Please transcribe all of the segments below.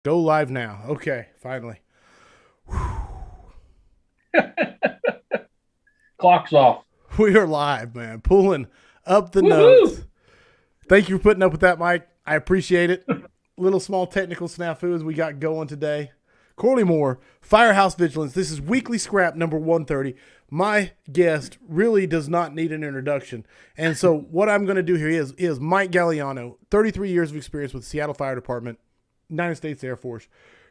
Go live now. Okay, finally. Clock's off. We are live, man. Pulling up the Woohoo! notes. Thank you for putting up with that, Mike. I appreciate it. Little small technical snafus we got going today. Corley Moore, Firehouse Vigilance. This is weekly scrap number 130. My guest really does not need an introduction. And so what I'm going to do here is Mike Gagliano, 33 years of experience with the Seattle Fire Department, United States Air Force,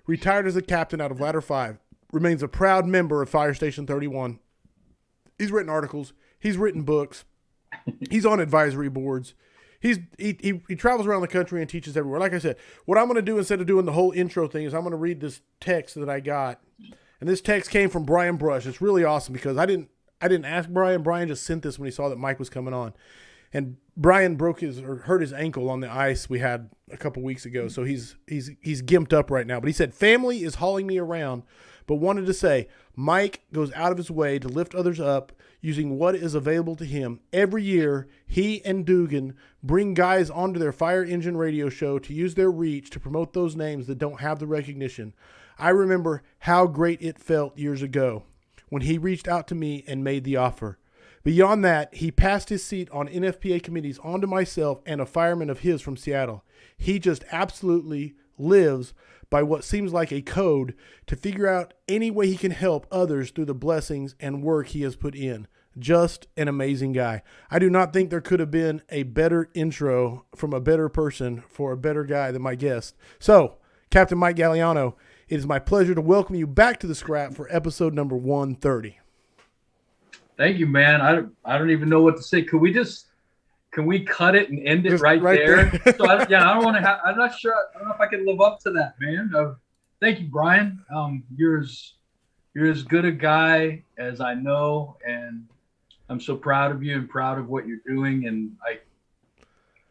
retired as a captain out of Ladder 5, remains a proud member of Fire Station 31. He's written articles. He's written books. He's on advisory boards. He travels around the country and teaches everywhere. Like I said, what I'm going to do instead of doing the whole intro thing is I'm going to read this text that I got, and this text came from Brian Brush. It's really awesome because I didn't ask Brian. Brian just sent this when he saw that Mike was coming on, and Brian hurt his ankle on the ice we had a couple weeks ago, so he's gimped up right now. But he said family is hauling me around, but wanted to say Mike goes out of his way to lift others up using what is available to him. Every year, he and Dugan bring guys onto their fire engine radio show to use their reach to promote those names that don't have the recognition. I remember how great it felt years ago when he reached out to me and made the offer. Beyond that, he passed his seat on NFPA committees onto myself and a fireman of his from Seattle. He just absolutely lives by what seems like a code to figure out any way he can help others through the blessings and work he has put in. Just an amazing guy. I do not think there could have been a better intro from a better person for a better guy than my guest. So, Captain Mike Gagliano, it is my pleasure to welcome you back to the scrap for episode number 130. Thank you, man. I don't even know what to say. Can we cut it and end it Just right there? there. I don't want to have. I'm not sure. I don't know if I can live up to that, man. Thank you, Brian. You're as good a guy as I know, and I'm so proud of you and proud of what you're doing. And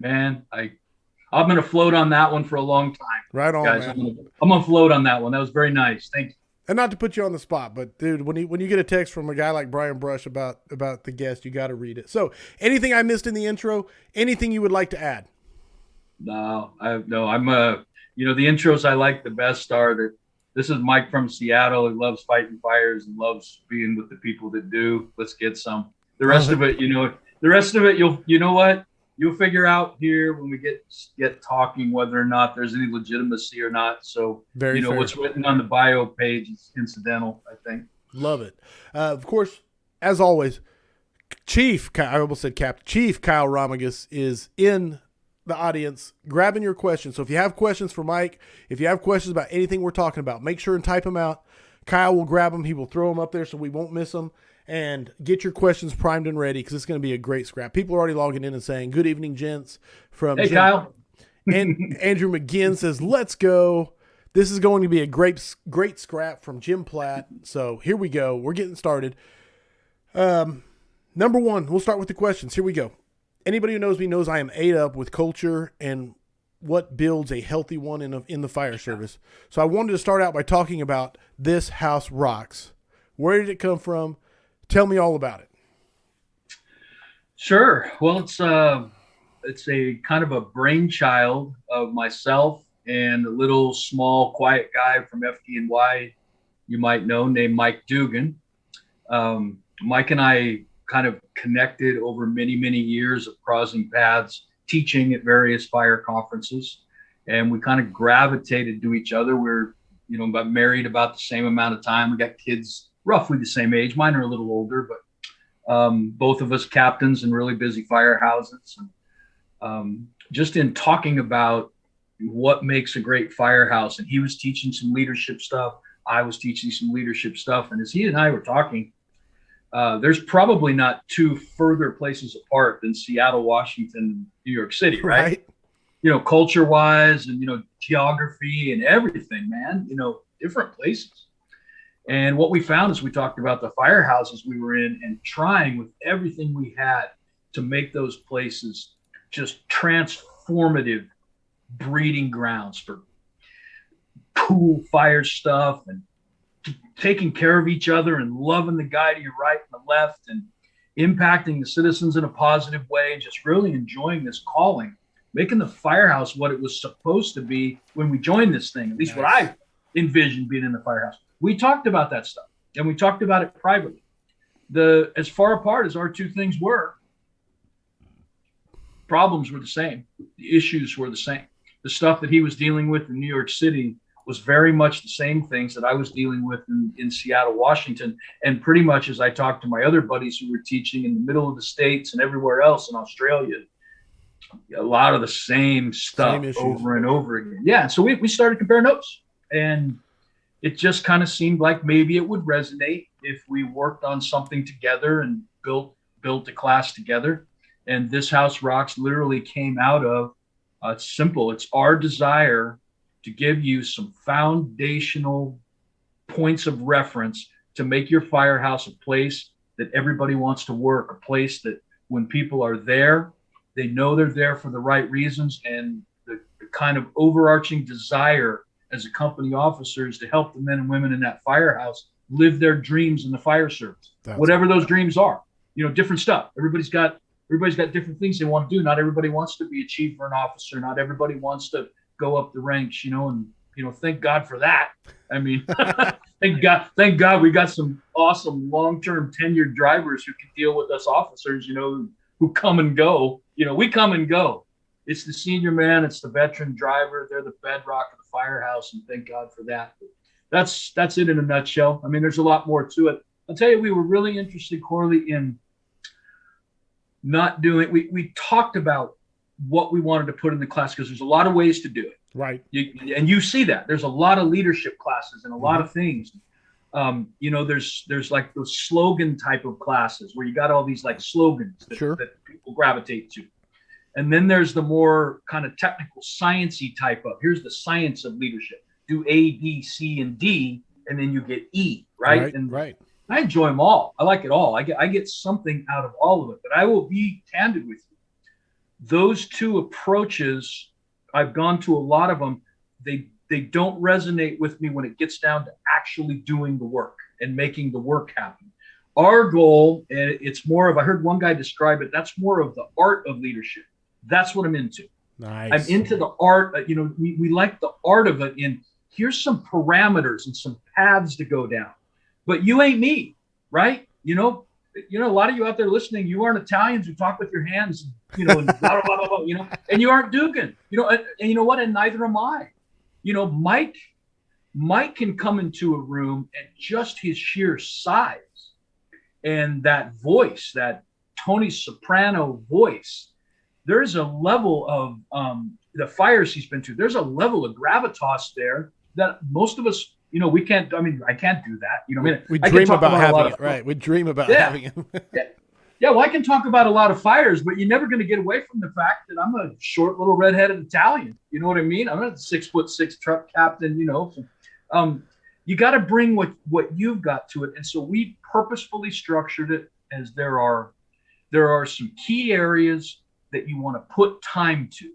I'm gonna float on that one for a long time, Right on, guys. man. I'm gonna float on that one. That was very nice. Thank you. And not to put you on the spot, but dude, when you get a text from a guy like Brian Brush about the guest, you got to read it. So, anything I missed in the intro? Anything you would like to add? No, I'm the intros I like the best are that this is Mike from Seattle. He loves fighting fires and loves being with the people that do. Let's get some. The rest of it, you know what? You'll figure out here when we get talking whether or not there's any legitimacy or not. So, Very fair. what's written on the bio page is incidental, I think. Love it. Of course, as always, I almost said Captain. Chief Kyle Romagus is in the audience grabbing your questions. So if you have questions for Mike, if you have questions about anything we're talking about, make sure and type them out. Kyle will grab them. He will throw them up there so we won't miss them. And get your questions primed and ready because it's going to be a great scrap. People are already logging in and saying, "Good evening, gents." From Hey, Jim. Kyle. And Andrew McGinn says, "Let's go." This is going to be a great scrap from Jim Platt. So here we go. We're getting started. Number one, we'll start with the questions. Here we go. Anybody who knows me knows I am ate up with culture and what builds a healthy one in the fire service. So I wanted to start out by talking about This House Rocks. Where did it come from? Tell me all about it. Sure. Well, it's a kind of a brainchild of myself and a little small quiet guy from FDNY you might know named Mike Dugan. Mike and I kind of connected over many, many years of crossing paths, teaching at various fire conferences, and we kind of gravitated to each other. We're married about the same amount of time. We got kids roughly the same age. Mine are a little older, but both of us captains in really busy firehouses. And just in talking about what makes a great firehouse, and he was teaching some leadership stuff. I was teaching some leadership stuff. And as he and I were talking, there's probably not two further places apart than Seattle, Washington, New York City, right? Culture wise and, geography and everything, man, different places. And what we found is we talked about the firehouses we were in and trying with everything we had to make those places just transformative breeding grounds for cool fire stuff and taking care of each other and loving the guy to your right and the left and impacting the citizens in a positive way and just really enjoying this calling making the firehouse what it was supposed to be when we joined this thing, at least what I envisioned being in the firehouse. We talked about that stuff, and we talked about it privately. As far apart as our two things were, problems were the same. The issues were the same. The stuff that he was dealing with in New York City was very much the same things that I was dealing with in Seattle, Washington. And pretty much as I talked to my other buddies who were teaching in the middle of the States and everywhere else in Australia, a lot of the same stuff over and over again. Yeah. And so we started comparing notes, and it just kind of seemed like maybe it would resonate if we worked on something together and built a class together. And This House Rocks literally came out of, it's simple. It's our desire to give you some foundational points of reference to make your firehouse a place that everybody wants to work, a place that when people are there, they know they're there for the right reasons, and the kind of overarching desire as a company officer is to help the men and women in that firehouse live their dreams in the fire service, whatever those dreams are. Different stuff. Everybody's got different things they want to do. Not everybody wants to be a chief or an officer. Not everybody wants to go up the ranks, and thank God for that. I mean, thank God we got some awesome long-term tenured drivers who can deal with us officers, who come and go. We come and go. It's the senior man, it's the veteran driver. They're the bedrock of the firehouse, and thank God for that. That's it in a nutshell. I mean, there's a lot more to it. I'll tell you, we were really interested, Corley, in not doing. We talked about what we wanted to put in the class because there's a lot of ways to do it. Right. You see that there's a lot of leadership classes and a lot of things. There's like those slogan type of classes where you got all these like slogans that people gravitate to. And then there's the more kind of technical sciencey type of, here's the science of leadership. Do A, B, C, and D, and then you get E, right? Right. I enjoy them all. I like it all. I get something out of all of it. But I will be candid with you. Those two approaches, I've gone to a lot of them. They don't resonate with me when it gets down to actually doing the work and making the work happen. Our goal, and it's more of, I heard one guy describe it, that's more of the art of leadership. That's what I'm into. Nice. I'm into the art. We like the art of it. And here's some parameters and some paths to go down. But you ain't me, right? A lot of you out there listening, you aren't Italians who talk with your hands, and blah, blah, blah, blah, blah, and you aren't Dugan, and you know what? And neither am I. Mike can come into a room and just his sheer size and that voice, that Tony Soprano voice, there's a level of the fires he's been to. There's a level of gravitas there that most of us, we can't. I mean, I can't do that. We dream about having it, right? We dream about having it. Yeah. Well, I can talk about a lot of fires, but you're never going to get away from the fact that I'm a short little redheaded Italian. You know what I mean? I'm not a 6'6" truck captain. You got to bring what you've got to it, and so we purposefully structured it as there are some key areas that you want to put time to.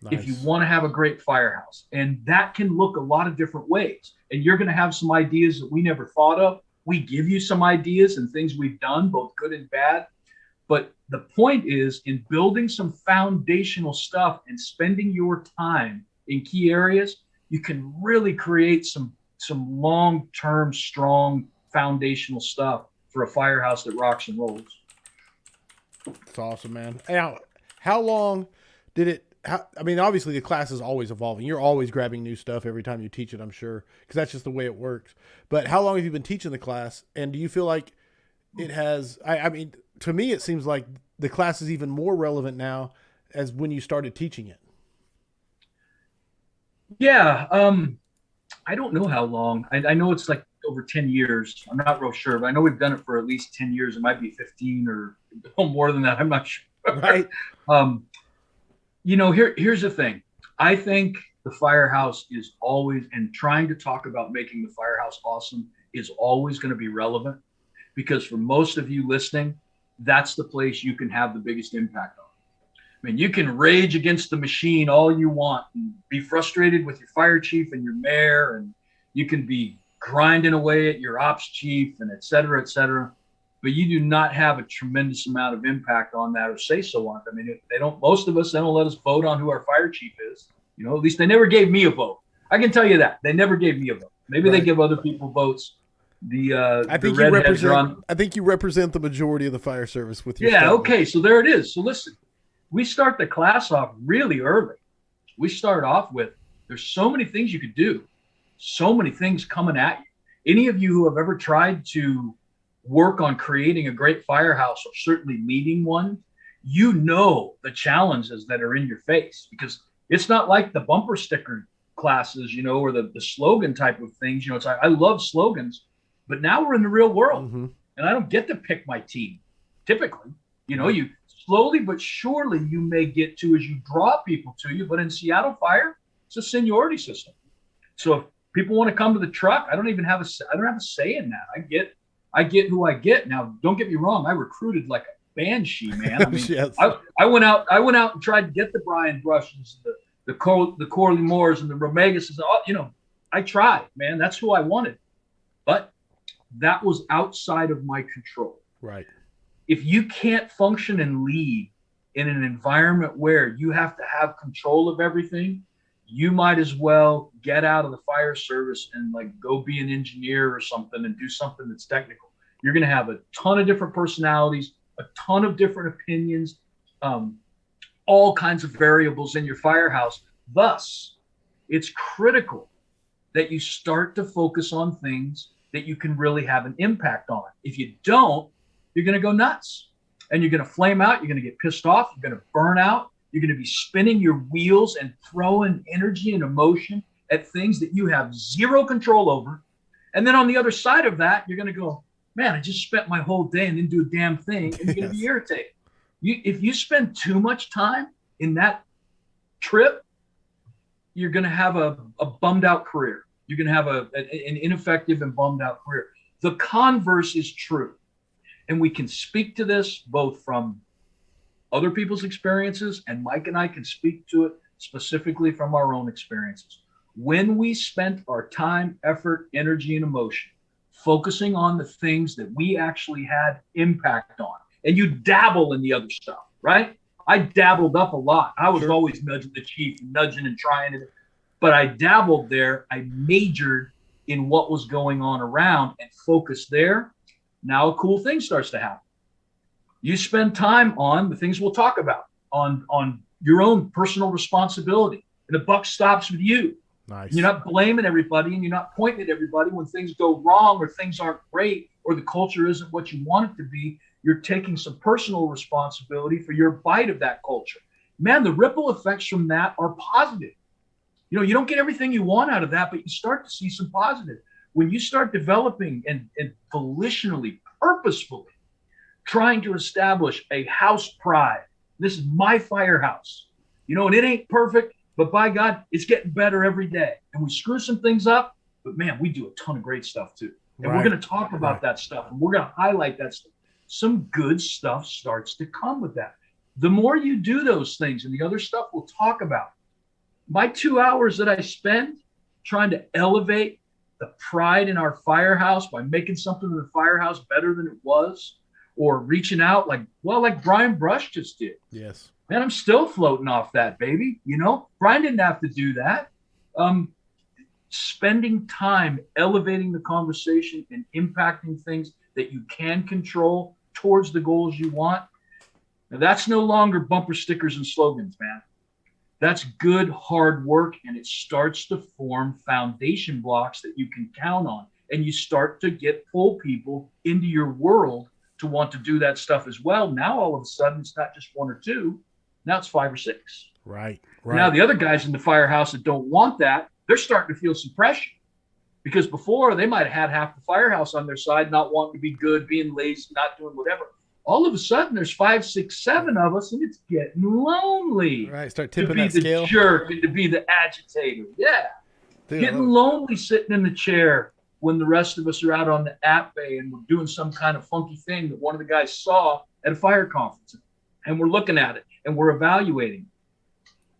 Nice. If you want to have a great firehouse, and that can look a lot of different ways, and you're going to have some ideas that we never thought of. We give you some ideas and things we've done, both good and bad. But the point is, in building some foundational stuff and spending your time in key areas, you can really create some long-term, strong foundational stuff for a firehouse that rocks and rolls. It's awesome, man. Now, how long did it? Obviously the class is always evolving. You're always grabbing new stuff every time you teach it, I'm sure, because that's just the way it works. But how long have you been teaching the class? And do you feel like it has, to me, it seems like the class is even more relevant now as when you started teaching it. Yeah. I don't know how long. I know it's like over 10 years. I'm not real sure, but I know we've done it for at least 10 years. It might be 15 or more than that. I'm not sure. Right. Here's the thing. I think the firehouse is always, and trying to talk about making the firehouse awesome is always going to be relevant, because for most of you listening, that's the place you can have the biggest impact on. I mean, you can rage against the machine all you want and be frustrated with your fire chief and your mayor, and you can be grinding away at your ops chief and et cetera, et cetera. but you do not have a tremendous amount of impact on that or say so on it. I mean, they don't, most of us, they don't let us vote on who our fire chief is. You know, at least they never gave me a vote. I can tell you that. They never gave me a vote. Maybe they give other people votes. I think you represent. I think you represent the majority of the fire service with your. Yeah. Statement. Okay. So there it is. So listen, we start the class off really early. We start off with there's so many things you could do, so many things coming at you. Any of you who have ever tried to work on creating a great firehouse or certainly leading one, you know the challenges that are in your face, because it's not like the bumper sticker classes, you know, or the slogan type of things. You know, it's like, I love slogans. But now we're in the real world, and I don't get to pick my team. Typically, you know, you slowly but surely you may get to as you draw people to you. But in Seattle Fire, it's a seniority system. So if people want to come to the truck, I don't have a say in that. I get who I get. Now, don't get me wrong. I recruited like a banshee, man. I mean, yes. I went out and tried to get the Brian Brushes, the Corley Moores, and the Romegas. You know, I tried, man. That's who I wanted, but that was outside of my control. Right. If you can't function and lead in an environment where you have to have control of everything, you might as well get out of the fire service and like go be an engineer or something and do something that's technical. You're going to have a ton of different personalities, a ton of different opinions, all kinds of variables in your firehouse. Thus, it's critical that you start to focus on things that you can really have an impact on. If you don't, you're going to go nuts and you're going to flame out. You're going to get pissed off. You're going to burn out. You're going to be spinning your wheels and throwing energy and emotion at things that you have zero control over. And then on the other side of that, you're going to go, man, I just spent my whole day and didn't do a damn thing. And you're going to be irritated. If you spend too much time in that trip, you're going to have a bummed out career. You're going to have an ineffective and bummed out career. The converse is true. And we can speak to this both from other people's experiences, and Mike and I can speak to it specifically from our own experiences. When we spent our time, effort, energy, and emotion focusing on the things that we actually had impact on, and you dabble in the other stuff, right? I dabbled up a lot. I was always nudging the chief, nudging and trying it. But I dabbled there. I majored in what was going on around and focused there. Now a cool thing starts to happen. You spend time on the things we'll talk about, on your own personal responsibility. And the buck stops with you. Nice. You're not blaming everybody and you're not pointing at everybody when things go wrong or things aren't great or the culture isn't what you want it to be. You're taking some personal responsibility for your bite of that culture. Man, the ripple effects from that are positive. You know, you don't get everything you want out of that, but you start to see some positive. When you start developing and volitionally, purposefully trying to establish a house pride, this is my firehouse, you know, and it ain't perfect, but by God, it's getting better every day. And we screw some things up, but man, we do a ton of great stuff too. And we're going to talk about that stuff and we're going to highlight that stuff. Some good stuff starts to come with that. The more you do those things and the other stuff we'll talk about, my 2 hours that I spend trying to elevate the pride in our firehouse by making something in the firehouse better than it was, or reaching out like Brian Brush just did. Yes. Man, I'm still floating off that, baby. You know, Brian didn't have to do that. Spending time elevating the conversation and impacting things that you can control towards the goals you want. Now, that's no longer bumper stickers and slogans, man. That's good, hard work, and it starts to form foundation blocks that you can count on. And you start to pull people into your world to want to do that stuff as well. Now, all of a sudden, it's not just one or two. Now it's 5 or 6. Right. Now, the other guys in the firehouse that don't want that, they're starting to feel some pressure. Because before, they might have had half the firehouse on their side, not wanting to be good, being lazy, not doing whatever. All of a sudden, there's 5, 6, 7 of us, and it's getting lonely. Right, start tipping that scale. To be the jerk and to be the agitator. Yeah. Dude, getting lonely sitting in the chair when the rest of us are out on the app bay and we're doing some kind of funky thing that one of the guys saw at a fire conference. And we're looking at it and we're evaluating.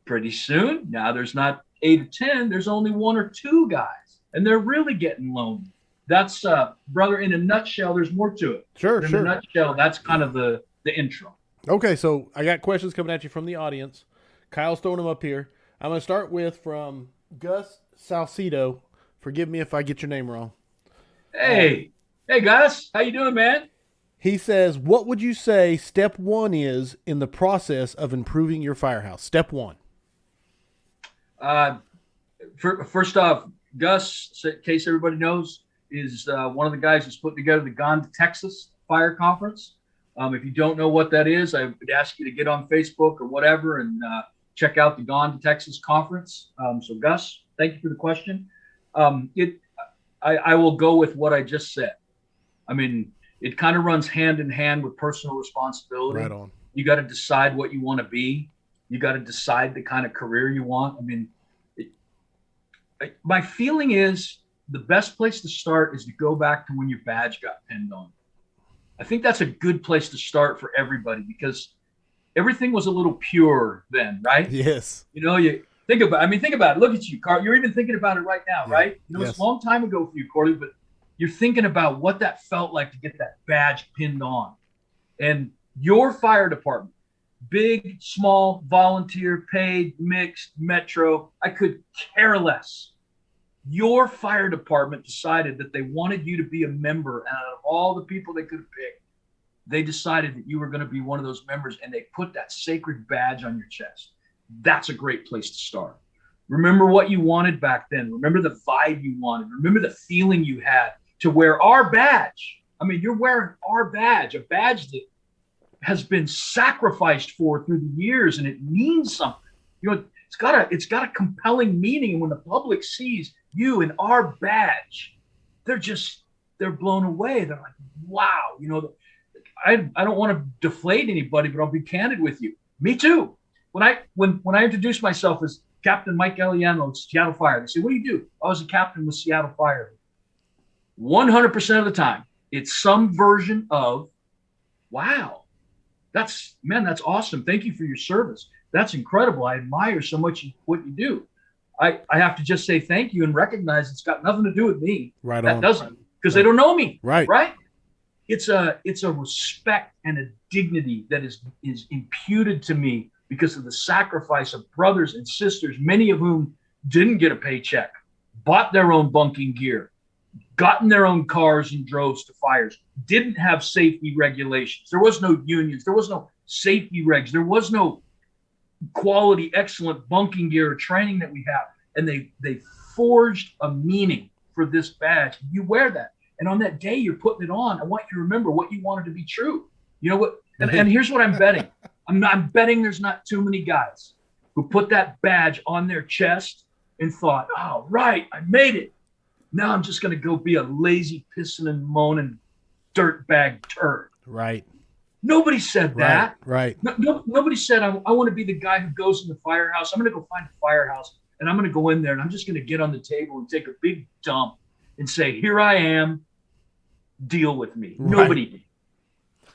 Pretty soon, now there's not 8 or 10, there's only 1 or 2 guys. And they're really getting lonely. that's brother, in a nutshell, there's more to it. Sure, But in sure. a nutshell, that's kind of the intro. Okay, so I got questions coming at you from the audience. Kyle's throwing them up here. I'm going to start with from Gus Salcido. Forgive me if I get your name wrong. Hey Gus, how you doing, man? He says, what would you say step one is in the process of improving your firehouse? Step one. First off, Gus, in case everybody knows, is one of the guys who's putting together the Gone to Texas Fire Conference. If you don't know what that is, I would ask you to get on Facebook or whatever and check out the Gone to Texas Conference. So, Gus, thank you for the question. I will go with what I just said. I mean, it kind of runs hand in hand with personal responsibility. Right on. You got to decide what you want to be. You got to decide the kind of career you want. I mean, my feeling is the best place to start is to go back to when your badge got pinned on. I think that's a good place to start for everybody because everything was a little pure then, right? Yes. You know, you think about it. Look at you, Carl. You're even thinking about it right now, right? You know, Yes. It's a long time ago for you, Corley, but you're thinking about what that felt like to get that badge pinned on. And your fire department, big, small, volunteer, paid, mixed, metro, I could care less. Your fire department decided that they wanted you to be a member, and out of all the people they could have picked, they decided that you were going to be one of those members, and they put that sacred badge on your chest. That's a great place to start. Remember what you wanted back then. Remember the vibe you wanted. Remember the feeling you had to wear our badge. I mean, you're wearing our badge, a badge that has been sacrificed for through the years, and it means something. You know, it's got a compelling meaning. And when the public sees you in our badge, they're blown away. They're like, wow. You know, I don't want to deflate anybody, but I'll be candid with you. Me too. When I introduced myself as Captain Mike Gagliano of Seattle Fire, they say, what do you do? I was a captain with Seattle Fire. 100% of the time, it's some version of, wow, that's awesome. Thank you for your service. That's incredible. I admire so much what you do. I have to just say thank you and recognize it's got nothing to do with me. Right that on. doesn't, because they don't know me. Right. Right. It's a respect and a dignity that is imputed to me because of the sacrifice of brothers and sisters, many of whom didn't get a paycheck, bought their own bunking gear, got in their own cars and drove to fires, didn't have safety regulations. There was no unions. There was no safety regs. There was no quality, excellent bunking gear or training that we have. And they forged a meaning for this badge. You wear that. And on that day you're putting it on, I want you to remember what you wanted to be true. You know what? And here's what I'm betting. I'm betting there's not too many guys who put that badge on their chest and thought, oh, right, I made it. Now I'm just going to go be a lazy, pissing and moaning dirtbag turd. Right. Nobody said that. Right. Nobody said, I want to be the guy who goes in the firehouse. I'm going to go find a firehouse, and I'm going to go in there, and I'm just going to get on the table and take a big dump and say, here I am, deal with me. Right. Nobody did.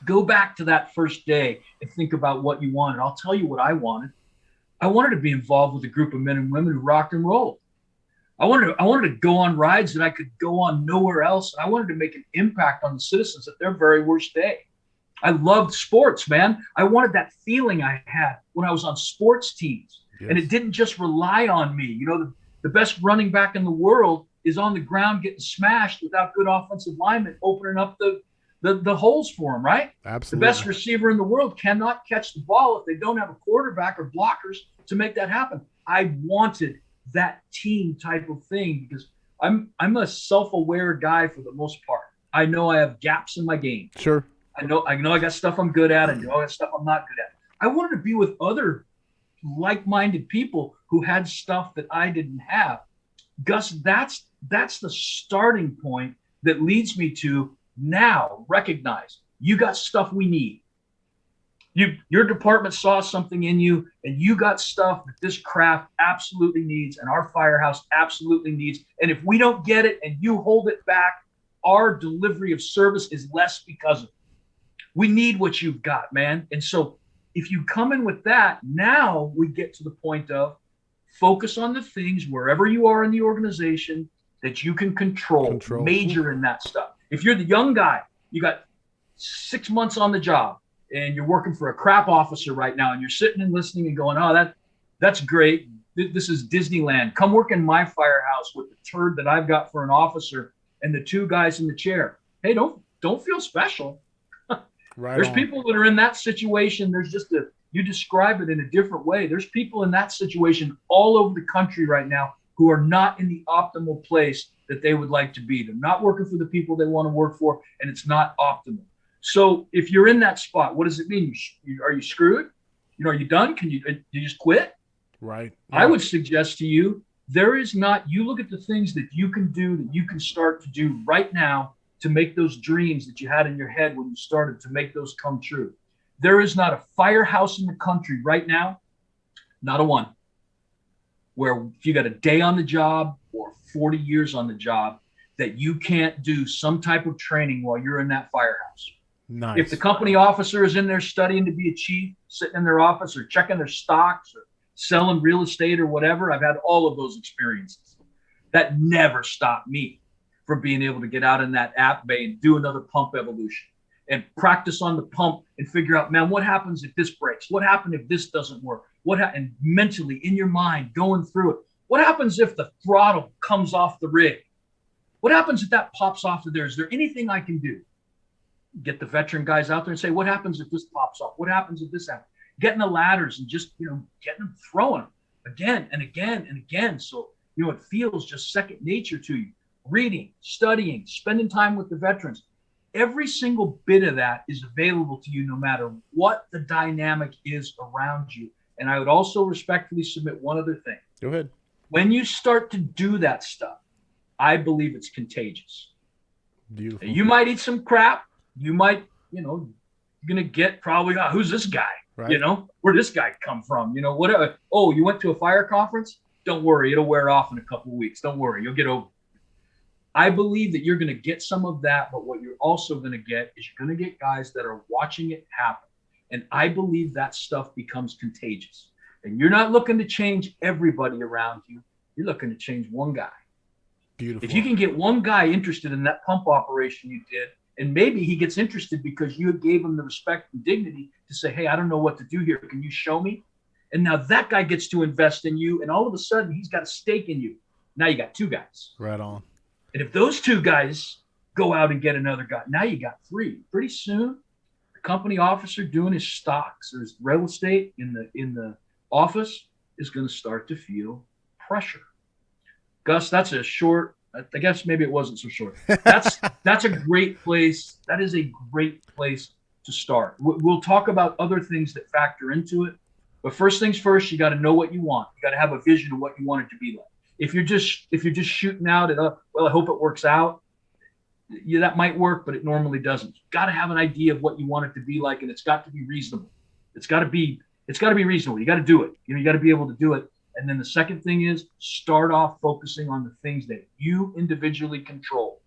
Go back to that first day and think about what you wanted. I'll tell you what I wanted. I wanted to be involved with a group of men and women who rocked and rolled. I wanted to go on rides that I could go on nowhere else. I wanted to make an impact on the citizens at their very worst day. I loved sports, man. I wanted that feeling I had when I was on sports teams. Yes. And it didn't just rely on me. You know, the best running back in the world is on the ground getting smashed without good offensive linemen opening up the holes for him, right? Absolutely. The best receiver in the world cannot catch the ball if they don't have a quarterback or blockers to make that happen. I wanted that team type of thing because I'm a self-aware guy for the most part. I know I have gaps in my game. Sure. I know I got stuff I'm good at. I know I got stuff I'm not good at. I wanted to be with other like-minded people who had stuff that I didn't have. Gus, that's the starting point that leads me to now recognize you got stuff we need. Your department saw something in you, and you got stuff that this craft absolutely needs, and our firehouse absolutely needs. And if we don't get it and you hold it back, our delivery of service is less because of it. We need what you've got, man. And so if you come in with that, now we get to the point of focus on the things wherever you are in the organization that you can control. Major in that stuff. If you're the young guy, you got 6 months on the job and you're working for a crap officer right now and you're sitting and listening and going, oh, that's great. This is Disneyland. Come work in my firehouse with the turd that I've got for an officer and the 2 guys in the chair. Hey, don't feel special. There's people that are in that situation. There's just you describe it in a different way. There's people in that situation all over the country right now who are not in the optimal place that they would like to be. They're not working for the people they want to work for, and it's not optimal. So if you're in that spot, what does it mean? Are you screwed? Are you done? Do you just quit? Right. I would suggest to you, you look at the things that you can do, that you can start to do right now to make those dreams that you had in your head when you started, to make those come true. There is not a firehouse in the country right now, not a one, where if you got a day on the job or 40 years on the job, that you can't do some type of training while you're in that firehouse. Nice. If the company officer is in there studying to be a chief, sitting in their office or checking their stocks or selling real estate or whatever, I've had all of those experiences. That never stopped me from being able to get out in that app bay and do another pump evolution and practice on the pump and figure out, man, what happens if this breaks? What happens if this doesn't work? And mentally in your mind going through it. What happens if the throttle comes off the rig? What happens if that pops off of there? Is there anything I can do? Get the veteran guys out there and say, what happens if this pops off? What happens if this happens? Getting the ladders and just, getting them, throwing them again and again and again. So, it feels just second nature to you. Reading, studying, spending time with the veterans. Every single bit of that is available to you no matter what the dynamic is around you. And I would also respectfully submit one other thing. Go ahead. When you start to do that stuff, I believe it's contagious. Beautiful. You might eat some crap. You might, you're going to get probably, who's this guy? Right. Where'd this guy come from? Whatever. Oh, you went to a fire conference? Don't worry. It'll wear off in a couple of weeks. Don't worry. You'll get over it. I believe that you're going to get some of that, but what you're also going to get is you're going to get guys that are watching it happen. And I believe that stuff becomes contagious. And you're not looking to change everybody around you. You're looking to change one guy. Beautiful. If you can get one guy interested in that pump operation you did, and maybe he gets interested because you gave him the respect and dignity to say, hey, I don't know what to do here. Can you show me? And now that guy gets to invest in you. And all of a sudden he's got a stake in you. Now you got 2 guys. Right on. And if those 2 guys go out and get another guy, now you got 3. Pretty soon, the company officer doing his stocks or his real estate in the office is going to start to feel pressure. Gus, that's a short. I guess maybe it wasn't so short. That's a great place. That is a great place to start. We'll talk about other things that factor into it. But first things first, you got to know what you want. You got to have a vision of what you want it to be like. If you're just shooting out at, well, I hope it works out. Yeah, that might work, but it normally doesn't. You got to have an idea of what you want it to be like, and it's got to be reasonable. It's got to be reasonable. You got to do it. You got to be able to do it. And then the second thing is start off focusing on the things that you individually control.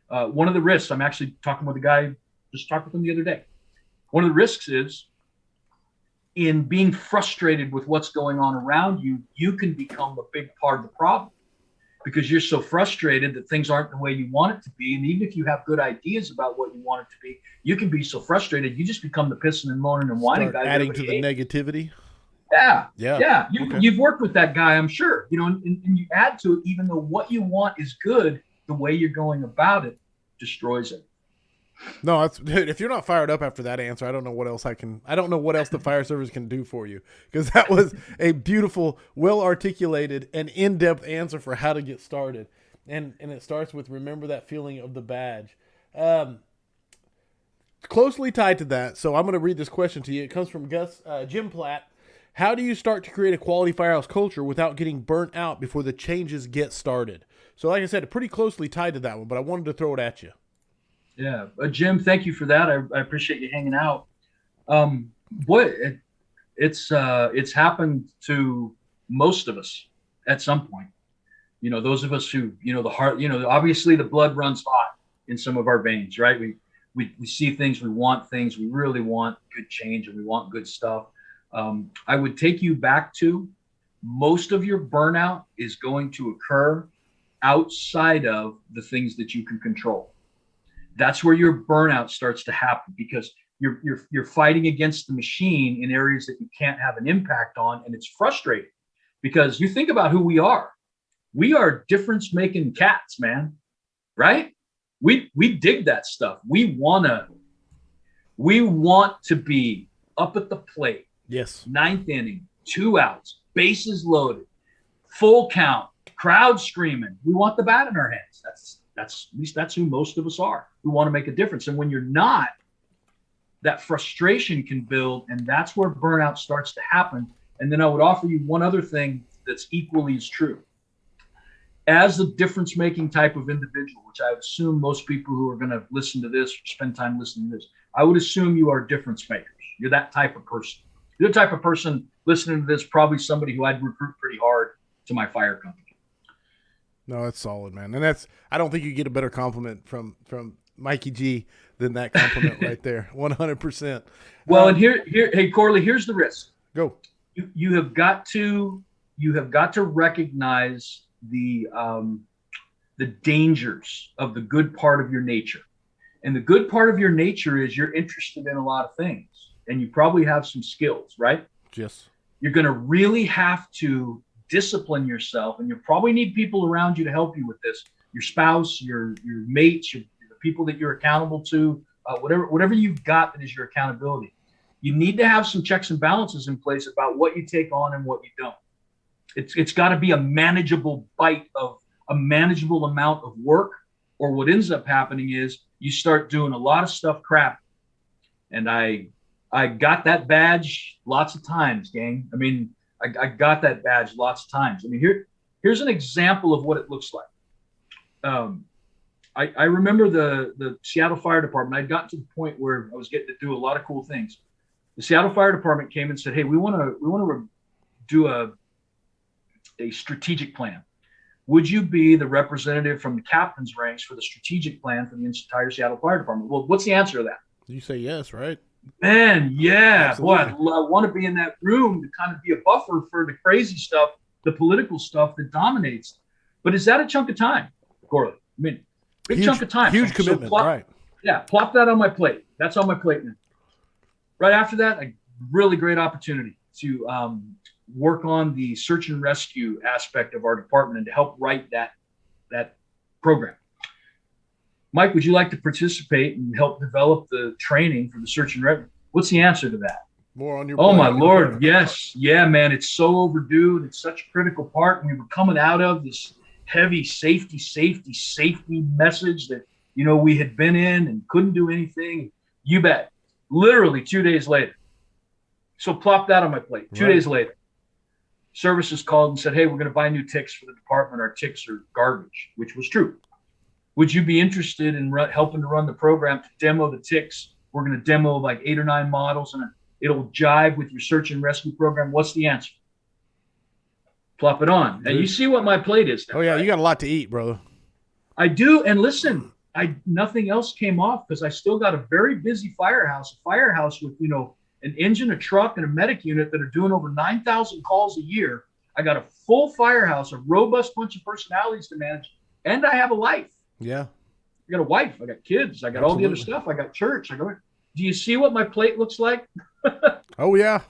One of the risks, I'm actually talking with a guy, just talked with him the other day. One of the risks is in being frustrated with what's going on around you, you can become a big part of the problem because you're so frustrated that things aren't the way you want it to be. And even if you have good ideas about what you want it to be, you can be so frustrated, you just become the pissing and moaning and whining guy. Adding to the negativity. Yeah. You've worked with that guy, I'm sure, and you add to it, even though what you want is good, the way you're going about it destroys it. No, dude, if you're not fired up after that answer, I don't know what else the fire service can do for you, because that was a beautiful, well articulated and in-depth answer for how to get started. And it starts with remember that feeling of the badge. Closely tied to that, so I'm going to read this question to you. It comes from Jim Platt. How do you start to create a quality firehouse culture without getting burnt out before the changes get started? So like I said, pretty closely tied to that one, but I wanted to throw it at you. Yeah. Jim, thank you for that. I appreciate you hanging out. It's happened to most of us at some point. Those of us who, the heart, obviously the blood runs hot in some of our veins, right? We see things, we want things, we really want good change and we want good stuff. I would take you back to most of your burnout is going to occur outside of the things that you can control. That's where your burnout starts to happen, because you're fighting against the machine in areas that you can't have an impact on, and it's frustrating because you think about who we are. We are difference making cats, man. Right? We dig that stuff. We want to be up at the plate. Yes. Ninth inning, 2 outs, bases loaded, full count, crowd screaming. We want the bat in our hands. That's at least that's who most of us are. We want to make a difference. And when you're not, that frustration can build, and that's where burnout starts to happen. And then I would offer you one other thing that's equally as true. As a difference-making type of individual, which I assume most people who are going to listen to this or spend time listening to this, I would assume you are difference makers. You're that type of person. You're the type of person listening to this, probably somebody who I'd recruit pretty hard to my fire company. No, that's solid, man. And I don't think you get a better compliment from Mikey G than that compliment right there. 100%. Well, and here, hey Corley, here's the risk. Go. You have got to recognize the dangers of the good part of your nature. And the good part of your nature is you're interested in a lot of things, and you probably have some skills, right? Yes. You're going to really have to discipline yourself, and you probably need people around you to help you with this. Your spouse, your mates, the people that you're accountable to, whatever you've got that is your accountability. You need to have some checks and balances in place about what you take on and what you don't. It's got to be a manageable bite of a manageable amount of work, or what ends up happening is you start doing a lot of stuff crap. And I got that badge lots of times, gang. I mean, I got that badge lots of times. I mean, here's an example of what it looks like. I remember the Seattle Fire Department. I'd gotten to the point where I was getting to do a lot of cool things. The Seattle Fire Department came and said, "Hey, we want to do a strategic plan. Would you be the representative from the captain's ranks for the strategic plan for the entire Seattle Fire Department?" Well, what's the answer to that? You say yes, right? Man, yeah. Absolutely. Boy, I want to be in that room to kind of be a buffer for the crazy stuff, the political stuff that dominates. But is that a chunk of time, Corley? I mean, big chunk of time. Huge commitment, right? Yeah, plop that on my plate. That's on my plate now. Right after that, a really great opportunity to work on the search and rescue aspect of our department and to help write that program. Mike, would you like to participate and help develop the training for the search and rescue? What's the answer to that? More on your Oh, my Lord. Yes. Yeah, man. It's so overdue, and it's such a critical part. And we were coming out of this heavy safety message that, we had been in and couldn't do anything. You bet. Literally 2 days later. So plop that on my plate. 2 days later. Services called and said, "Hey, we're going to buy new ticks for the department. Our ticks are garbage," which was true. Would you be interested in helping to run the program to demo the ticks? We're going to demo like 8 or 9 models, and it'll jive with your search and rescue program. What's the answer? Plop it on. Dude. And you see what my plate is now, Oh, yeah. right? You got a lot to eat, brother. I do. And listen, nothing else came off because I still got a very busy firehouse with, an engine, a truck, and a medic unit that are doing over 9,000 calls a year. I got a full firehouse, a robust bunch of personalities to manage, and I have a life. Yeah. I got a wife. I got kids. I got all the other stuff. I got church. Do you see what my plate looks like? Oh, yeah.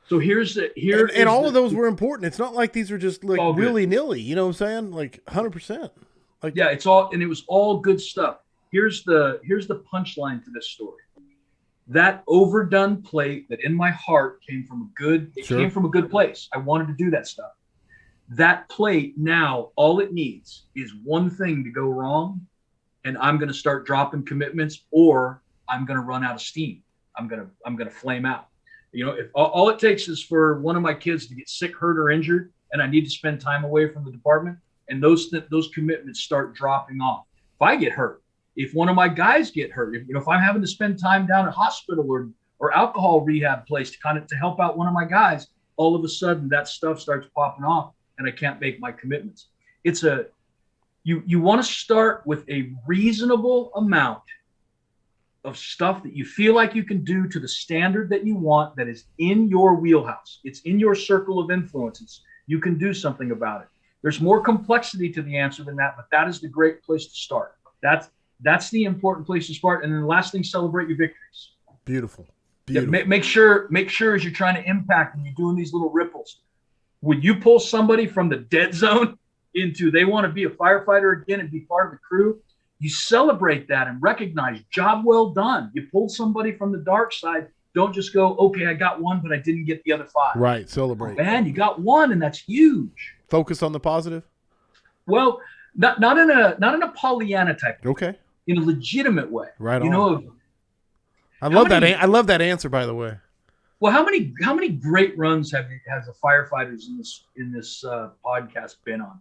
So and all of those were important. It's not like these are just like willy-nilly. You know what I'm saying? Like 100%. Yeah, it was all good stuff. Here's the punchline to this story. That Overdone Plate that in my heart came from a good place. I wanted to do that stuff. That plate now, all it needs is one thing to go wrong, and I'm going to start dropping commitments, or I'm going to run out of steam. I'm going to flame out. If all it takes is for one of my kids to get sick, hurt, or injured, and I need to spend time away from the department, and those commitments start dropping off. If I get hurt, if one of my guys get hurt, if I'm having to spend time down at hospital or alcohol rehab place to help out one of my guys, all of a sudden that stuff starts popping off, and I can't make my commitments. You want to start with a reasonable amount of stuff that you feel like you can do to the standard that you want, that is in your wheelhouse. It's in your circle of influences. You can do something about it. There's more complexity to the answer than that, but that is the great place to start. That's the important place to start. And then the last thing, celebrate your victories. Beautiful. Yeah, make sure as you're trying to impact and you're doing these little ripples, would you pull somebody from the dead zone into they want to be a firefighter again and be part of the crew? You celebrate that and recognize, job well done. You pulled somebody from the dark side. Don't just go, okay, I got one, but I didn't get the other 5. Right, celebrate. Oh, man, you got one, and that's huge. Focus on the positive? Well, not in a Pollyanna type of way. Okay. In a legitimate way. Right on. You know, I love that answer, by the way. Well, how many great runs has the firefighters in this podcast been on?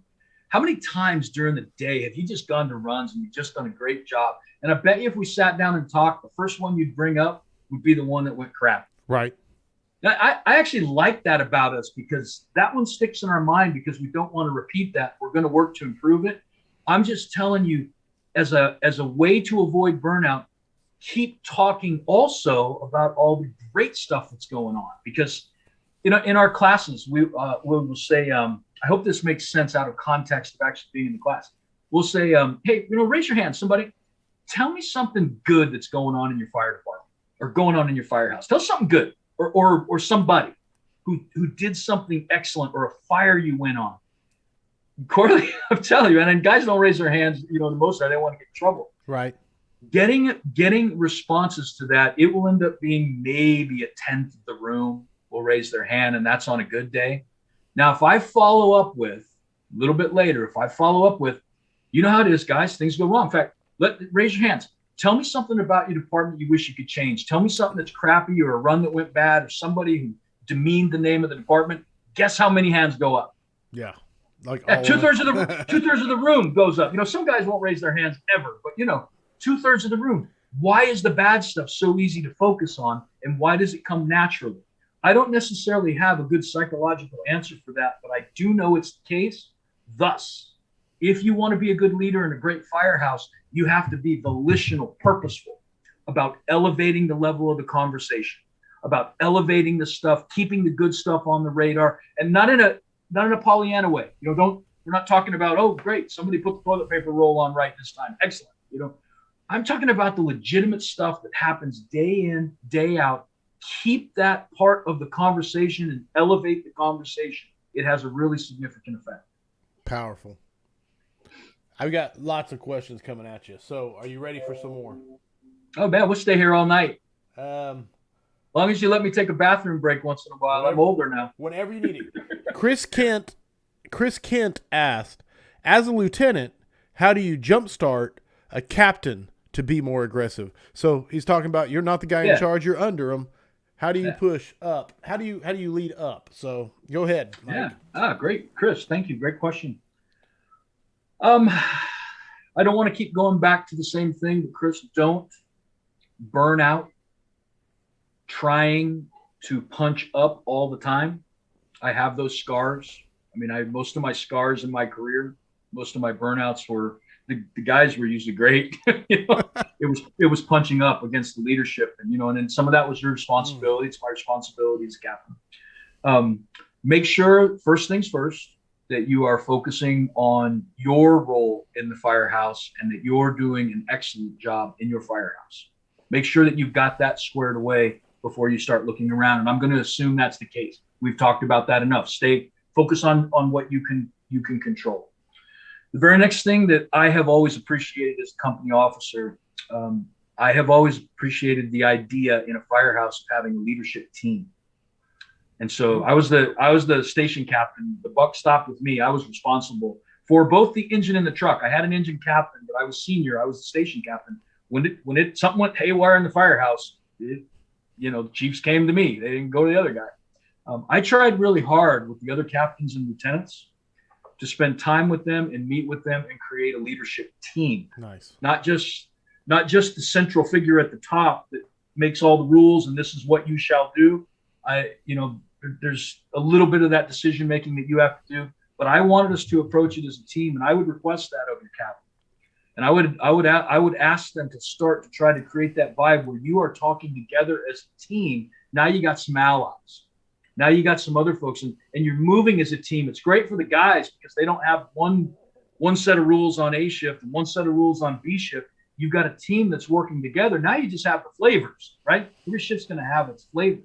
How many times during the day have you just gone to runs and you've just done a great job? And I bet you if we sat down and talked, the first one you'd bring up would be the one that went crap. Right. I actually like that about us because that one sticks in our mind because we don't want to repeat that. We're going to work to improve it. I'm just telling you, as a way to avoid burnout, keep talking also about all the great stuff that's going on. Because, in our classes, we will say, I hope this makes sense out of context of actually being in the class. We'll say, hey, raise your hand, somebody. Tell me something good that's going on in your fire department or going on in your firehouse. Tell us something good or somebody who did something excellent or a fire you went on. Corley, I'm telling you, and guys don't raise their hands, the most of they don't want to get in trouble. Right. Getting responses to that, it will end up being maybe a tenth of the room will raise their hand, and that's on a good day. Now, if I follow up with, a little bit later, you know how it is, guys, things go wrong. In fact, raise your hands. Tell me something about your department you wish you could change. Tell me something that's crappy or a run that went bad or somebody who demeaned the name of the department. Guess how many hands go up? Yeah. Two-thirds of the room goes up. Some guys won't raise their hands ever, but 2/3 of the room. Why is the bad stuff so easy to focus on, and why does it come naturally? I don't necessarily have a good psychological answer for that, but I do know it's the case. Thus, if you want to be a good leader in a great firehouse, you have to be volitional, purposeful about elevating the level of the conversation, about elevating the stuff, keeping the good stuff on the radar, and not in a Pollyanna way. We're not talking about, oh, great, somebody put the toilet paper roll on right this time. Excellent. I'm talking about the legitimate stuff that happens day in, day out. Keep that part of the conversation and elevate the conversation. It has a really significant effect. Powerful. I've got lots of questions coming at you. So are you ready for some more? Oh, man, we'll stay here all night. As long as you let me take a bathroom break once in a while. I'm older now. Whenever you need it. Chris Kent asked, as a lieutenant, how do you jumpstart a captain to be more aggressive? So he's talking about you're not the guy in charge, you're under him. How do you push up? How do you lead up? So go ahead, Mike. Yeah. Great. Chris, thank you. Great question. I don't want to keep going back to the same thing, but Chris, don't burn out trying to punch up all the time. I have those scars. Most of my scars in my career, most of my burnouts were the guys were usually great. It was punching up against the leadership, and then some of that was your responsibility. It's my responsibility as a captain. Make sure, first things first, that you are focusing on your role in the firehouse and that you're doing an excellent job in your firehouse. Make sure that you've got that squared away before you start looking around. And I'm going to assume that's the case. We've talked about that enough. Focus on what you can control. The very next thing that I have always appreciated as a company officer, I have always appreciated the idea in a firehouse of having a leadership team. And so I was the station captain. The buck stopped with me. I was responsible for both the engine and the truck. I had an engine captain, but I was senior. I was the station captain. When something went haywire in the firehouse, the chiefs came to me. They didn't go to the other guy. I tried really hard with the other captains and lieutenants to spend time with them and meet with them and create a leadership team. Nice. Not just the central figure at the top that makes all the rules and this is what you shall do. There's a little bit of that decision making that you have to do, but I wanted us to approach it as a team, and I would request that of your captain. And I would ask them to start to try to create that vibe where you are talking together as a team. Now you got some allies. Now you got some other folks, and you're moving as a team. It's great for the guys because they don't have one set of rules on A shift and one set of rules on B shift. You've got a team that's working together. Now you just have the flavors, right? Every shift's going to have its flavors.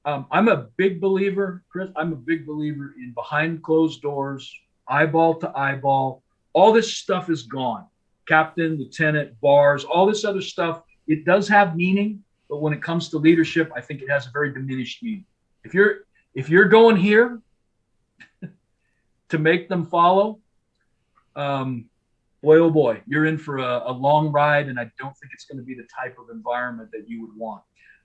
I'm a big believer, Chris. I'm a big believer in behind closed doors, eyeball to eyeball. All this stuff is gone. Captain, lieutenant, bars, all this other stuff. It does have meaning, but when it comes to leadership, I think it has a very diminished meaning. If you're going here to make them follow, boy, oh boy, you're in for a long ride, and I don't think it's going to be the type of environment that you would want.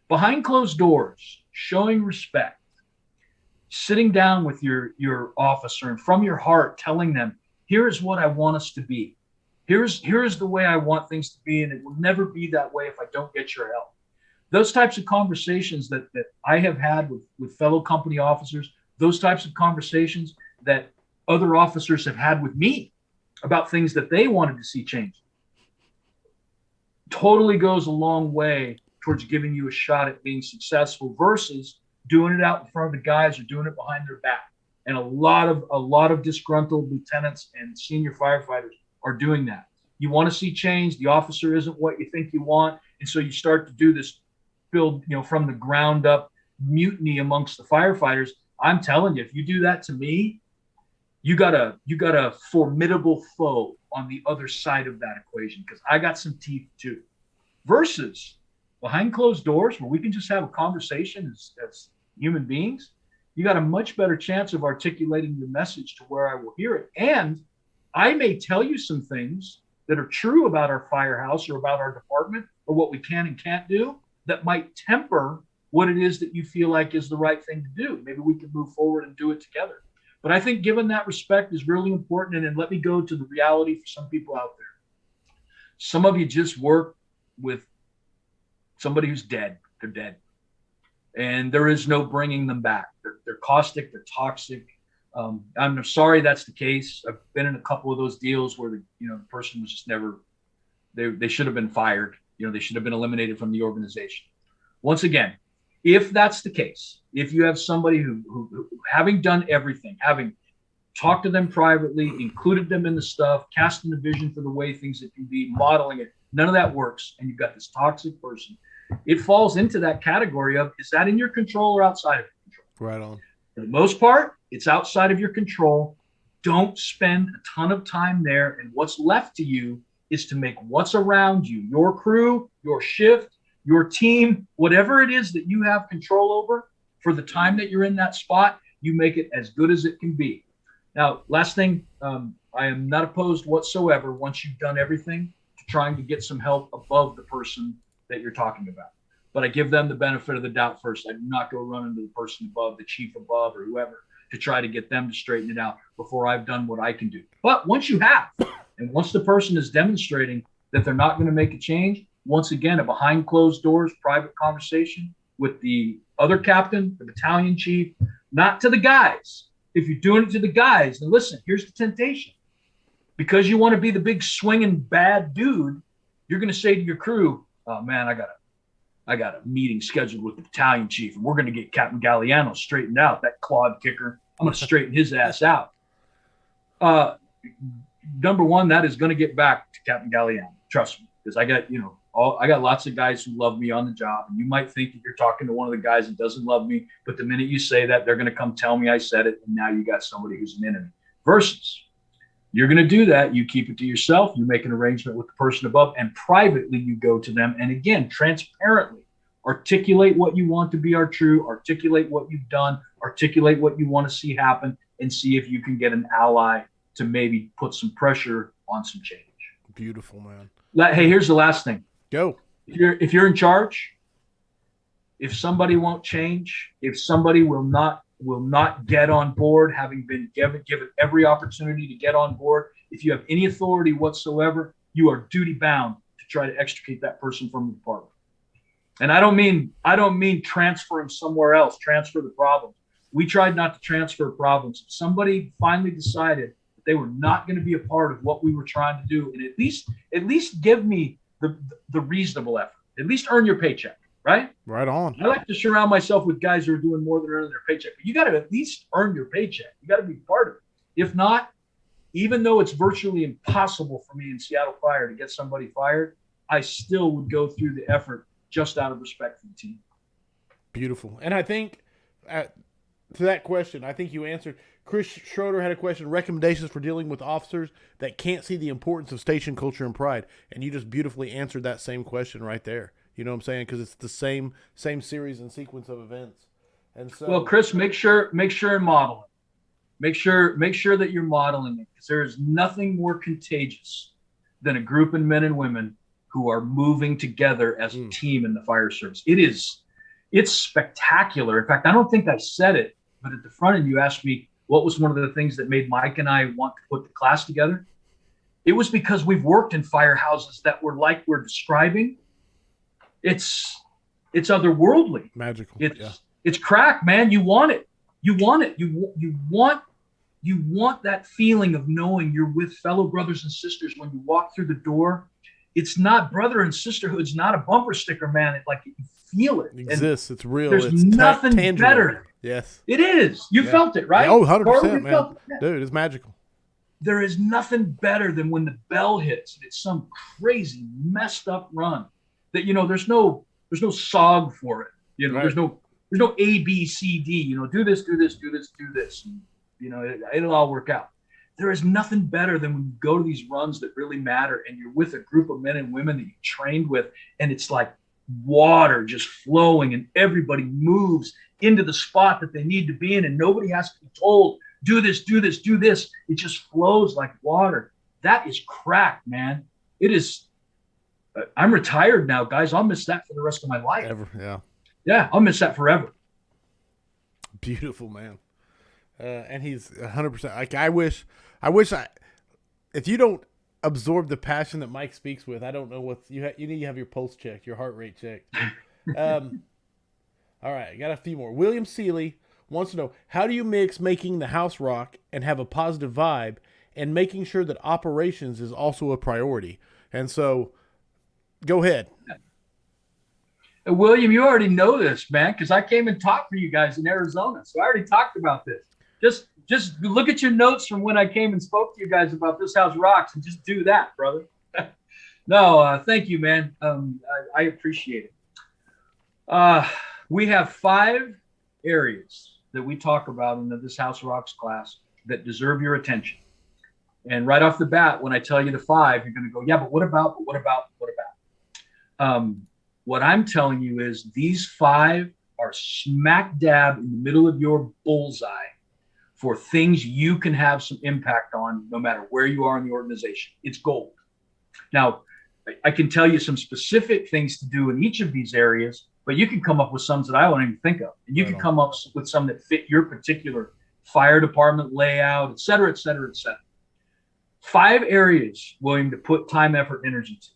Behind closed doors, showing respect, sitting down with your officer and from your heart telling them, here is what I want us to be. Here's the way I want things to be, and it will never be that way if I don't get your help. Those types of conversations that I have had with fellow company officers, those types of conversations that other officers have had with me about things that they wanted to see change, totally goes a long way towards giving you a shot at being successful versus doing it out in front of the guys or doing it behind their back. And a lot of disgruntled lieutenants and senior firefighters are doing that. You want to see change. The officer isn't what you think you want. And so you start to do this build, from the ground up mutiny amongst the firefighters. I'm telling you, if you do that to me, you got a formidable foe on the other side of that equation, because I got some teeth too. Versus behind closed doors where we can just have a conversation as human beings, you got a much better chance of articulating your message to where I will hear it. And I may tell you some things that are true about our firehouse or about our department or what we can and can't do that might temper what it is that you feel like is the right thing to do. Maybe we can move forward and do it together. But I think giving that respect is really important. And then let me go to the reality for some people out there. Some of you just work with somebody who's dead. They're dead. And there is no bringing them back. They're caustic. They're toxic. I'm sorry that's the case. I've been in a couple of those deals where the person was just never. They should have been fired. They should have been eliminated from the organization. Once again, if that's the case, if you have somebody who having done everything, having talked to them privately, included them in the stuff, casting the vision for the way things that can be, modeling it, none of that works, and you've got this toxic person, it falls into that category of, is that in your control or outside of your control? Right on. For the most part, it's outside of your control. Don't spend a ton of time there, and what's left to you is to make what's around you, your crew, your shift, your team, whatever it is that you have control over for the time that you're in that spot, you make it as good as it can be. Now, last thing, I am not opposed whatsoever, once you've done everything, to trying to get some help above the person that you're talking about. But I give them the benefit of the doubt first. I do not go running to the person above, the chief above, or whoever, to try to get them to straighten it out before I've done what I can do. But once you have, and once the person is demonstrating that they're not going to make a change, once again, a behind closed doors private conversation with the other captain, the battalion chief, not to the guys. If you're doing it to the guys, then listen, here's the temptation. Because you want to be the big swinging bad dude, you're going to say to your crew, oh man, I got a meeting scheduled with the battalion chief, and we're going to get Captain Gagliano straightened out, that clod kicker. I'm going to straighten his ass out. Number one, that is going to get back to Captain Gagliano. Trust me, because I got lots of guys who love me on the job, and you might think that you're talking to one of the guys that doesn't love me, but the minute you say that, they're going to come tell me I said it, and now you got somebody who's an enemy. Versus, you're going to do that. You keep it to yourself. You make an arrangement with the person above, and privately you go to them. And again, transparently articulate what you want to be our true, articulate what you've done, articulate what you want to see happen, and see if you can get an ally to maybe put some pressure on some change. Beautiful, man. Hey, here's the last thing. Go. If you're in charge, if somebody won't change, if somebody will not get on board, having been given every opportunity to get on board, if you have any authority whatsoever, you are duty bound to try to extricate that person from the department. And I don't mean transfer them somewhere else, transfer the problem. We tried not to transfer problems. If somebody finally decided that they were not going to be a part of what we were trying to do, and at least give me the reasonable effort, at least earn your paycheck, right? Right on. I like to surround myself with guys who are doing more than earning their paycheck. But you got to at least earn your paycheck. You got to be part of it. If not, even though it's virtually impossible for me in Seattle Fire to get somebody fired, I still would go through the effort just out of respect for the team. Beautiful. And I think to that question, I think you answered. Chris Schroeder had a question, recommendations for dealing with officers that can't see the importance of station culture and pride. And you just beautifully answered that same question right there. You know what I'm saying? Because it's the same series and sequence of events. And so, well, Chris, make sure and model it. Make sure that you're modeling it, because there is nothing more contagious than a group of men and women who are moving together as a team in the fire service. It's spectacular. In fact, I don't think I said it, but at the front end, you asked me what was one of the things that made Mike and I want to put the class together. It was because we've worked in firehouses that were like we're describing. It's otherworldly. Magical. It's crack, man. You want it. You want it. You want that feeling of knowing you're with fellow brothers and sisters when you walk through the door. It's not brother and sisterhood. It's not a bumper sticker, man. It's like you feel it. It exists. It's real. There's it's nothing tangible. better. Yes. It is. You felt it, right? Yeah, 100%, Carl, man. Dude, it's magical. There is nothing better than when the bell hits and it's some crazy messed up run that, there's no SOG for it. Right. There's no A, B, C, D, do this, do this, do this, do this. And, it'll all work out. There is nothing better than when you go to these runs that really matter and you're with a group of men and women that you trained with, and it's like water just flowing and everybody moves into the spot that they need to be in, and nobody has to be told, do this, do this, do this. It just flows like water. That is crack, man. It is. I'm retired now, guys. I'll miss that for the rest of my life. Yeah, I'll miss that forever. Beautiful, man. And he's 100%. Like, I wish if you don't absorb the passion that Mike speaks with, I don't know what you need to have your pulse checked, your heart rate checked. All right, I got a few more. William Seeley wants to know, how do you mix making the house rock and have a positive vibe and making sure that operations is also a priority? And so, go ahead. William, you already know this, man, because I came and talked for you guys in Arizona. So I already talked about this. Just look at your notes from when I came and spoke to you guys about This House Rocks and just do that, brother. No, thank you, man. I appreciate it. We have 5 areas that we talk about in the This House Rocks class that deserve your attention. And right off the bat, when I tell you the 5, you're going to go, yeah, but what about? What I'm telling you is these 5 are smack dab in the middle of your bullseye for things you can have some impact on no matter where you are in the organization. It's gold. Now, I can tell you some specific things to do in each of these areas, but you can come up with some that I won't even think of. And you can come up with some that fit your particular fire department layout, et cetera, et cetera, et cetera. 5 areas, William, to put time, effort, energy to.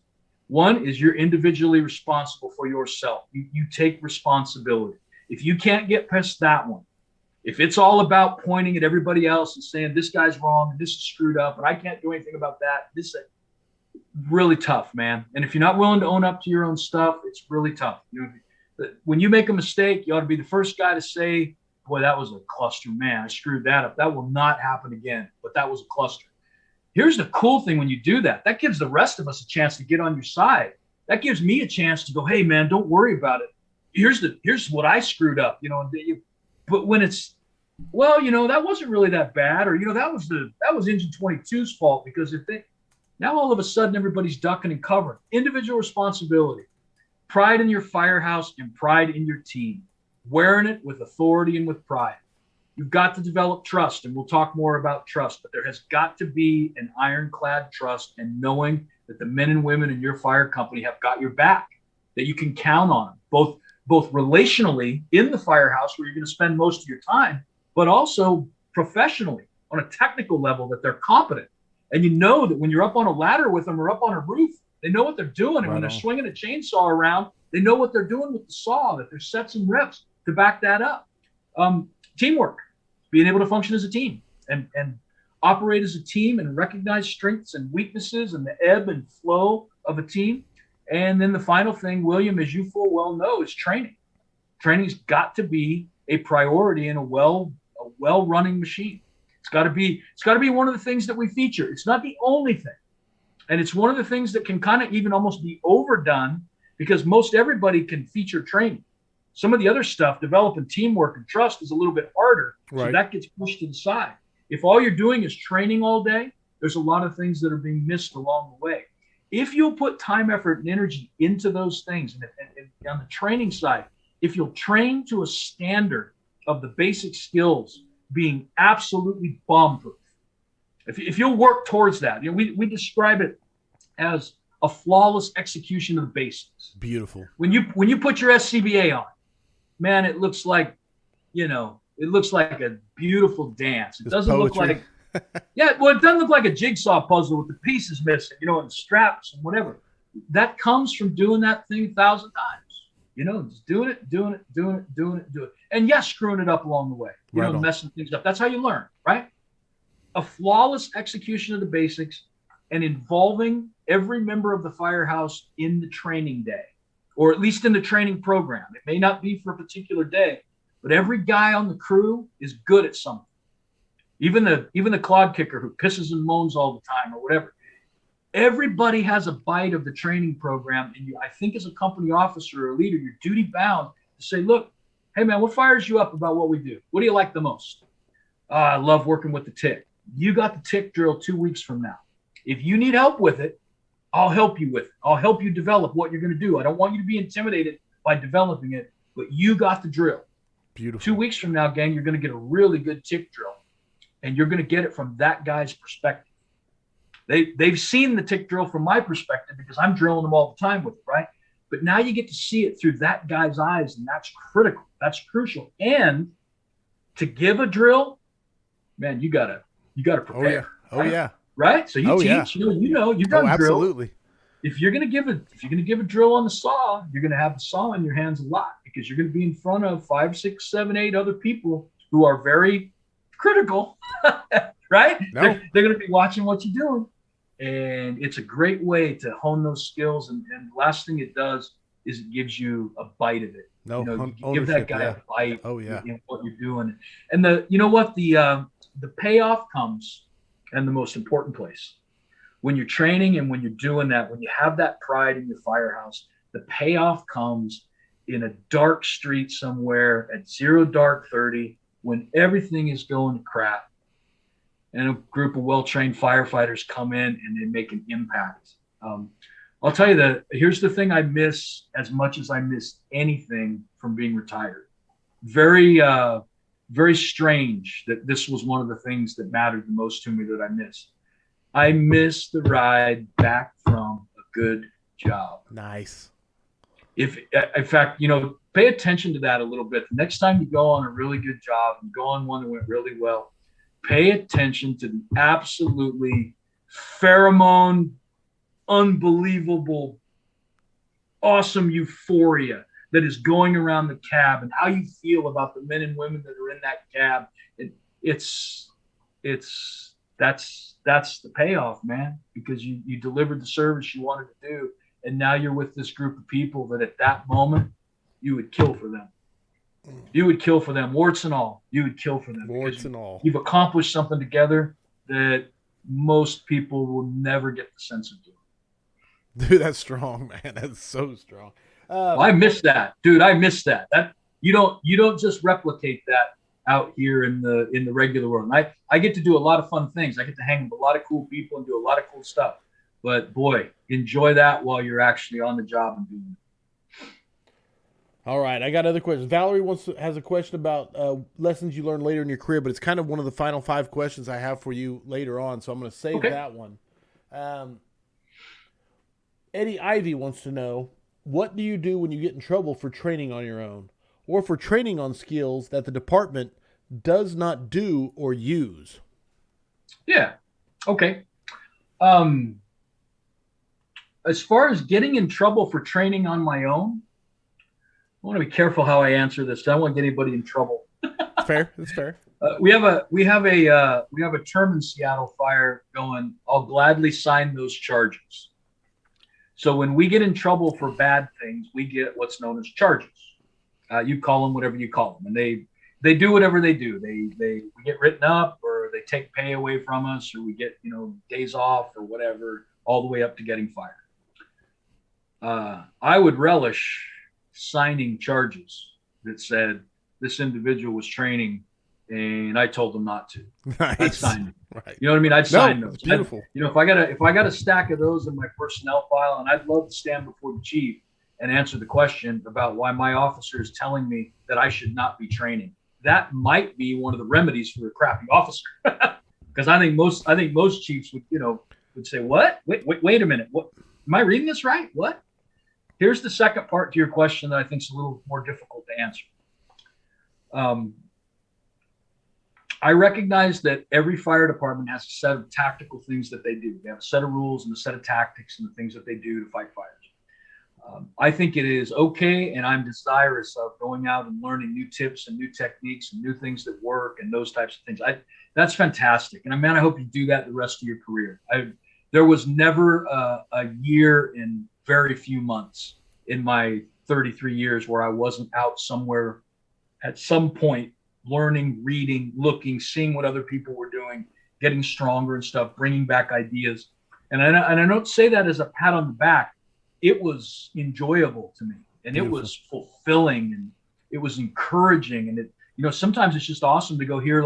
1 is you're individually responsible for yourself. You take responsibility. If you can't get past that one, if it's all about pointing at everybody else and saying this guy's wrong and this is screwed up and I can't do anything about that, this is really tough, man. And if you're not willing to own up to your own stuff, it's really tough. When you make a mistake, you ought to be the first guy to say, boy, that was a cluster, man. I screwed that up. That will not happen again, but that was a cluster. Here's the cool thing when you do that. That gives the rest of us a chance to get on your side. That gives me a chance to go, hey, man, don't worry about it. Here's what I screwed up, But when it's, well, that wasn't really that bad, or that was engine 22's fault, because now all of a sudden everybody's ducking and covering. Individual responsibility, pride in your firehouse, and pride in your team. Wearing it with authority and with pride. You've got to develop trust, and we'll talk more about trust, but there has got to be an ironclad trust and knowing that the men and women in your fire company have got your back, that you can count on them, both relationally in the firehouse where you're going to spend most of your time, but also professionally on a technical level, that they're competent. And you know that when you're up on a ladder with them or up on a roof, they know what they're doing. And when they're swinging a chainsaw around, they know what they're doing with the saw, that there's sets and reps to back that up. Teamwork, being able to function as a team and operate as a team and recognize strengths and weaknesses and the ebb and flow of a team. And then the final thing, William, as you full well know, is training. Training's got to be a priority in a well-running machine. It's got to be one of the things that we feature. It's not the only thing. And it's one of the things that can kind of even almost be overdone because most everybody can feature training. Some of the other stuff, developing teamwork and trust, is a little bit harder. Right. So that gets pushed to the side. If all you're doing is training all day, there's a lot of things that are being missed along the way. If you'll put time, effort, and energy into those things, and on the training side, if you'll train to a standard of the basic skills being absolutely bomb-proof, if you'll work towards that, we describe it as a flawless execution of the basics. Beautiful. When you put your SCBA on, man, it looks like, a beautiful dance. It doesn't look like, it doesn't look like a jigsaw puzzle with the pieces missing, and the straps and whatever. That comes from doing that thing 1,000 times. Just doing it. And yes, screwing it up along the way, messing things up. That's how you learn, right? A flawless execution of the basics and involving every member of the Firehouse in the training day, or at least in the training program. It may not be for a particular day, but every guy on the crew is good at something. Even the clod kicker who pisses and moans all the time or whatever. Everybody has a bite of the training program. And I think as a company officer or leader, you're duty bound to say, look, hey man, what fires you up about what we do? What do you like the most? I love working with the tick. You got the tick drill 2 weeks from now. If you need help with it, I'll help you with it. I'll help you develop what you're going to do. I don't want you to be intimidated by developing it, but you got the drill. Beautiful. 2 weeks from now, gang, you're going to get a really good tick drill, and you're going to get it from that guy's perspective. They've seen the tick drill from my perspective because I'm drilling them all the time with it, right? But now you get to see it through that guy's eyes, and that's critical. That's crucial. And to give a drill, man, you gotta prepare. Oh yeah. Right? So you teach, you've done drill. Absolutely. If you're gonna give a drill on the saw, you're gonna have the saw in your hands a lot because you're gonna be in front of 5, 6, 7, 8 other people who are very critical, right? No. They're gonna be watching what you're doing. And it's a great way to hone those skills. And the last thing it does is it gives you a bite of it. You give that guy a bite in what you're doing. And the payoff comes in the most important place. When you're training and when you're doing that, when you have that pride in your Firehouse, the payoff comes in a dark street somewhere at 0 dark 30 when everything is going to crap. And a group of well-trained firefighters come in and they make an impact. I'll tell you here's the thing I miss as much as I miss anything from being retired. Very, very strange that this was one of the things that mattered the most to me that I missed. I miss the ride back from a good job. Nice. In fact, pay attention to that a little bit. The next time you go on a really good job and go on one that went really well, pay attention to the absolutely pheromone, unbelievable, awesome euphoria that is going around the cab and how you feel about the men and women that are in that cab. That's the payoff, man, because you delivered the service you wanted to do. And now you're with this group of people that at that moment you would kill for them. You would kill for them, warts and all. You would kill for them. Warts and all. You've accomplished something together that most people will never get the sense of doing. Dude, that's strong, man. That's so strong. I miss that, dude. I miss that. That you don't just replicate that out here in the regular world. And I get to do a lot of fun things. I get to hang with a lot of cool people and do a lot of cool stuff. But boy, enjoy that while you're actually on the job and doing it. All right, I got other questions. Valerie has a question about lessons you learned later in your career, but it's kind of one of the final 5 questions I have for you later on, so I'm going to save that one. Eddie Ivy wants to know, what do you do when you get in trouble for training on your own, or for training on skills that the department does not do or use? Yeah. Okay. As far as getting in trouble for training on my own, I want to be careful how I answer this. I don't want to get anybody in trouble. Fair. That's fair. We have a term in Seattle Fire going, I'll gladly sign those charges. So when we get in trouble for bad things, we get what's known as charges. You call them whatever you call them, and they do whatever they do. We get written up, or they take pay away from us, or we get days off or whatever, all the way up to getting fired. I would relish signing charges that said this individual was training and I told them not to. Nice. I'd sign them. Right. You know what I mean? I'd sign those. Beautiful. If I got a stack of those in my personnel file, and I'd love to stand before the chief and answer the question about why my officer is telling me that I should not be training. That might be one of the remedies for a crappy officer. Because I think most chiefs would say, what? Wait a minute. What? Am I reading this right? What? Here's the second part to your question that I think is a little more difficult to answer. I recognize that every fire department has a set of tactical things that they do. They have a set of rules and a set of tactics and the things that they do to fight fires. I think it is okay, and I'm desirous of going out and learning new tips and new techniques and new things that work and those types of things. That's fantastic. And I hope you do that the rest of your career. There was never a year in very few months in my 33 years where I wasn't out somewhere at some point learning, reading, looking, seeing what other people were doing, getting stronger and stuff, bringing back ideas. And I don't say that as a pat on the back. It was enjoyable to me, and Beautiful. It was fulfilling, and it was encouraging. And sometimes it's just awesome to go hear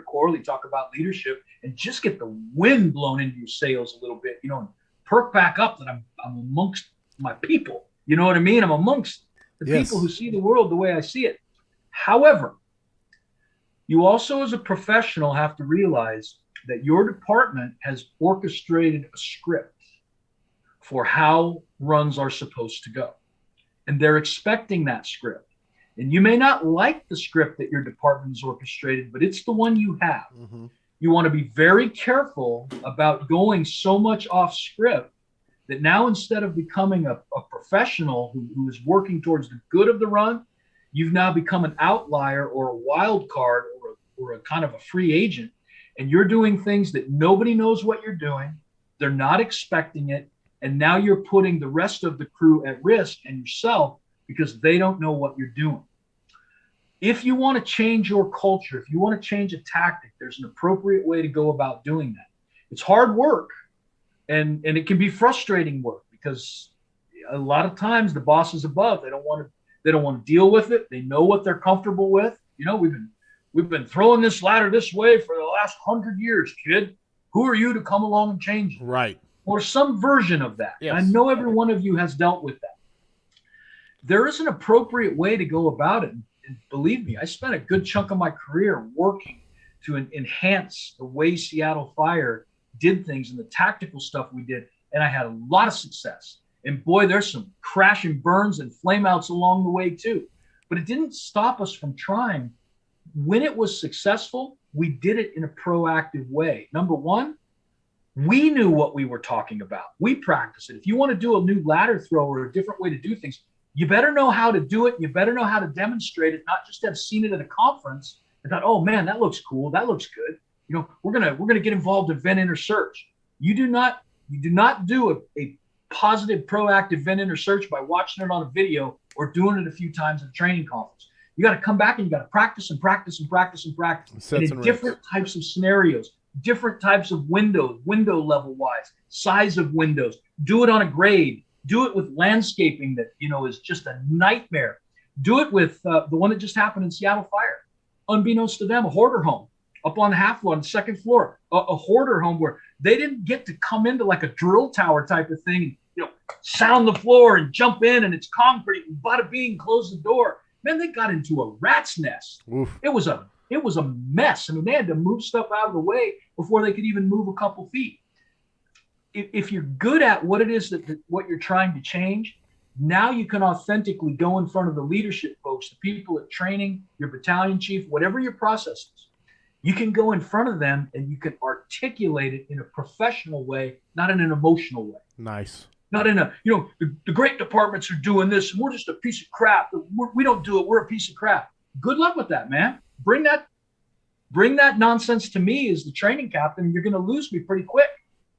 Corley talk about leadership and just get the wind blown into your sails a little bit, and perk back up that I'm amongst my people. You know what I mean? I'm amongst the people who see the world the way I see it. However, you also as a professional have to realize that your department has orchestrated a script for how runs are supposed to go. And they're expecting that script. And you may not like the script that your department has orchestrated, but it's the one you have. Mm-hmm. You want to be very careful about going so much off script that now instead of becoming a professional who is working towards the good of the run, you've now become an outlier or a wild card or a kind of a free agent. And you're doing things that nobody knows what you're doing. They're not expecting it. And now you're putting the rest of the crew at risk and yourself because they don't know what you're doing. If you want to change your culture, if you want to change a tactic, there's an appropriate way to go about doing that. It's hard work, and it can be frustrating work because a lot of times the bosses above, they don't want to deal with it. They know what they're comfortable with. We've been throwing this ladder this way for the last 100 years, kid. Who are you to come along and change it? Right. Or some version of that. Yes. I know every one of you has dealt with that. There is an appropriate way to go about it. And believe me, I spent a good chunk of my career working to enhance the way Seattle Fire did things and the tactical stuff we did. And I had a lot of success. And boy, there's some crash and burns and flameouts along the way too. But it didn't stop us from trying. When it was successful, we did it in a proactive way. Number one, we knew what we were talking about. We practiced it. If you want to do a new ladder throw or a different way to do things, you better know how to do it. You better know how to demonstrate it, not just have seen it at a conference and thought, oh man, that looks cool. That looks good. We're gonna get involved in vent inner search. You do not do a positive proactive vent inner search by watching it on a video or doing it a few times at a training conference. You got to come back and you got to practice and practice and practice and practice. And in different types of scenarios, different types of windows, window level wise, size of windows. Do it on a grade. Do it with landscaping that is just a nightmare. Do it with the one that just happened in Seattle Fire. Unbeknownst to them, a hoarder home up on the half floor, on the second floor, a hoarder home where they didn't get to come into like a drill tower type of thing, sound the floor and jump in and it's concrete and bada bing, close the door. Man, they got into a rat's nest. Oof. It was a mess. I mean, they had to move stuff out of the way before they could even move a couple feet. If you're good at what it is what you're trying to change, now you can authentically go in front of the leadership folks, the people at training, your battalion chief, whatever your process is. You can go in front of them and you can articulate it in a professional way, not in an emotional way. Nice. Not in the great departments are doing this and we're just a piece of crap. We don't do it. We're a piece of crap. Good luck with that, man. Bring that nonsense to me as the training captain. And you're going to lose me pretty quick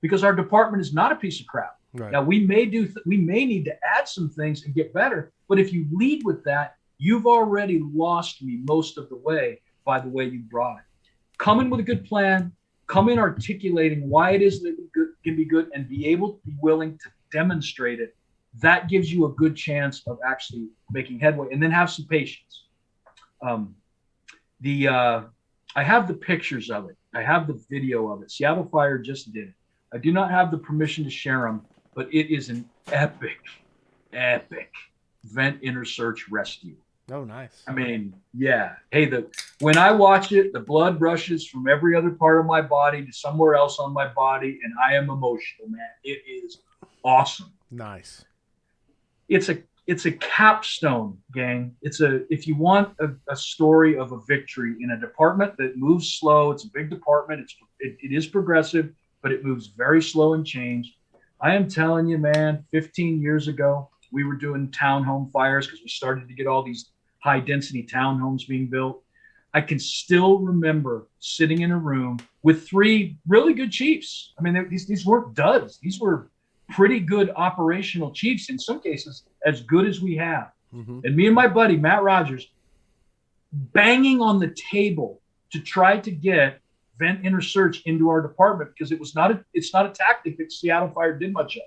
because our department is not a piece of crap. Right. Now we may need to add some things and get better, but if you lead with that, you've already lost me most of the way by the way you brought it. Come in with a good plan, come in articulating why it is that it can be good, and be able to be willing to demonstrate it. That gives you a good chance of actually making headway, and then have some patience. I have the pictures of it. I have the video of it. Seattle Fire just did it. I do not have the permission to share them, but it is an epic vent inner search rescue. Oh, nice. I mean, yeah. Hey, when I watch it, the blood rushes from every other part of my body to somewhere else on my body, and I am emotional, man. It is awesome. Nice. It's a capstone, gang. If you want a story of a victory in a department that moves slow, it's a big department. It is progressive, but it moves very slow and changed. I am telling you, man, 15 years ago, we were doing townhome fires because we started to get all these high density townhomes being built. I can still remember sitting in a room with 3 really good chiefs. I mean, these weren't duds. These were pretty good operational chiefs, in some cases as good as we have. Mm-hmm. And me and my buddy Matt Rogers banging on the table to try to get vent inner search into our department, because it's not a tactic that Seattle Fire did much of.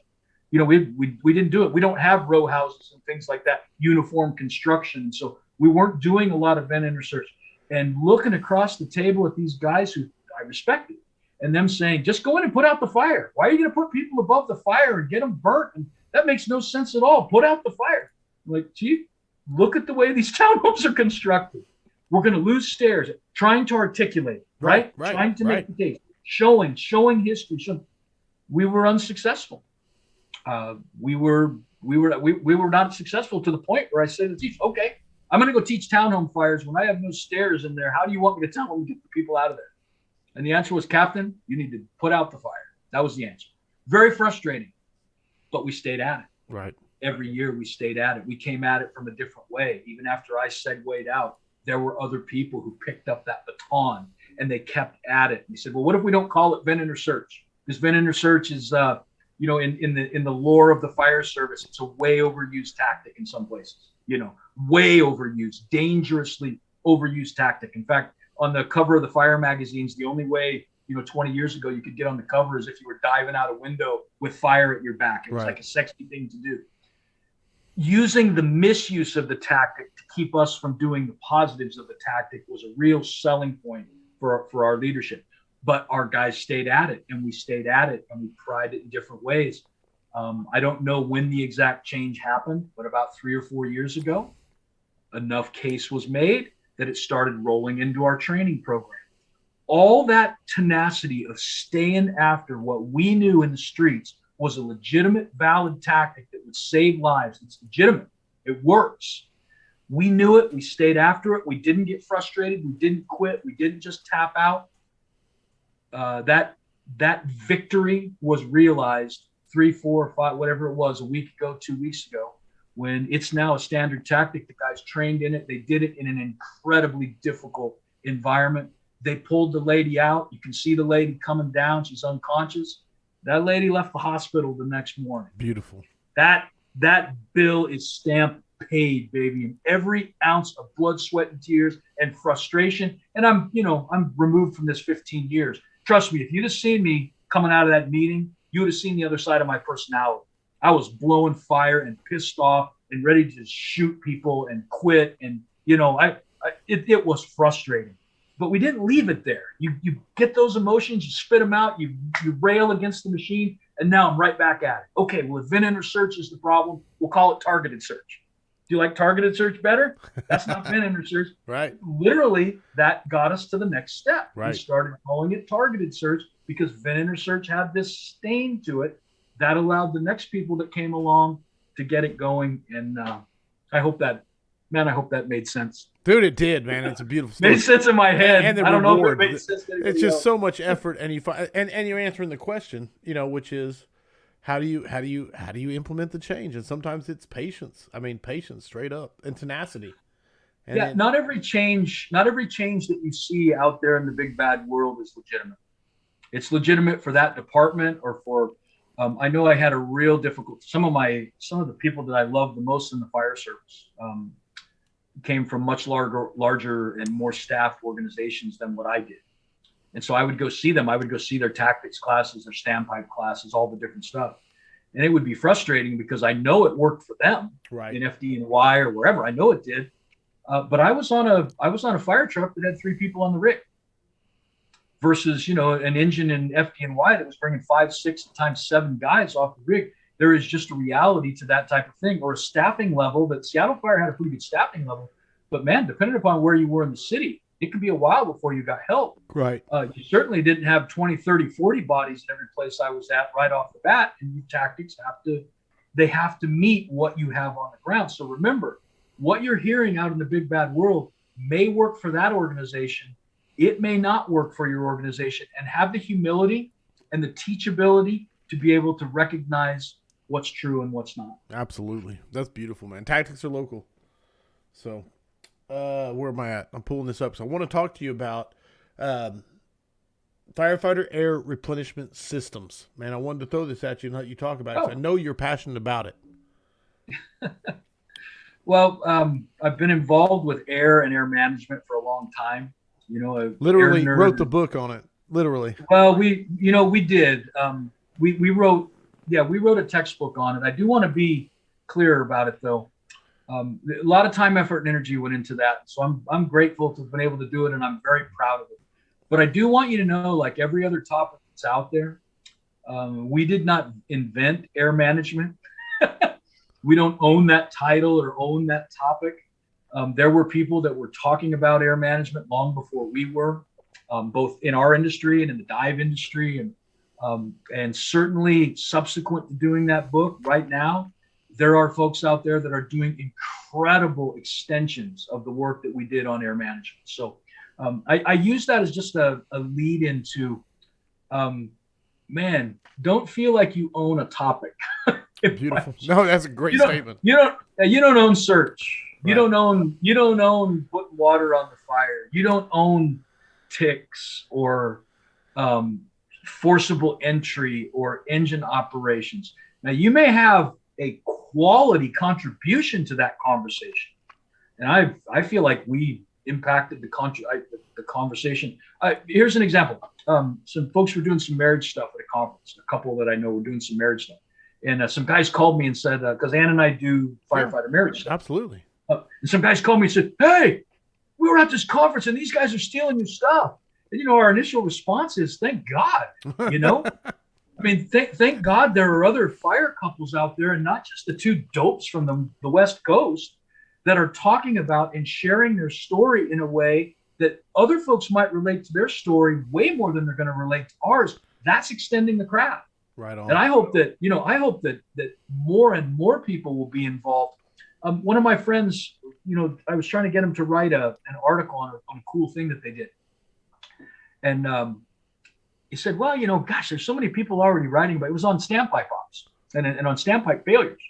You know, we didn't do it. We don't have row houses and things like that, uniform construction. So we weren't doing a lot of vent inner search. And looking across the table at these guys who I respected, and them saying, just go in and put out the fire. Why are you going to put people above the fire and get them burnt? And that makes no sense at all. Put out the fire. I'm like, Chief, look at the way these townhomes are constructed. We're going to lose stairs. Trying to articulate, right? Trying to make the case. Showing history. We were unsuccessful. We were not successful to the point where I said to the Chief, okay, I'm going to go teach townhome fires when I have no stairs in there. How do you want me to tell them to get the people out of there? And the answer was, Captain, you need to put out the fire. That was the answer. Very frustrating, but we stayed at it. Right. Every year we stayed at it. We came at it from a different way. Even after I segued out, there were other people who picked up that baton and they kept at it. And they said, well, what if we don't call it vent inner search? Because vent inner search is, in the lore of the fire service, it's a way overused tactic in some places. Way overused, dangerously overused tactic. In fact, on the cover of the fire magazines, the only way, 20 years ago you could get on the cover is if you were diving out a window with fire at your back. It was like a sexy thing to do. Using the misuse of the tactic to keep us from doing the positives of the tactic was a real selling point for our leadership. But our guys stayed at it, and we stayed at it, and we tried it in different ways. I don't know when the exact change happened, but about 3 or 4 years ago, enough case was made that it started rolling into our training program. All that tenacity of staying after what we knew in the streets was a legitimate, valid tactic that would save lives. It's legitimate. It works. We knew it. We stayed after it. We didn't get frustrated. We didn't quit. We didn't just tap out. That victory was realized 3, 4, 5, whatever it was, a week ago, 2 weeks ago, when it's now a standard tactic. The guys trained in it. They did it in an incredibly difficult environment. They pulled the lady out. You can see the lady coming down. She's unconscious. That lady left the hospital the next morning. Beautiful. That bill is stamped paid, baby. And every ounce of blood, sweat, and tears and frustration. And I'm removed from this 15 years. Trust me, if you'd have seen me coming out of that meeting, you would have seen the other side of my personality. I was blowing fire and pissed off and ready to shoot people and quit. And, it was frustrating. But we didn't leave it there. You get those emotions, you spit them out, you rail against the machine, and now I'm right back at it. Okay, well, if vent inner search is the problem, we'll call it targeted search. Do you like targeted search better? That's not vent inner search. Right. Literally, that got us to the next step. Right. We started calling it targeted search because vent inner search had this stain to it that allowed the next people that came along to get it going. And I hope that made sense. Dude, it did, man. It's a beautiful story. Made sense in my head. And the I don't reward. know if it made sense to anybody It's just else. so much effort, and and you're answering the question, which is, how do you implement the change? And sometimes it's patience. I mean, patience, straight up, and tenacity. And not every change that you see out there in the big bad world is legitimate. It's legitimate for that department or for I know I had a real difficult. Some of the people that I love the most in the fire service came from much larger and more staffed organizations than what I did. And so I would go see them. I would go see their tactics classes, their standpipe classes, all the different stuff. And it would be frustrating because I know it worked for them in FD&Y or wherever. I know it did. But I was on a fire truck that had 3 people on the rig versus, an engine in FD&Y that was bringing 5, 6, times 7 guys off the rig. There is just a reality to that type of thing, or a staffing level that Seattle Fire had a pretty good staffing level. But man, depending upon where you were in the city, it could be a while before you got help. Right. You certainly didn't have 20, 30, 40 bodies in every place I was at right off the bat. And your tactics have to meet what you have on the ground. So remember, what you're hearing out in the big bad world may work for that organization. It may not work for your organization, and have the humility and the teachability to be able to recognize what's true and what's not. Absolutely. That's beautiful, man. Tactics are local. So where am I at? I'm pulling this up. So I want to talk to you about firefighter air replenishment systems. Man, I wanted to throw this at you and let you talk about it, 'cause I know you're passionate about it. Well, I've been involved with air and air management for a long time. Literally wrote the book on it. Literally. Well, we did. We wrote a textbook on it. I do want to be clear about it, though. A lot of time, effort, and energy went into that. So I'm grateful to have been able to do it, and I'm very proud of it. But I do want you to know, like every other topic that's out there, we did not invent air management. We don't own that title or own that topic. There were people that were talking about air management long before we were, both in our industry and in the dive industry. And certainly subsequent to doing that book right now, there are folks out there that are doing incredible extensions of the work that we did on air management. So I use that as just a lead into, man, don't feel like you own a topic. Beautiful. No, that's a great statement. You don't own search. Right. You don't own putting water on the fire. You don't own ticks or forcible entry or engine operations. Now, you may have a quality contribution to that conversation, and I feel like we impacted the conversation. Here's an example. Some folks were doing some marriage stuff at a conference. A couple that I know were doing some marriage stuff, and some guys called me and said, because Ann and I do firefighter marriage stuff. Absolutely. And some guys called me and said, "Hey, we were at this conference and these guys are stealing your stuff." And our initial response is, "Thank God." I mean, thank God there are other fire couples out there, and not just the 2 dopes from the West Coast, that are talking about and sharing their story in a way that other folks might relate to their story way more than they're going to relate to ours. That's extending the craft. Right on. And I hope that that more and more people will be involved. One of my friends, I was trying to get him to write an article on a cool thing that they did. And he said, well, gosh, there's so many people already writing about it. It was on standpipe ops and on standpipe failures.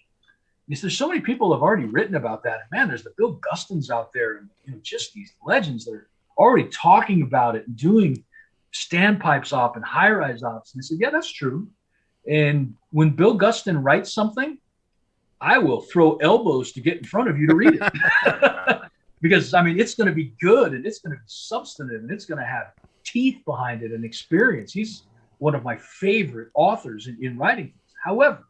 He said, there's so many people have already written about that. And man, there's the Bill Gustons out there, and just these legends that are already talking about it and doing standpipes op and high-rise ops. And I said, yeah, that's true. And when Bill Guston writes something, I will throw elbows to get in front of you to read it. Because, it's going to be good, and it's going to be substantive, and it's going to have teeth behind it and experience. He's one of my favorite authors in writing things. However,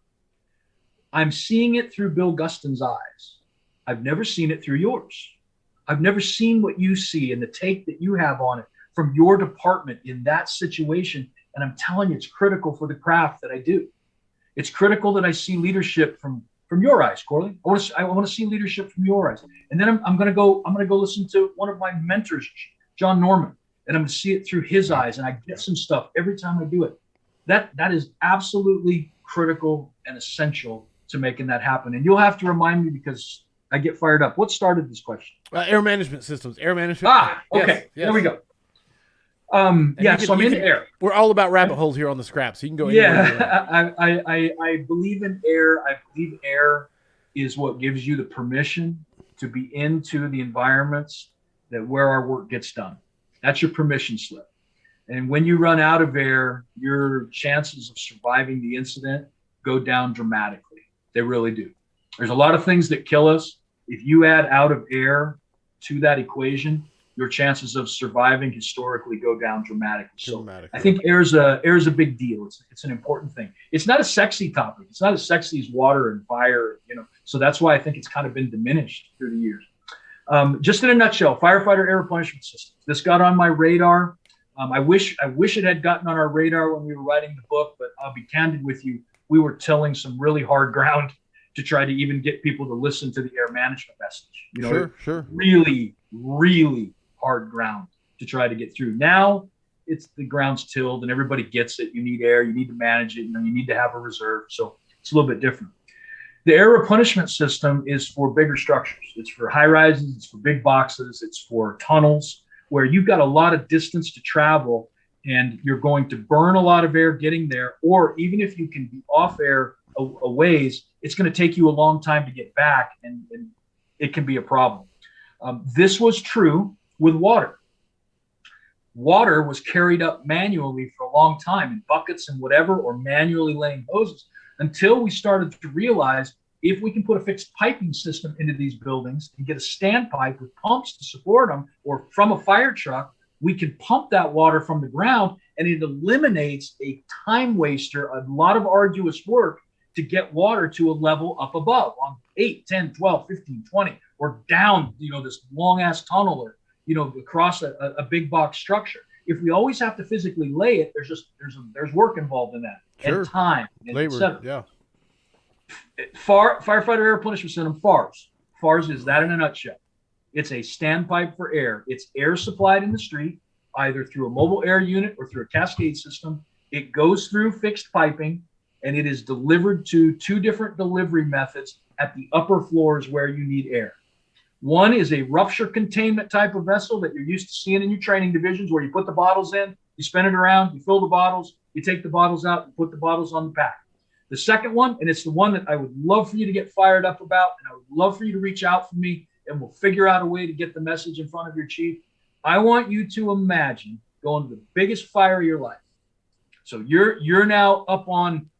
I'm seeing it through Bill Guston's eyes. I've never seen it through yours. I've never seen what you see and the take that you have on it from your department in that situation. And I'm telling you, it's critical for the craft that I do. It's critical that I see leadership from your eyes, Corley. I want to see leadership from your eyes. And then I'm going to go listen to one of my mentors, John Norman, and I'm going to see it through his eyes. And I get some stuff every time I do it. That is absolutely critical and essential to making that happen. And you'll have to remind me because I get fired up. What started this question? Air management systems. Air management. Okay. Yes. There we go. So I'm in air. We're all about rabbit holes here on the scrap, so you can go anywhere. I believe in air. I believe air is what gives you the permission to be into the environments where our work gets done. That's your permission slip. And when you run out of air, your chances of surviving the incident go down dramatically. They really do. There's a lot of things that kill us. If you add out of air to that equation, your chances of surviving historically go down dramatically. So I think air is a big deal. It's an important thing. It's not a sexy topic. It's not as sexy as water and fire, So that's why I think it's kind of been diminished through the years. Just in a nutshell, firefighter air replenishment systems. This got on my radar. I wish it had gotten on our radar when we were writing the book, but I'll be candid with you. We were tilling some really hard ground to try to even get people to listen to the air management message. Sure. Really, really hard ground to try to get through. Now it's the ground's tilled and everybody gets it. You need air. You need to manage it. You need to have a reserve. So it's a little bit different. The air replenishment system is for bigger structures. It's for high rises. It's for big boxes. It's for tunnels where you've got a lot of distance to travel and you're going to burn a lot of air getting there. Or even if you can be off air a ways, it's going to take you a long time to get back and it can be a problem. This was true with water. Water was carried up manually for a long time in buckets and whatever, or manually laying hoses, until we started to realize if we can put a fixed piping system into these buildings and get a standpipe with pumps to support them, or from a fire truck, we can pump that water from the ground, and it eliminates a time waster, a lot of arduous work to get water to a level up above on 8, 10, 12, 15, 20, or down, this long ass tunnel, or, across a big box structure. If we always have to physically lay it, there's work involved in that. Sure. And time, and labor, yeah. Firefighter air replenishment system, FARS. FARS is that in a nutshell. It's a standpipe for air. It's air supplied in the street, either through a mobile air unit or through a cascade system. It goes through fixed piping, and it is delivered to 2 different delivery methods at the upper floors where you need air. One is a rupture containment type of vessel that you're used to seeing in your training divisions, where you put the bottles in, you spin it around, you fill the bottles, you take the bottles out, and put the bottles on the pack. The second one, and it's the one that I would love for you to get fired up about, and I would love for you to reach out for me, and we'll figure out a way to get the message in front of your chief. I want you to imagine going to the biggest fire of your life. So you're now up on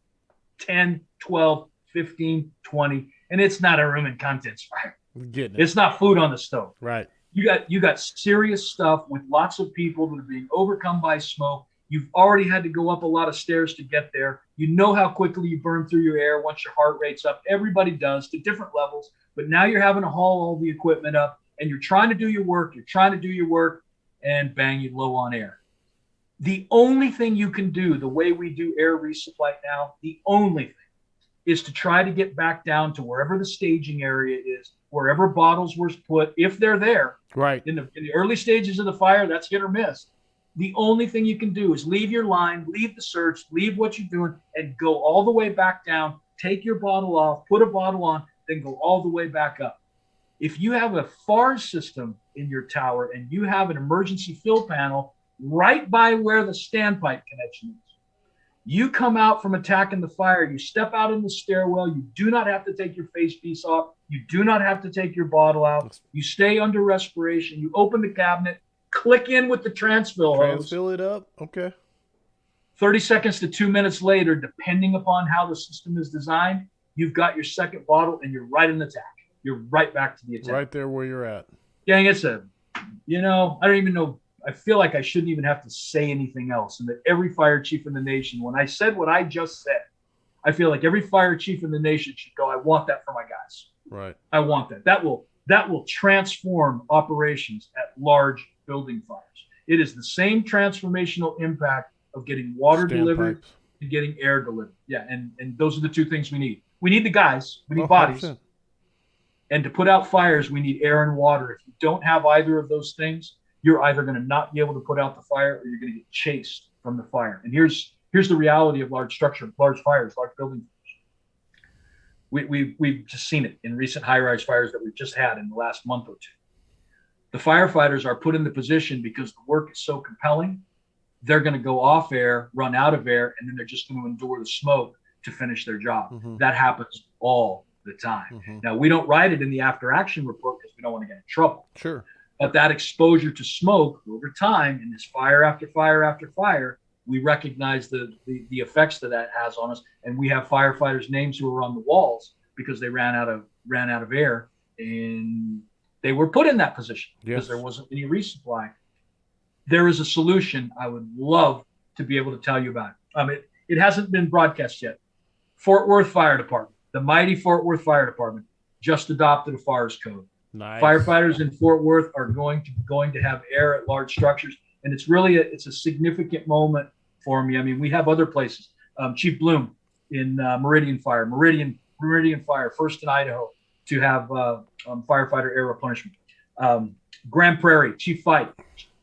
10, 12, 15, 20, and it's not a room and contents fire. It's not food on the stove. Right. You got serious stuff with lots of people that are being overcome by smoke. You've already had to go up a lot of stairs to get there. You know how quickly you burn through your air once your heart rate's up. Everybody does to different levels. But now you're having to haul all the equipment up, and you're trying to do your work. And bang, you're low on air. The only thing you can do, the way we do air resupply now, the only thing is to try to get back down to wherever the staging area is, wherever bottles were put, if they're there. Right. In the early stages of the fire, that's hit or miss. The only thing you can do is leave your line, leave the search, leave what you're doing, and go all the way back down, take your bottle off, put a bottle on, then go all the way back up. If you have a FARS system in your tower and you have an emergency fill panel right by where the standpipe connection is, you come out from attacking the fire, you step out in the stairwell, you do not have to take your face piece off, you do not have to take your bottle out, you stay under respiration, you open the cabinet, click in with the transfill hose. Transfill it up, okay. 30 seconds to 2 minutes later, depending upon how the system is designed, you've got your second bottle and you're right in the attack. You're right back to the attack. Right there where you're at. Gang, I don't even know. I feel like I shouldn't even have to say anything else. And that every fire chief in the nation, when I said what I just said, I feel like every fire chief in the nation should go, I want that for my guys. Right. I want that. That will transform operations at large building fires. It is the same transformational impact of getting water delivered and getting air delivered. Yeah, and those are the 2 things we need. We need the guys. We need bodies. 100%. And to put out fires, we need air and water. If you don't have either of those things, you're either going to not be able to put out the fire or you're going to get chased from the fire. And here's the reality of large structure, large fires, large building fires. We've just seen it in recent high-rise fires that we've just had in the last month or 2. The firefighters are put in the position because the work is so compelling. They're going to go off air, run out of air, and then they're just going to endure the smoke to finish their job. Mm-hmm. That happens all the time. Mm-hmm. Now, we don't write it in the after action report because we don't want to get in trouble. Sure. But that exposure to smoke over time, and this fire after fire after fire, we recognize the effects that has on us. And we have firefighters' names who are on the walls because they ran out of air, and they were put in that position because there wasn't any resupply. There is a solution I would love to be able to tell you about. It hasn't been broadcast yet. Fort Worth Fire Department, the mighty Fort Worth Fire Department, just adopted a FARS code. Nice. Firefighters in Fort Worth are going to have air at large structures, and it's really a significant moment for me. I mean, we have other places. Chief Bloom in Meridian Fire, Meridian Fire, first in Idaho to have firefighter air replenishment. Grand Prairie, Chief Fight,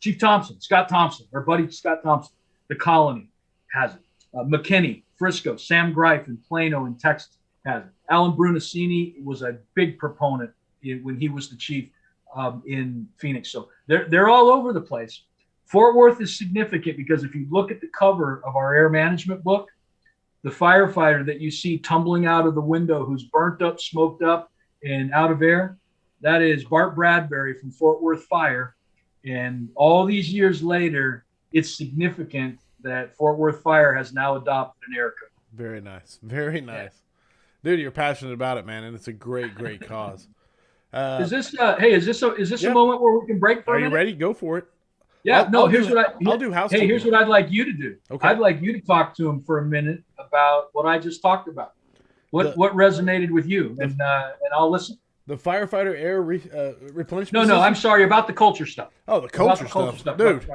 Chief Thompson, Scott Thompson, our buddy Scott Thompson, the Colony has it. McKinney, Frisco, Sam Greif in Plano in Texas has it. Alan Brunacini was a big proponent when he was the chief in Phoenix. So they're all over the place. Fort Worth is significant because if you look at the cover of our air management book, the firefighter that you see tumbling out of the window who's burnt up, smoked up, and out of air, that is Bart Bradbury from Fort Worth Fire. And all these years later, it's significant that Fort Worth Fire has now adopted an air code. Very nice. Very nice. Yeah. Dude, you're passionate about it, man, and it's a great, great cause. Is this a moment where we can break for a minute? Are you ready? Go for it. Yeah, I'll do housekeeping. Hey, here's what I'd like you to do. Okay. I'd like you to talk to him for a minute about what I just talked about. What resonated with you, and I'll listen. The firefighter air replenishment. No, system? I'm sorry about the culture stuff. Oh, the culture stuff, dude.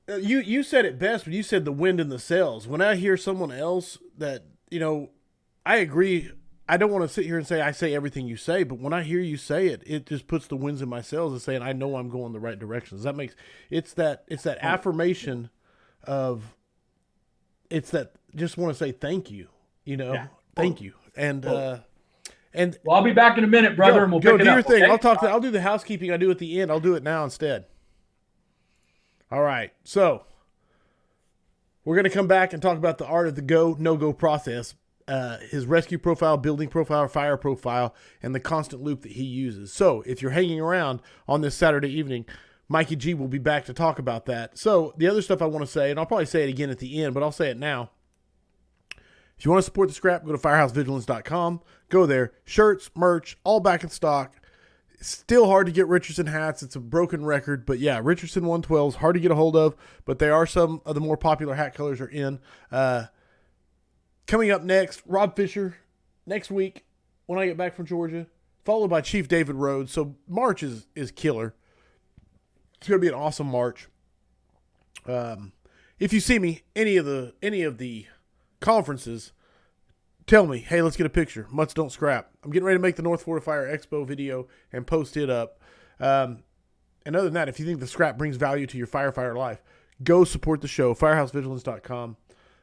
You said it best when you said the wind in the sails. When I hear someone else that, I agree. I don't want to sit here and say I say everything you say, but when I hear you say it, it just puts the winds in my sails and saying I know I'm going the right direction. Does that make it's that affirmation of just want to say thank you, thank you. And well, I'll be back in a minute, brother, and we'll pick it up. Go do your thing. Okay? I'll do the housekeeping I do at the end. I'll do it now instead. All right. So we're going to come back and talk about the art of the go, no-go process, his rescue profile, building profile, fire profile, and the constant loop that he uses. So if you're hanging around on this Saturday evening, Mikey G will be back to talk about that. So the other stuff I want to say, and I'll probably say it again at the end, but I'll say it now. If you want to support the scrap, go to firehousevigilance.com. Go there. Shirts, merch, all back in stock. It's still hard to get Richardson hats. It's a broken record. But, yeah, Richardson 112s, hard to get a hold of. But they are some of the more popular hat colors are in. Coming up next, Rob Fisher next week when I get back from Georgia, followed by Chief David Rhodes. So March is killer. It's going to be an awesome March. If you see me any of the conferences, tell me, hey, let's get a picture. Mutts don't scrap. I'm getting ready to make the North Florida Fire Expo video and post it up. And other than that, if you think the scrap brings value to your firefighter life, go support the show, firehousevigilance.com.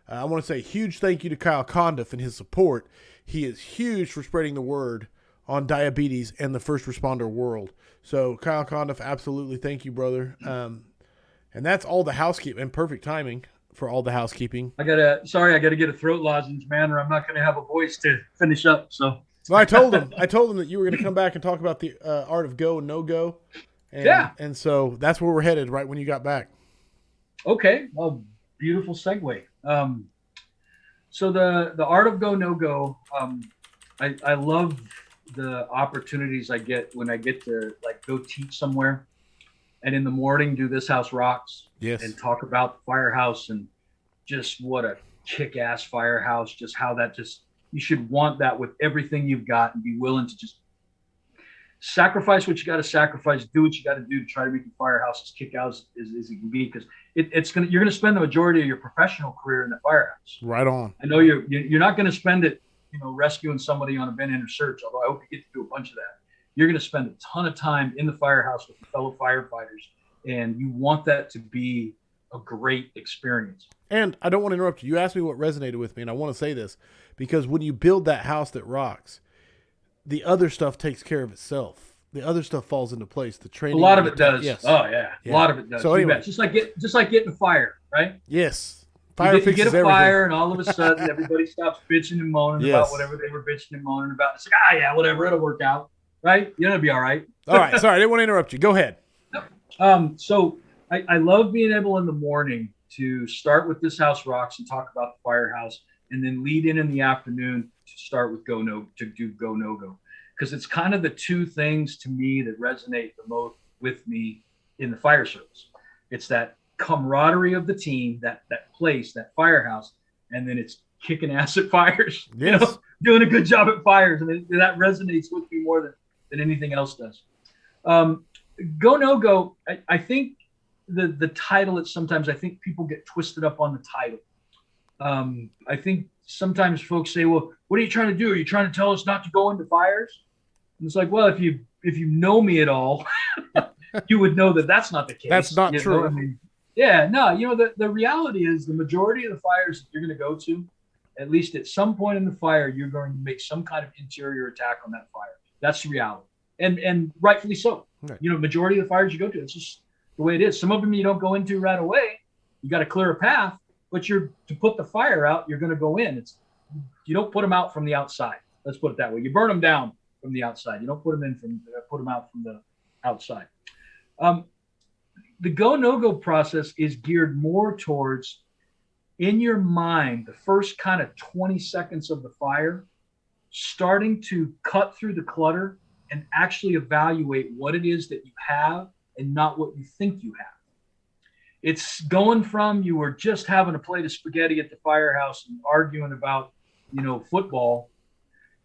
I want to say a huge thank you to Kyle Condiff and his support. He is huge for spreading the word on diabetes and the first responder world. So Kyle Condiff, absolutely thank you, brother. And that's all the housekeeping and perfect timing for all the housekeeping. I gotta get a throat lozenge, man, or I'm not gonna have a voice to finish up. So well, I told him that you were gonna come back and talk about the art of go and no go. And so that's where we're headed right when you got back. Okay. Well, beautiful segue. So the art of go, no go, I love the opportunities I get when I get to go teach somewhere and in the morning do This House Rocks. Yes. And talk about the firehouse and just what a kick-ass firehouse, just how that you should want that with everything you've got and be willing to just sacrifice what you got to sacrifice, do what you got to do to try to make the firehouse as kick-ass as it can be, because you're going to spend the majority of your professional career in the firehouse. Right on. I know you're not going to spend it, rescuing somebody on a Ben Enter search, although I hope you get to do a bunch of that. You're going to spend a ton of time in the firehouse with your fellow firefighters, and you want that to be a great experience. And I don't want to interrupt you. You asked me what resonated with me, and I want to say this, because when you build that house that rocks, the other stuff takes care of itself. The other stuff falls into place. The training. A lot of it does. Yes. Oh yeah. A lot of it does. So anyway, just like getting a fire, right? Yes. You get a fire, and all of a sudden everybody stops bitching and moaning about whatever they were bitching and moaning about. It's like, yeah, whatever, it'll work out. right? You're gonna be all right. All right. Sorry, I didn't want to interrupt you. Go ahead. So I love being able in the morning to start with This House Rocks and talk about the Firehouse, and then lead in the afternoon to start with Go No Go, because it's kind of the two things to me that resonate the most with me in the fire service. It's that camaraderie of the team, that place, that Firehouse, and then it's kicking ass at fires. Yes. Doing a good job at fires, and that resonates with me more than anything else does. Go No Go. I think the title. Sometimes I think people get twisted up on the title. I think sometimes folks say, "Well, what are you trying to do? Are you trying to tell us not to go into fires?" And it's like, well, if you know me at all, you would know that that's not the case. That's not true. I mean, yeah, no. The reality is the majority of the fires that you're going to go to, at least at some point in the fire, you're going to make some kind of interior attack on that fire. That's the reality, and rightfully so. Right. Majority of the fires you go to, it's just the way it is. Some of them you don't go into right away. You got to clear a path, but to put the fire out, you're going to go in. You don't put them out from the outside. Let's put it that way. You burn them down from the outside. You don't put them out from the outside. The Go No Go process is geared more towards, in your mind, the first kind of 20 seconds of the fire, starting to cut through the clutter and actually evaluate what it is that you have and not what you think you have. It's going from you were just having a plate of spaghetti at the Firehouse and arguing about, football,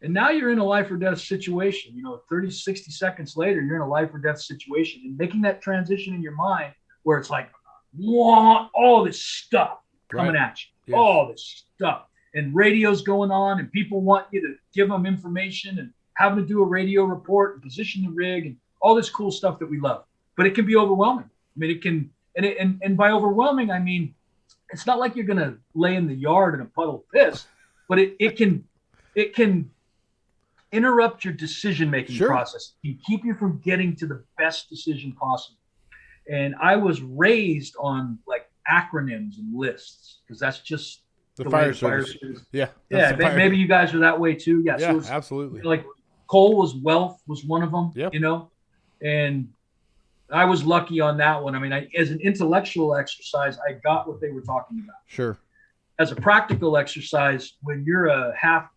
and now you're in a life or death situation. 30, 60 seconds later, you're in a life or death situation, and making that transition in your mind where it's like, want all this stuff coming at you, all this stuff, and radio's going on, and people want you to give them information and having to do a radio report and position the rig and all this cool stuff that we love. But it can be overwhelming. I mean, it can, and by overwhelming, I mean, it's not like you're going to lay in the yard in a puddle of piss, but it can interrupt your decision-making process. It can keep you from getting to the best decision possible. And I was raised on like acronyms and lists, because that's just the fire service. Yeah. Maybe you guys are that way too. Yeah, yeah, so absolutely. Like Cole was wealth was one of them, yep. And I was lucky on that one. I mean, as an intellectual exercise, I got what they were talking about. Sure. As a practical exercise, when you're a half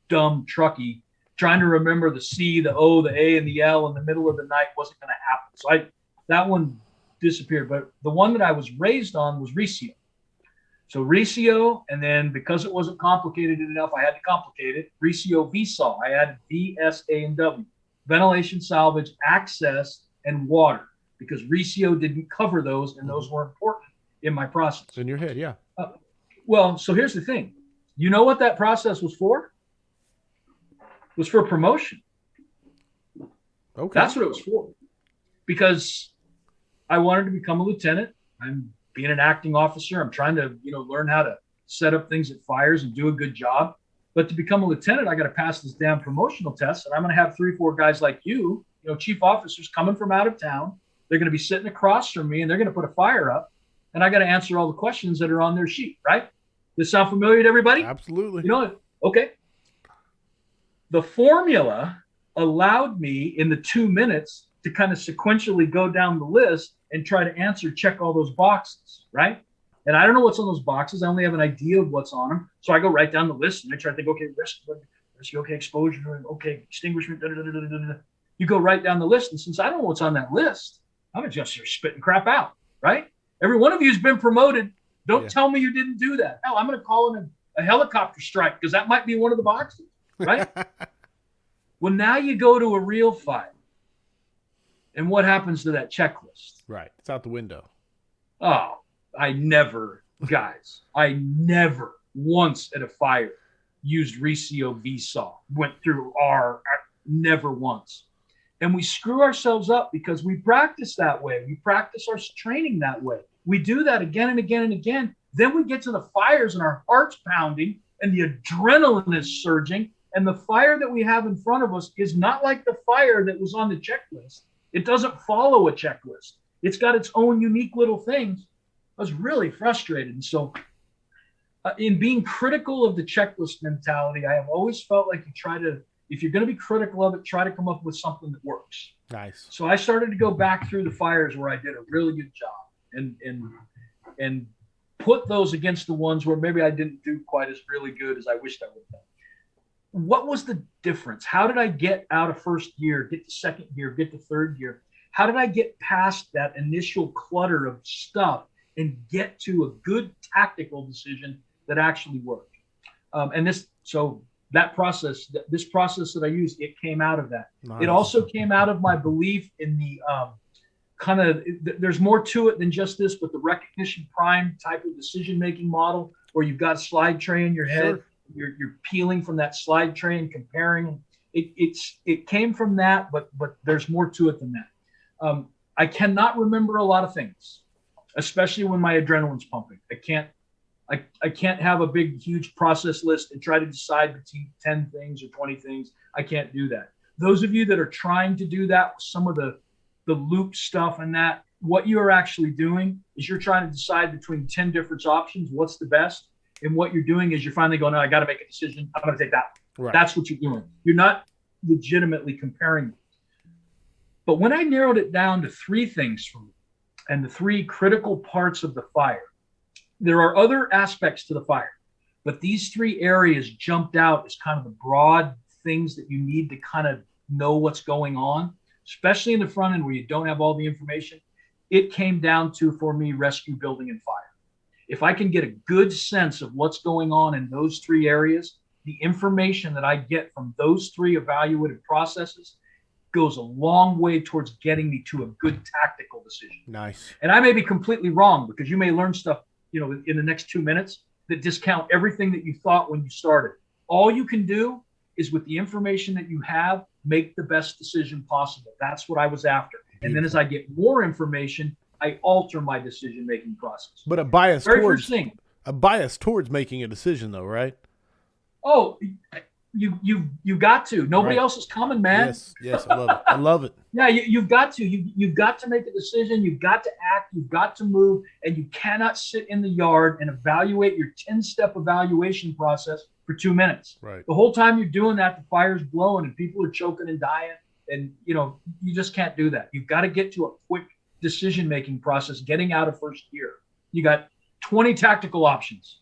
dumb truckie trying to remember the C, the O, the A, and the L in the middle of the night wasn't going to happen. So that one disappeared. But the one that I was raised on was Recio. So Recio, and then because it wasn't complicated enough, I had to complicate it. Recio VSAW. I added V, S, A, and W. Ventilation, salvage, access, and water, because Recio didn't cover those, and those were important in my process. In your head, yeah. Well, so here's the thing. You know what that process was for? It was for promotion. Okay. That's what it was for. Because I wanted to become a lieutenant. I'm being an acting officer. I'm trying to, learn how to set up things at fires and do a good job. But to become a lieutenant, I got to pass this damn promotional test. And I'm going to have 3-4 guys like you, chief officers coming from out of town. They're going to be sitting across from me, and they're going to put a fire up. And I got to answer all the questions that are on their sheet, right? Does this sound familiar to everybody? Absolutely. Okay. The formula allowed me in the 2 minutes to kind of sequentially go down the list and try to check all those boxes, right? And I don't know what's on those boxes. I only have an idea of what's on them. So I go right down the list and I try to think, okay, rescue, okay, exposure, okay, extinguishment, da, da, da, da, da, da. You go right down the list. And since I don't know what's on that list, I'm just spitting crap out, right? Every one of you has been promoted. Don't tell me you didn't do that. Hell, I'm going to call in a helicopter strike, because that might be one of the boxes, right? Well, now you go to a real fire. And what happens to that checklist? Right. It's out the window. Oh, I never once at a fire used Recio VSAW, went through never once. And we screw ourselves up because we practice that way. We practice our training that way. We do that again and again and again. Then we get to the fires and our heart's pounding and the adrenaline is surging. And the fire that we have in front of us is not like the fire that was on the checklist. It doesn't follow a checklist. It's got its own unique little things. I was really frustrated. And so in being critical of the checklist mentality, I have always felt like you try to if you're going to be critical of it, try to come up with something that works. Nice. So I started to go back through the fires where I did a really good job and put those against the ones where maybe I didn't do quite as really good as I wished I would have done. What was the difference? How did I get out of first gear, get to second gear, get to third gear? How did I get past that initial clutter of stuff and get to a good tactical decision that actually worked? That process, this process that I used, it came out of that. Nice. It also came out of my belief in the there's more to it than just this, but the recognition prime type of decision-making model where you've got a slide tray in your head, sure. You're peeling from that slide tray and comparing. It came from that, but there's more to it than that. I cannot remember a lot of things, especially when my adrenaline's pumping. I can't have a big, huge process list and try to decide between 10 things or 20 things. I can't do that. Those of you that are trying to do that with some of the loop stuff and that, what you are actually doing is you're trying to decide between 10 different options, what's the best. And what you're doing is you're finally going, no, I got to make a decision. I'm going to take that one. Right. That's what you're doing. You're not legitimately comparing them. But when I narrowed it down to 3 things for me and the 3 critical parts of the fire, there are other aspects to the fire, but these 3 areas jumped out as kind of the broad things that you need to kind of know what's going on, especially in the front end where you don't have all the information. It came down to, for me, rescue, building, and fire. If I can get a good sense of what's going on in those 3 areas, the information that I get from those 3 evaluative processes goes a long way towards getting me to a good tactical decision. Nice. And I may be completely wrong because you may learn stuff, in the next 2 minutes that discount everything that you thought when you started. All you can do is, with the information that you have, make the best decision possible. That's what I was after. Beautiful. And then as I get more information, I alter my decision-making process. But a bias towards making a decision, though, right? Oh, you got to. Nobody else is coming, man. Yes, I love it. I love it. Yeah, you've got to. You've got to make a decision. You've got to act. You've got to move. And you cannot sit in the yard and evaluate your 10-step evaluation process for 2 minutes. Right. The whole time you're doing that, the fire's blowing and people are choking and dying. And, you just can't do that. You've got to get to a quick decision-making process, getting out of first gear. You got 20 tactical options.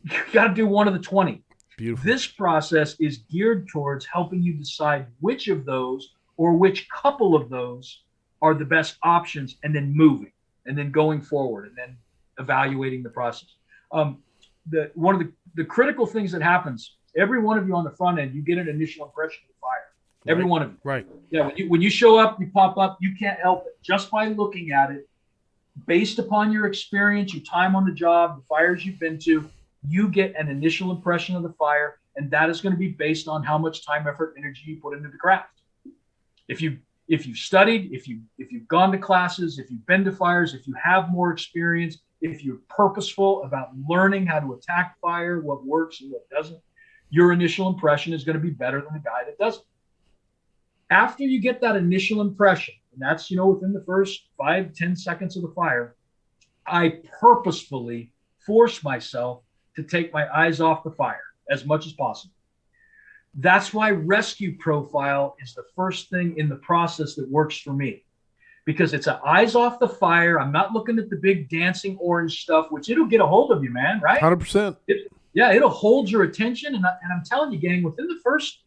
You got to do one of the 20. Beautiful. This process is geared towards helping you decide which of those or which couple of those are the best options, and then moving and then going forward and then evaluating the process. One of the critical things that happens, every one of you on the front end, you get an initial impression of the fire. Every one of you. Right. Yeah. When you show up, you pop up, you can't help it. Just by looking at it, based upon your experience, your time on the job, the fires you've been to, you get an initial impression of the fire, and that is going to be based on how much time, effort, energy you put into the craft. If you've studied, if you've gone to classes, if you've been to fires, if you have more experience, if you're purposeful about learning how to attack fire, what works and what doesn't, your initial impression is going to be better than the guy that doesn't. After you get that initial impression, and that's, within the first 5-10 seconds of the fire, I purposefully force myself to take my eyes off the fire as much as possible. That's why rescue profile is the first thing in the process that works for me, because it's an eyes off the fire. I'm not looking at the big dancing orange stuff, which it'll get a hold of you, man, right? 100%. It'll hold your attention. And I'm telling you, gang, within the first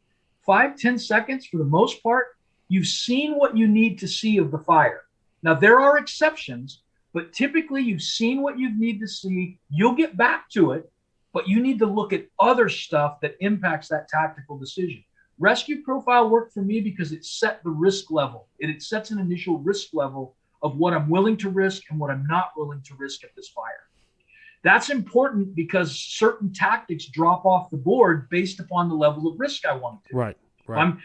5-10 seconds, for the most part, you've seen what you need to see of the fire. Now, there are exceptions, but typically you've seen what you need to see. You'll get back to it, but you need to look at other stuff that impacts that tactical decision. Rescue profile worked for me because it set the risk level. It sets an initial risk level of what I'm willing to risk and what I'm not willing to risk at this fire. That's important because certain tactics drop off the board based upon the level of risk I want to do. Right.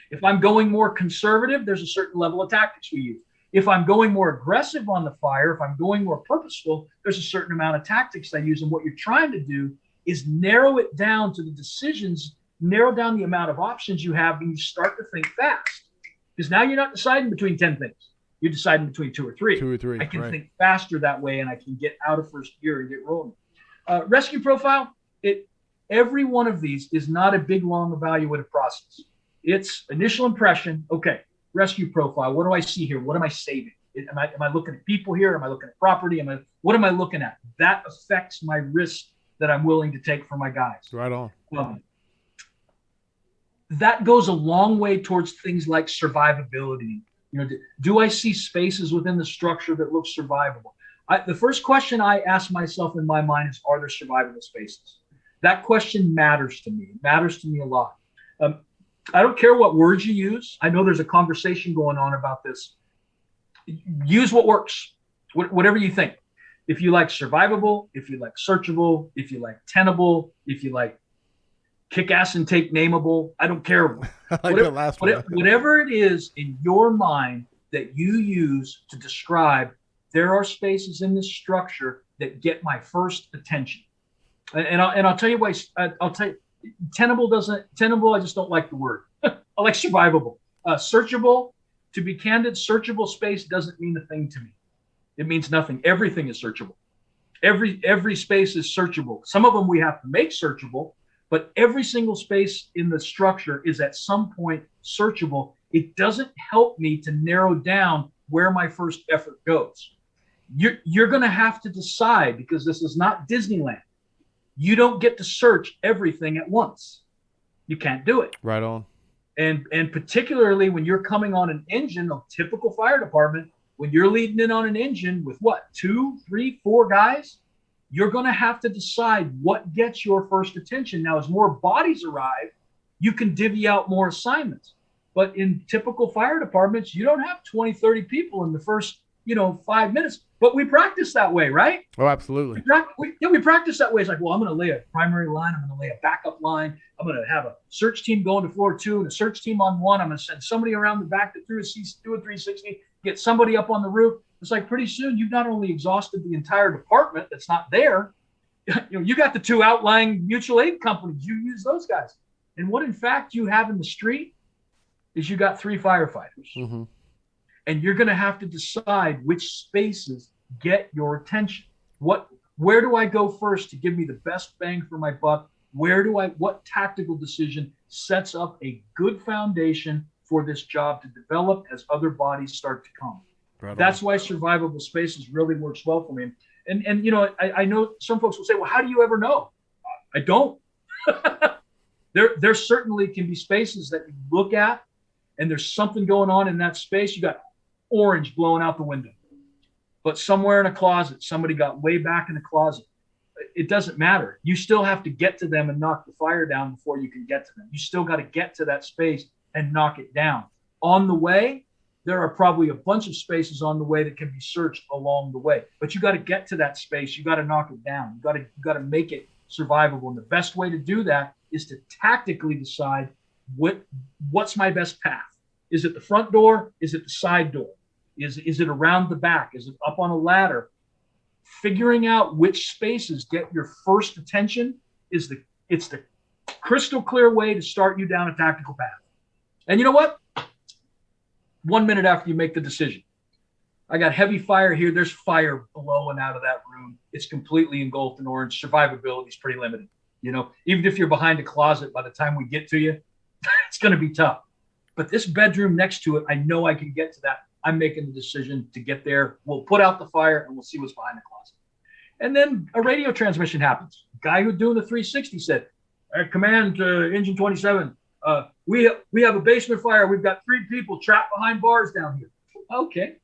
If I'm going more conservative, there's a certain level of tactics we use. If I'm going more aggressive on the fire, if I'm going more purposeful, there's a certain amount of tactics I use. And what you're trying to do is narrow it down to the decisions, narrow down the amount of options you have, and you start to think fast. Because now you're not deciding between 10 things. You're deciding between 2 or 3. 2 or 3. I can think faster that way, and I can get out of first gear and get rolling. Rescue profile, every one of these is not a big, long evaluative process. It's initial impression. Okay, rescue profile. What do I see here? What am I saving? Am I looking at people here? Am I looking at property? What am I looking at? That affects my risk that I'm willing to take for my guys. Right on. That goes a long way towards things like survivability. Do I see spaces within the structure that look survivable? The first question I ask myself in my mind is, are there survivable spaces? That question matters to me. It matters to me a lot. I don't care what words you use. I know there's a conversation going on about this. Use what works, whatever you think. If you like survivable, if you like searchable, if you like tenable, if you like kick ass and take nameable, I don't care. Whatever it is in your mind that you use to describe, there are spaces in this structure that get my first attention. And I'll tell you why. I'll tell you, tenable, I just don't like the word. I like survivable. Searchable, to be candid, searchable space doesn't mean a thing to me. It means nothing. Everything is searchable. Every space is searchable. Some of them we have to make searchable, but every single space in the structure is at some point searchable. It doesn't help me to narrow down where my first effort goes. You're going to have to decide, because this is not Disneyland. You don't get to search everything at once. You can't do it. Right on. And particularly when you're coming on an engine, a typical fire department, when you're leading in on an engine with 2, 3, 4 guys, you're going to have to decide what gets your first attention. Now, as more bodies arrive, you can divvy out more assignments. But in typical fire departments, you don't have 20, 30 people in the first, 5 minutes. But we practice that way, right? Oh, absolutely. We practice that way. It's like, well, I'm going to lay a primary line. I'm going to lay a backup line. I'm going to have a search team going to floor 2 and a search team on 1. I'm going to send somebody around the back to do a 360, get somebody up on the roof. It's like pretty soon you've not only exhausted the entire department that's not there, you got the 2 outlying mutual aid companies. You use those guys. And what in fact you have in the street is you got 3 firefighters. Mm-hmm. And you're going to have to decide which spaces get your attention. Where do I go first to give me the best bang for my buck? What tactical decision sets up a good foundation for this job to develop as other bodies start to come? Right. That's why survivable spaces really works well for me. And I know some folks will say, well, how do you ever know? I don't. There certainly can be spaces that you look at and there's something going on in that space. You got orange blowing out the window, but somewhere in a closet, somebody got way back in the closet. It doesn't matter. You still have to get to them and knock the fire down before you can get to them. You still got to get to that space and knock it down. On the way, there are probably a bunch of spaces on the way that can be searched along the way, but you got to get to that space. You got to knock it down. You got to make it survivable. And the best way to do that is to tactically decide what's my best path. Is it the front door? Is it the side door? Is it around the back? Is it up on a ladder? Figuring out which spaces get your first attention it's the crystal clear way to start you down a tactical path. And you know what? 1 minute after you make the decision, I got heavy fire here. There's fire blowing out of that room. It's completely engulfed in orange. Survivability is pretty limited. Even if you're behind a closet, by the time we get to you, it's going to be tough. But this bedroom next to it, I know I can get to that. I'm making the decision to get there. We'll put out the fire and we'll see what's behind the closet. And then a radio transmission happens. Guy who's doing the 360 said, command engine 27, we have a basement fire. We've got 3 people trapped behind bars down here. Okay.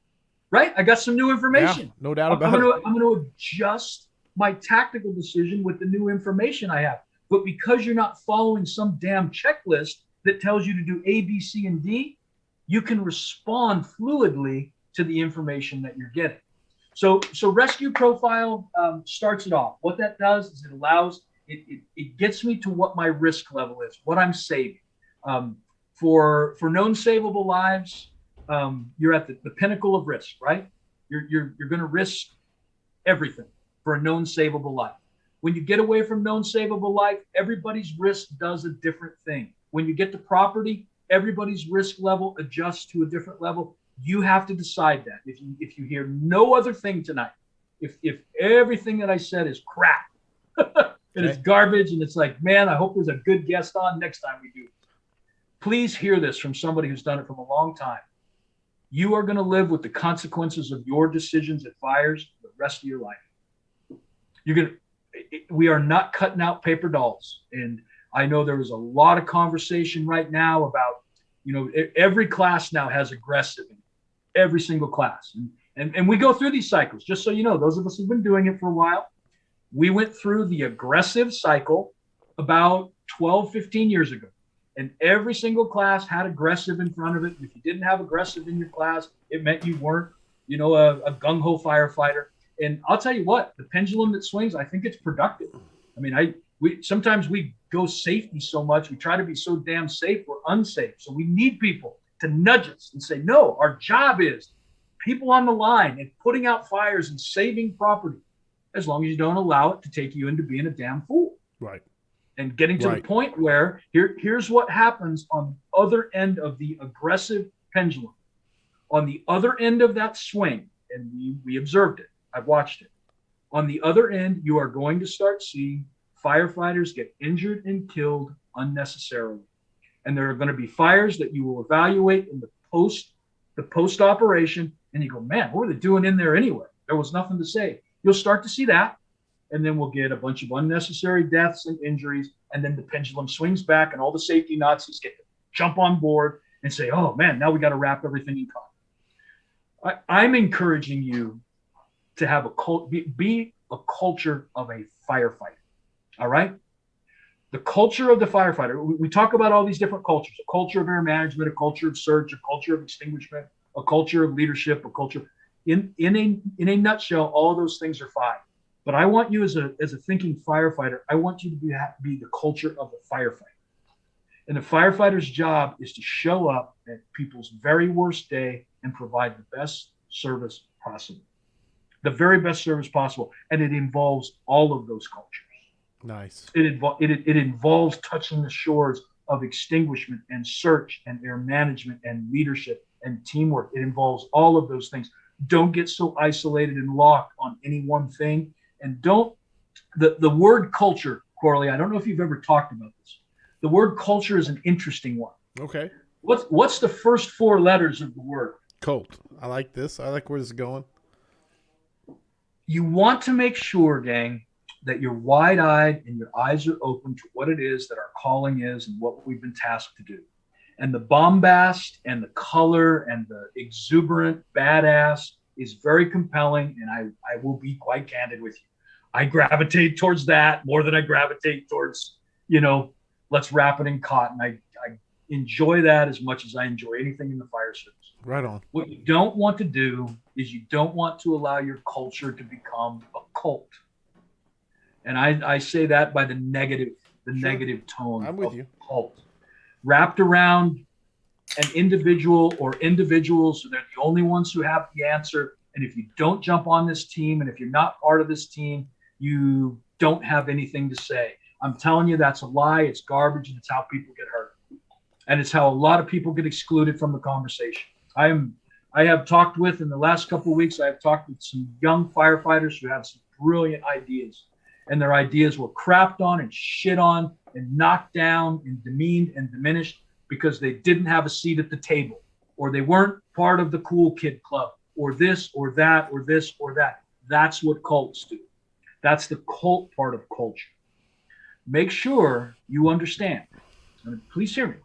Right? I got some new information. Yeah, no doubt about it. I'm going to adjust my tactical decision with the new information I have. But because you're not following some damn checklist that tells you to do A, B, C, and D, you can respond fluidly to the information that you're getting. So rescue profile starts it off. What that does is it gets me to what my risk level is, what I'm saving. For known savable lives, you're at the pinnacle of risk, right? You're going to risk everything for a known savable life. When you get away from known savable life, everybody's risk does a different thing. When you get to property, everybody's risk level adjusts to a different level. You have to decide that. If you hear no other thing tonight, if everything that I said is crap and it's garbage and it's like, man, I hope there's a good guest on next time we do. Please hear this from somebody who's done it from a long time. You are going to live with the consequences of your decisions at fires the rest of your life. We are not cutting out paper dolls. And I know there is a lot of conversation right now about, every class now has aggressive in it, every single class. And we go through these cycles, just so you know, those of us who've been doing it for a while, we went through the aggressive cycle about 12, 15 years ago. And every single class had aggressive in front of it. If you didn't have aggressive in your class, it meant you weren't, a gung-ho firefighter. And I'll tell you what, the pendulum that swings, I think it's productive. I mean, sometimes we go safety so much. We try to be so damn safe, we're unsafe. So we need people to nudge us and say, no, our job is people on the line and putting out fires and saving property, as long as you don't allow it to take you into being a damn fool. Right. And getting to the point where here's what happens on the other end of the aggressive pendulum. On the other end of that swing, and we observed it, I've watched it. On the other end, you are going to start seeing firefighters get injured and killed unnecessarily. And there are going to be fires that you will evaluate in the post operation, and you go, man, what were they doing in there anyway? There was nothing to say. You'll start to see that. And then we'll get a bunch of unnecessary deaths and injuries. And then the pendulum swings back and all the safety Nazis get to jump on board and say, oh, man, now we got to wrap everything in cotton. I'm encouraging you to have be a culture of a firefighter. All right? The culture of the firefighter. We talk about all these different cultures, a culture of air management, a culture of search, a culture of extinguishment, a culture of leadership, a culture. In a nutshell, all of those things are fine. But I want you as a thinking firefighter, I want you to be the culture of the firefighter. And the firefighter's job is to show up at people's very worst day and provide the best service possible. The very best service possible. And it involves all of those cultures. Nice. It involves touching the shores of extinguishment and search and air management and leadership and teamwork. It involves all of those things. Don't get so isolated and locked on any one thing. And the word culture, Corley, I don't know if you've ever talked about this. The word culture is an interesting one. Okay. What's the first four letters of the word? Colt. I like this. I like where this is going. You want to make sure, gang, that you're wide-eyed and your eyes are open to what it is that our calling is and what we've been tasked to do. And the bombast and the color and the exuberant badass is very compelling, and I will be quite candid with you. I gravitate towards that more than I gravitate towards, let's wrap it in cotton. I enjoy that as much as I enjoy anything in the fire service. Right on. What you don't want to do is you don't want to allow your culture to become a cult. And I say that by the negative tone. I'm with you. Cult. Wrapped around an individual or individuals, so they're the only ones who have the answer. And if you don't jump on this team, and if you're not part of this team, you don't have anything to say. I'm telling you, that's a lie. It's garbage, and it's how people get hurt. And it's how a lot of people get excluded from the conversation. I have talked with, in the last couple of weeks, I have talked with some young firefighters who have some brilliant ideas. And their ideas were crapped on and shit on and knocked down and demeaned and diminished because they didn't have a seat at the table, or they weren't part of the cool kid club, or this or that, or this or that. That's what cults do. That's the cult part of culture. Make sure you understand. And please hear me.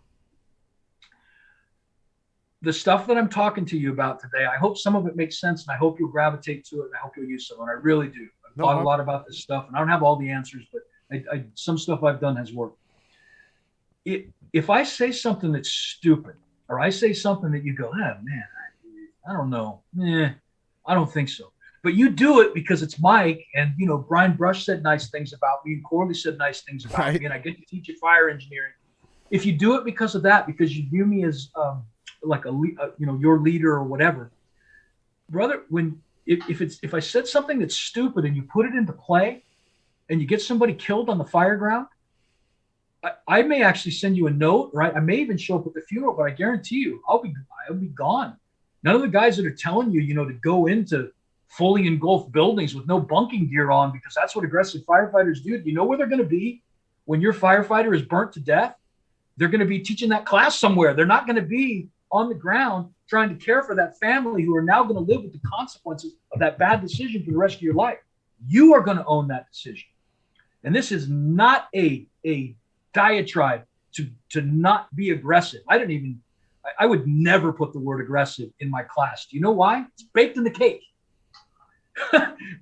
The stuff that I'm talking to you about today, I hope some of it makes sense, and I hope you'll gravitate to it, and I hope you'll use some. And I really do. I've thought a lot about this stuff, and I don't have all the answers, but some stuff I've done has worked. If I say something that's stupid, or I say something that you go, oh, man, I don't know. I don't think so. But you do it because it's Mike, and, Brian Brush said nice things about me, and Corley said nice things about me, and I get to teach you fire engineering. If you do it because of that, because you view me as like your leader or whatever, brother, if I said something that's stupid and you put it into play and you get somebody killed on the fireground, I may actually send you a note, right? I may even show up at the funeral, but I guarantee you I'll be gone. None of the guys that are telling you, to go into fully engulfed buildings with no bunking gear on, because that's what aggressive firefighters do. Do you know where they're going to be when your firefighter is burnt to death? They're going to be teaching that class somewhere. They're not going to be on the ground trying to care for that family who are now going to live with the consequences of that bad decision for the rest of your life. You are going to own that decision. And this is not a diatribe to not be aggressive. I would never put the word aggressive in my class. Do you know why? It's baked in the cake.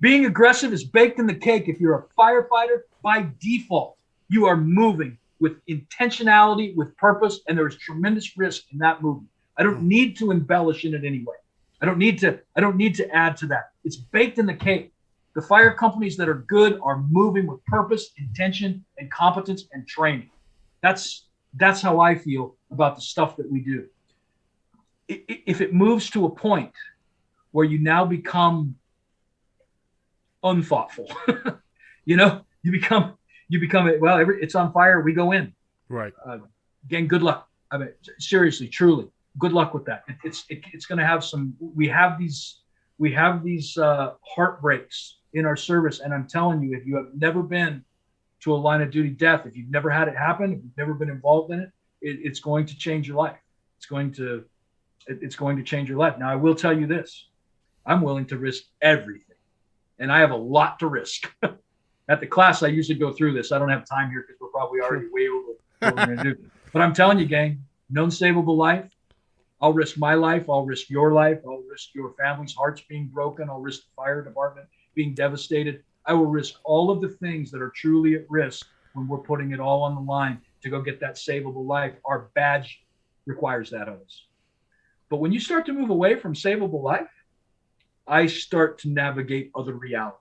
Being aggressive is baked in the cake. If you're a firefighter, by default, you are moving with intentionality, with purpose, and there is tremendous risk in that movement. I don't need to embellish in it anyway. I don't need to add to that. It's baked in the cake. The fire companies that are good are moving with purpose, intention, and competence and training. That's how I feel about the stuff that we do. If it moves to a point where you now become unthoughtful, you become it's on fire, we go in. Right. Again, good luck. I mean, seriously, truly, good luck with that. It's going to have some. We have these heartbreaks in our service, and I'm telling you, if you have never been to a line of duty death, if you've never had it happen, if you've never been involved in it, it's going to change your life. It's going to change your life. Now, I will tell you this: I'm willing to risk everything, and I have a lot to risk. At the class, I usually go through this. I don't have time here because we're probably already way over what we're going to do. But I'm telling you, gang, no unsavable life. I'll risk my life. I'll risk your life. I'll risk your family's hearts being broken. I'll risk the fire department being devastated. I will risk all of the things that are truly at risk when we're putting it all on the line to go get that savable life. Our badge requires that of us. But when you start to move away from savable life, I start to navigate other realities.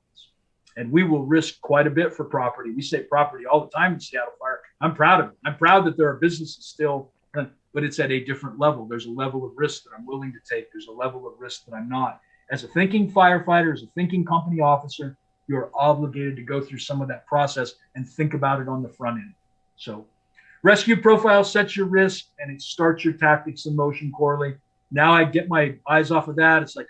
And we will risk quite a bit for property. We say property all the time in Seattle Fire. I'm proud of it. I'm proud that there are businesses still, but it's at a different level. There's a level of risk that I'm willing to take. There's a level of risk that I'm not. As a thinking firefighter, as a thinking company officer, you're obligated to go through some of that process and think about it on the front end. So rescue profile sets your risk and it starts your tactics in motion, Corley. Now I get my eyes off of that. It's like,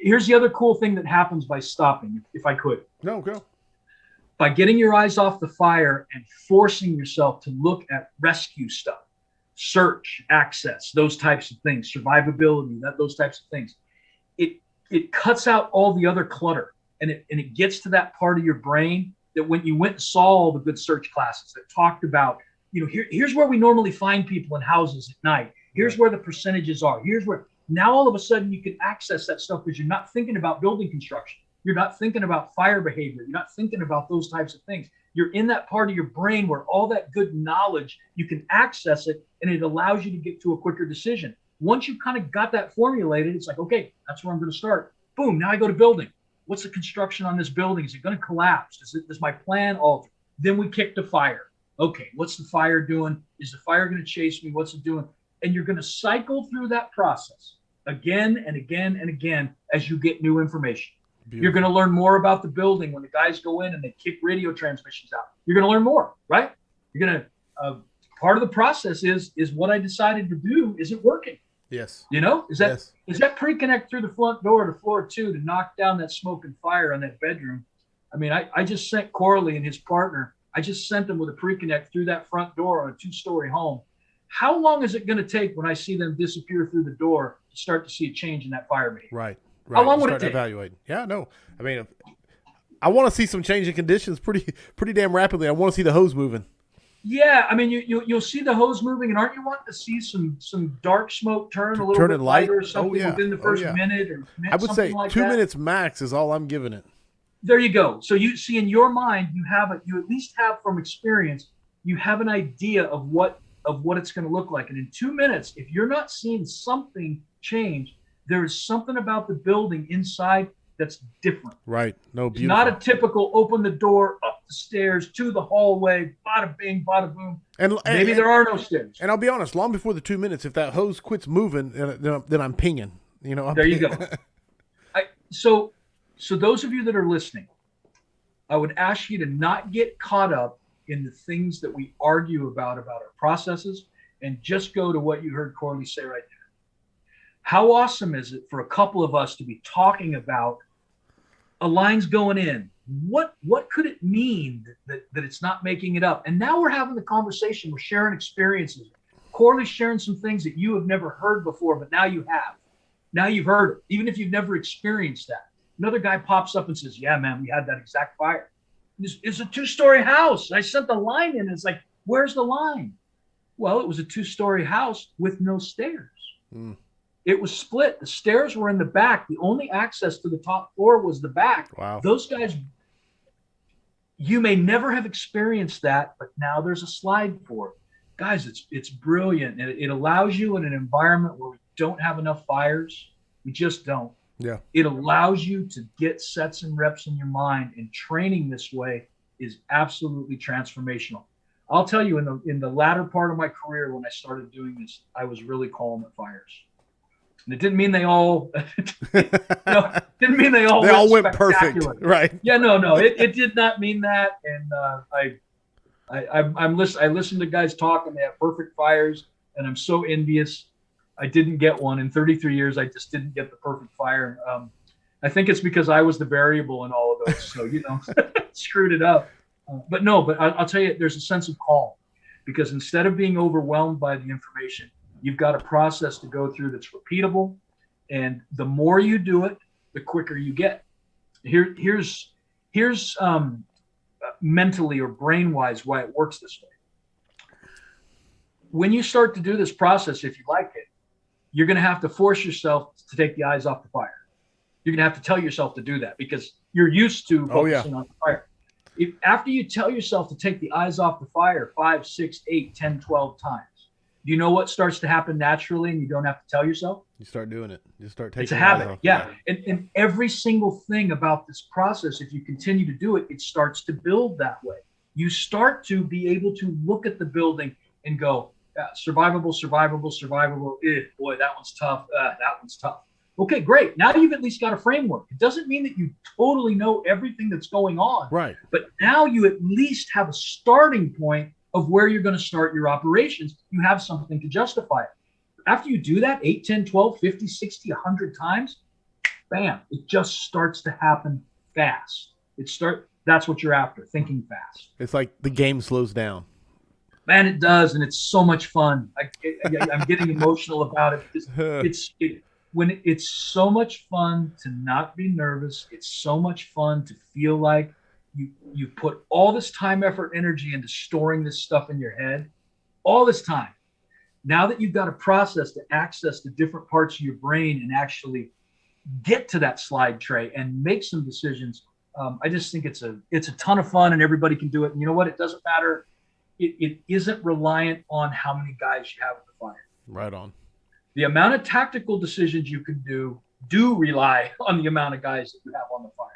here's the other cool thing that happens by stopping, if I could. No, go. By getting your eyes off the fire and forcing yourself to look at rescue stuff, search, access, those types of things, survivability, those types of things. It cuts out all the other clutter, and it gets to that part of your brain that when you went and saw all the good search classes that talked about, here's where we normally find people in houses at night. Here's where the percentages are. Here's where now all of a sudden you can access that stuff because you're not thinking about building construction. You're not thinking about fire behavior. You're not thinking about those types of things. You're in that part of your brain where all that good knowledge, you can access it, and it allows you to get to a quicker decision. Once you've kind of got that formulated, it's like, okay, that's where I'm going to start. Boom, now I go to building. What's the construction on this building? Is it going to collapse? Is my plan altered? Then we kick to fire. Okay, what's the fire doing? Is the fire going to chase me? What's it doing? And you're going to cycle through that process again and again and again as you get new information. Beautiful. You're going to learn more about the building when the guys go in and they kick radio transmissions out. You're going to learn more, right? You're going to part of the process is what I decided to do. Is it working? Yes. Is that pre-connect through the front door to floor 2 to knock down that smoke and fire on that bedroom? I mean, I just sent Corley and his partner. I just sent them with a pre-connect through that front door on a 2-story home. How long is it going to take when I see them disappear through the door to start to see a change in that fire behavior? Right. How long would it take? Evaluate. Yeah, no. I mean, I want to see some change in conditions pretty damn rapidly. I want to see the hose moving. Yeah, I mean, you'll see the hose moving, and aren't you wanting to see some dark smoke turn a little bit lighter or something within the first minute or I would say like 2 minutes max is all I'm giving it. There you go. So you see in your mind, you at least have from experience, you have an idea of what it's going to look like. And in 2 minutes, if you're not seeing something change, there is something about the building inside that's different. Right. No, beautiful. It's not a typical open the door, up the stairs, to the hallway, bada bing, bada boom. And maybe there are no stairs. And I'll be honest, long before the 2 minutes, if that hose quits moving, then I'm pinging. There you go. So those of you that are listening, I would ask you to not get caught up in the things that we argue about our processes and just go to what you heard Corley say right there. How awesome is it for a couple of us to be talking about a line's going in? What could it mean that it's not making it up? And now we're having the conversation, we're sharing experiences. Corley's sharing some things that you have never heard before, but now you have. Now you've heard it, even if you've never experienced that. Another guy pops up and says, yeah, man, we had that exact fire. It's a 2-story house. I sent the line in. It's like, where's the line? Well, it was a 2-story house with no stairs. It was split. The stairs were in the back. The only access to the top floor was the back. Wow. Those guys, you may never have experienced that, but now there's a slide for it. Guys, it's brilliant. And it allows you in an environment where we don't have enough fires. We just don't. Yeah. It allows you to get sets and reps in your mind, and training this way is absolutely transformational. I'll tell you, in the latter part of my career, when I started doing this, I was really calm at fires. And it didn't mean they all, didn't mean they all went perfect, right? Yeah, no, it did not mean that. And I listen to guys talk, and they have perfect fires, and I'm so envious. I didn't get one in 33 years. I just didn't get the perfect fire. I think it's because I was the variable in all of those. So, screwed it up. But I'll tell you, there's a sense of calm, because instead of being overwhelmed by the information, you've got a process to go through that's repeatable. And the more you do it, the quicker you get. Here's mentally or brain-wise why it works this way. When you start to do this process, if you like it, you're going to have to force yourself to take the eyes off the fire. You're going to have to tell yourself to do that, because you're used to focusing on the fire. After you tell yourself to take the eyes off the fire 5, 6, 8, 10, 12 times, do you know what starts to happen naturally, and you don't have to tell yourself? You start doing it. You start taking It's a habit. Yeah. And every single thing about this process, if you continue to do it, it starts to build that way. You start to be able to look at the building and go, survivable. Boy, that one's tough. That one's tough. Okay, great. Now you've at least got a framework. It doesn't mean that you totally know everything that's going on. Right. But now you at least have a starting point of where you're going to start your operations. You have something to justify it. After you do that 8, 10, 12, 50, 60, 100 times, bam, it just starts to happen fast. That's what you're after, thinking fast. It's like the game slows down. Man, it does, and it's so much fun. I'm getting emotional about it, because it's so much fun to not be nervous. It's so much fun to feel like you put all this time, effort, energy into storing this stuff in your head, all this time. Now that you've got a process to access the different parts of your brain and actually get to that slide tray and make some decisions, I just think it's a ton of fun, and everybody can do it. And you know what? It doesn't matter. It isn't reliant on how many guys you have at the fire. Right on. The amount of tactical decisions you can do rely on the amount of guys that you have on the fire.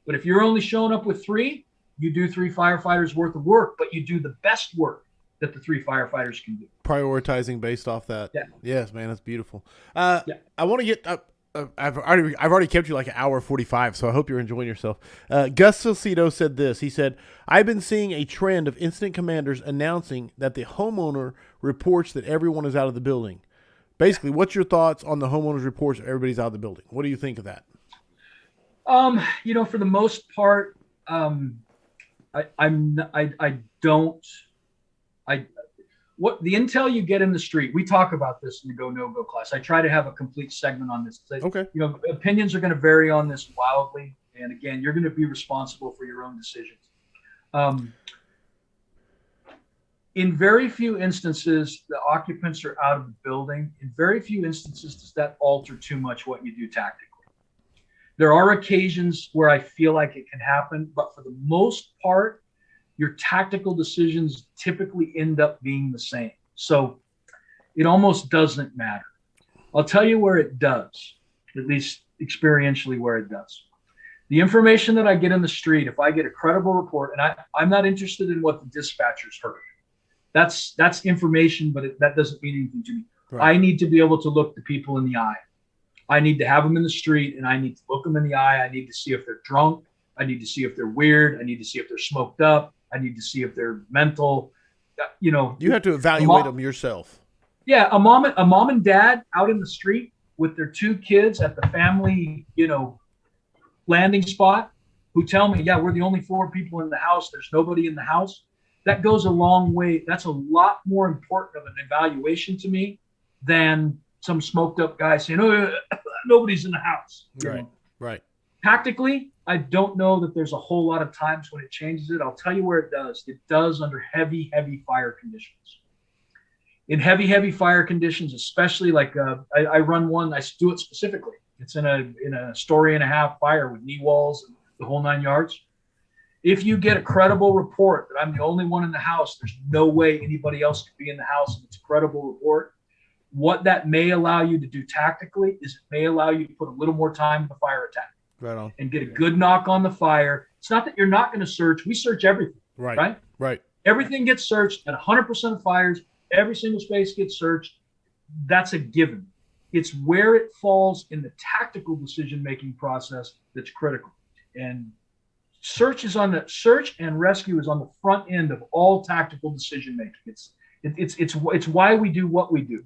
But if you're only showing up with 3, you do 3 firefighters worth of work, but you do the best work that the 3 firefighters can do. Prioritizing based off that. Yeah. Yes, man, that's beautiful. I want to get I've already kept you like 1:45, so I hope you're enjoying yourself. Gus Salcido said this. He said, I've been seeing a trend of incident commanders announcing that the homeowner reports that everyone is out of the building. Basically, what's your thoughts on the homeowner's reports that everybody's out of the building? What do you think of that? For the most part, what the intel you get in the street, we talk about this in the Go No Go class. I try to have a complete segment on this. Okay. Opinions are going to vary on this wildly, and again, you're going to be responsible for your own decisions. In very few instances, the occupants are out of the building. In very few instances, does that alter too much what you do tactically. There are occasions where I feel like it can happen, but for the most part, your tactical decisions typically end up being the same. So it almost doesn't matter. I'll tell you where it does, at least experientially where it does. The information that I get in the street, if I get a credible report, and I'm not interested in what the dispatchers heard. That's information, but that doesn't mean anything to me. Right. I need to be able to look the people in the eye. I need to have them in the street, and I need to look them in the eye. I need to see if they're drunk. I need to see if they're weird. I need to see if they're smoked up. I need to see if they're mental. You have to evaluate them yourself. Yeah, a mom and dad out in the street with their 2 kids at the family, landing spot, who tell me, yeah, we're the only 4 people in the house. There's nobody in the house. that goes a long way. That's a lot more important of an evaluation to me than some smoked up guy saying, "Oh, nobody's in the house." Right. Right. Tactically, I don't know that there's a whole lot of times when it changes it. I'll tell you where it does. It does under heavy, heavy fire conditions. In heavy, heavy fire conditions, especially like I run one, I do it specifically. It's in a story and a half fire with knee walls and the whole 9 yards. If you get a credible report that I'm the only one in the house, there's no way anybody else could be in the house. If it's a credible report, what that may allow you to do tactically is it may allow you to put a little more time in the fire attack. Right on. And get a good knock on the fire. It's not that you're not going to search. We search everything. Right. Right. Everything gets searched at 100% of fires. Every single space gets searched. That's a given. It's where it falls in the tactical decision-making process that's critical. And search and rescue is on the front end of all tactical decision-making. It's why we do what we do.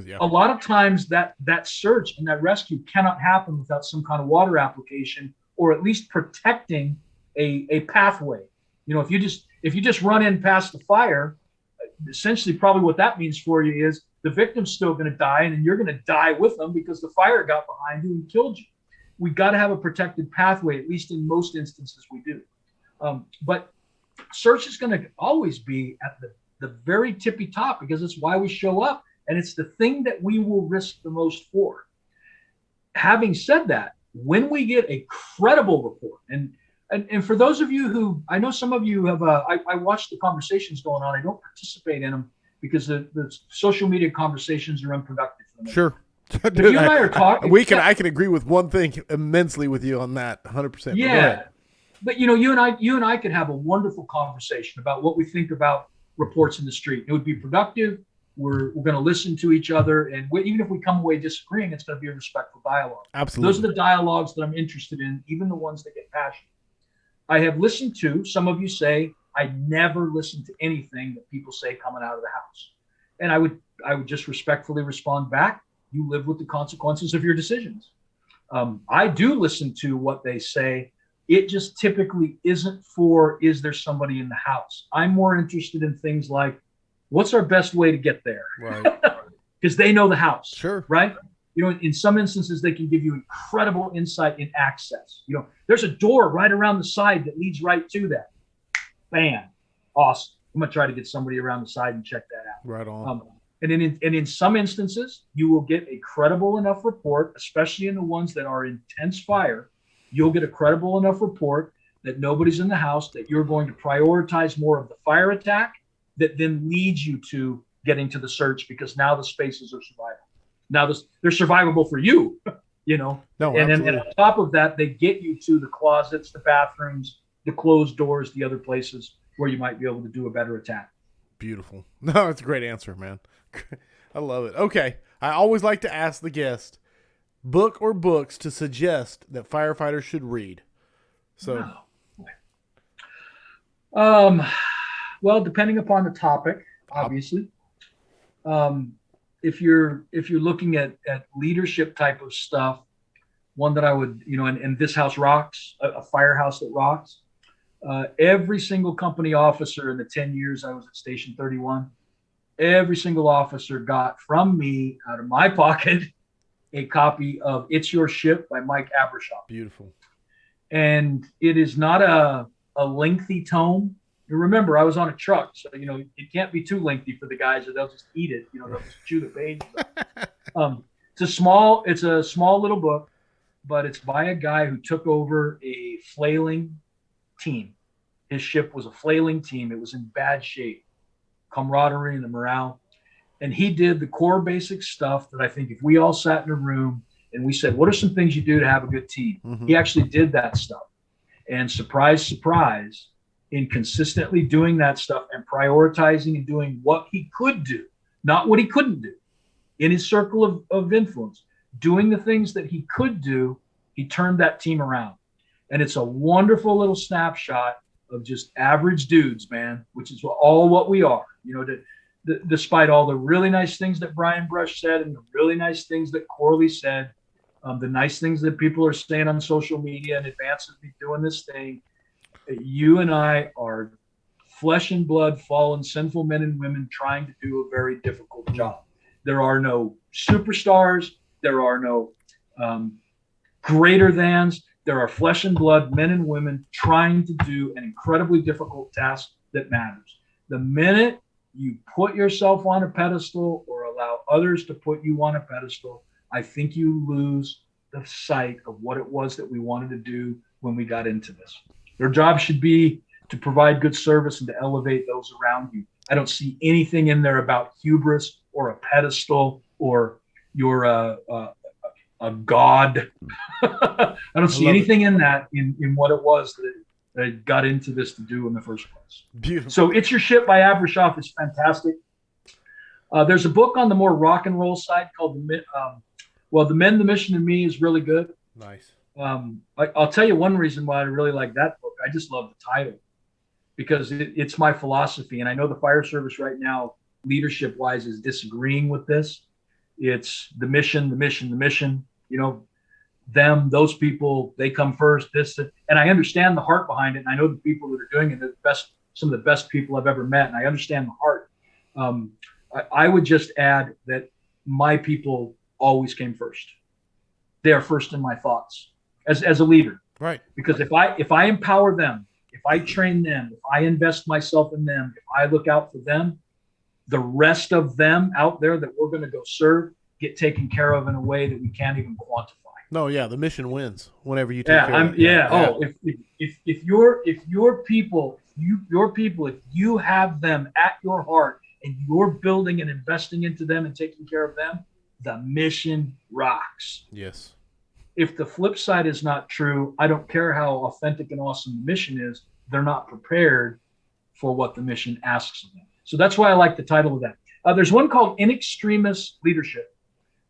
Yeah. A lot of times that search and that rescue cannot happen without some kind of water application or at least protecting a pathway. If you just run in past the fire, essentially probably what that means for you is the victim's still going to die and then you're going to die with them because the fire got behind you and killed you. We got to have a protected pathway, at least in most instances we do. But search is going to always be at the very tippy top because it's why we show up and it's the thing that we will risk the most for. Having said that, when we get a credible report, and for those of you who, I know some of you have, I watch the conversations going on. I don't participate in them because the social media conversations are unproductive for them. Sure. Dude, you and I are talking. I can agree with one thing immensely with you on that, 100%. Yeah. But you and I could have a wonderful conversation about what we think about reports in the street. It would be productive. We're going to listen to each other, and even if we come away disagreeing, it's going to be a respectful dialogue. Absolutely. Those are the dialogues that I'm interested in, even the ones that get passionate. I have listened to some of you say I never listen to anything that people say coming out of the house, and I would just respectfully respond back. You live with the consequences of your decisions. I do listen to what they say. It just typically isn't for, is there somebody in the house? I'm more interested in things like, what's our best way to get there? Right. Because they know the house. Sure. Right? In some instances, they can give you incredible insight in access. There's a door right around the side that leads right to that. Bam. Awesome. I'm going to try to get somebody around the side and check that out. Right on. And in some instances, you will get a credible enough report, especially in the ones that are intense fire. You'll get a credible enough report that nobody's in the house, that you're going to prioritize more of the fire attack that then leads you to getting to the search because now the spaces are survivable. Now they're survivable for you, No, and then on top of that, they get you to the closets, the bathrooms, the closed doors, the other places where you might be able to do a better attack. Beautiful. No, it's a great answer, man. I love it. Okay. I always like to ask the guest, book or books to suggest that firefighters should read. So, well, depending upon the topic, obviously, if you're looking at leadership type of stuff, one that I would, and This House Rocks, a firehouse that rocks. Every single company officer in the 10 years I was at Station 31, every single officer got from me out of my pocket a copy of It's Your Ship by Mike Gagliano. Beautiful. And it is not a lengthy tome. You remember, I was on a truck, so, it can't be too lengthy for the guys or they'll just eat it. They'll just chew the page. It's a small little book, but it's by a guy who took over a flailing team. His ship was a flailing team. It was in bad shape, camaraderie and the morale. And he did the core basic stuff that I think if we all sat in a room and we said, what are some things you do to have a good team? Mm-hmm. He actually did that stuff. And surprise, surprise, in consistently doing that stuff and prioritizing and doing what he could do, not what he couldn't do, in his circle of influence, doing the things that he could do, he turned that team around. And it's a wonderful little snapshot of just average dudes, man, which is all what we are, despite all the really nice things that Brian Brush said and the really nice things that Corley said, the nice things that people are saying on social media in advance of me doing this thing. You and I are flesh and blood, fallen, sinful men and women trying to do a very difficult job. There are no superstars. There are no greater thans. There are flesh and blood men and women trying to do an incredibly difficult task that matters. The minute you put yourself on a pedestal or allow others to put you on a pedestal, I think you lose the sight of what it was that we wanted to do when we got into this. Your job should be to provide good service and to elevate those around you. I don't see anything in there about hubris or a pedestal or you're a god. I don't see anything in that in what it was that I got into this to do in the first place. Beautiful. So It's Your Ship by Abrashoff is fantastic. There's a book on the more rock and roll side called The Men, the Mission, and Me is really good. Nice. I'll tell you one reason why I really like that book. I just love the title because it's my philosophy. And I know the fire service right now, leadership wise, is disagreeing with this. It's the mission, the mission, the mission, them, those people, they come first, and I understand the heart behind it. And I know the people that are doing it, some of the best people I've ever met. And I understand the heart. I would just add that my people always came first. They are first in my thoughts as a leader. Right. Because if I empower them, if I train them, if I invest myself in them, if I look out for them, the rest of them out there that we're going to go serve get taken care of in a way that we can't even quantify. No, yeah, the mission wins whenever you take care of it. Yeah. Oh, if your people, if you have them at your heart and you're building and investing into them and taking care of them, the mission rocks. Yes. If the flip side is not true, I don't care how authentic and awesome the mission is, they're not prepared for what the mission asks of them. So that's why I like the title of that. There's one called In Extremis Leadership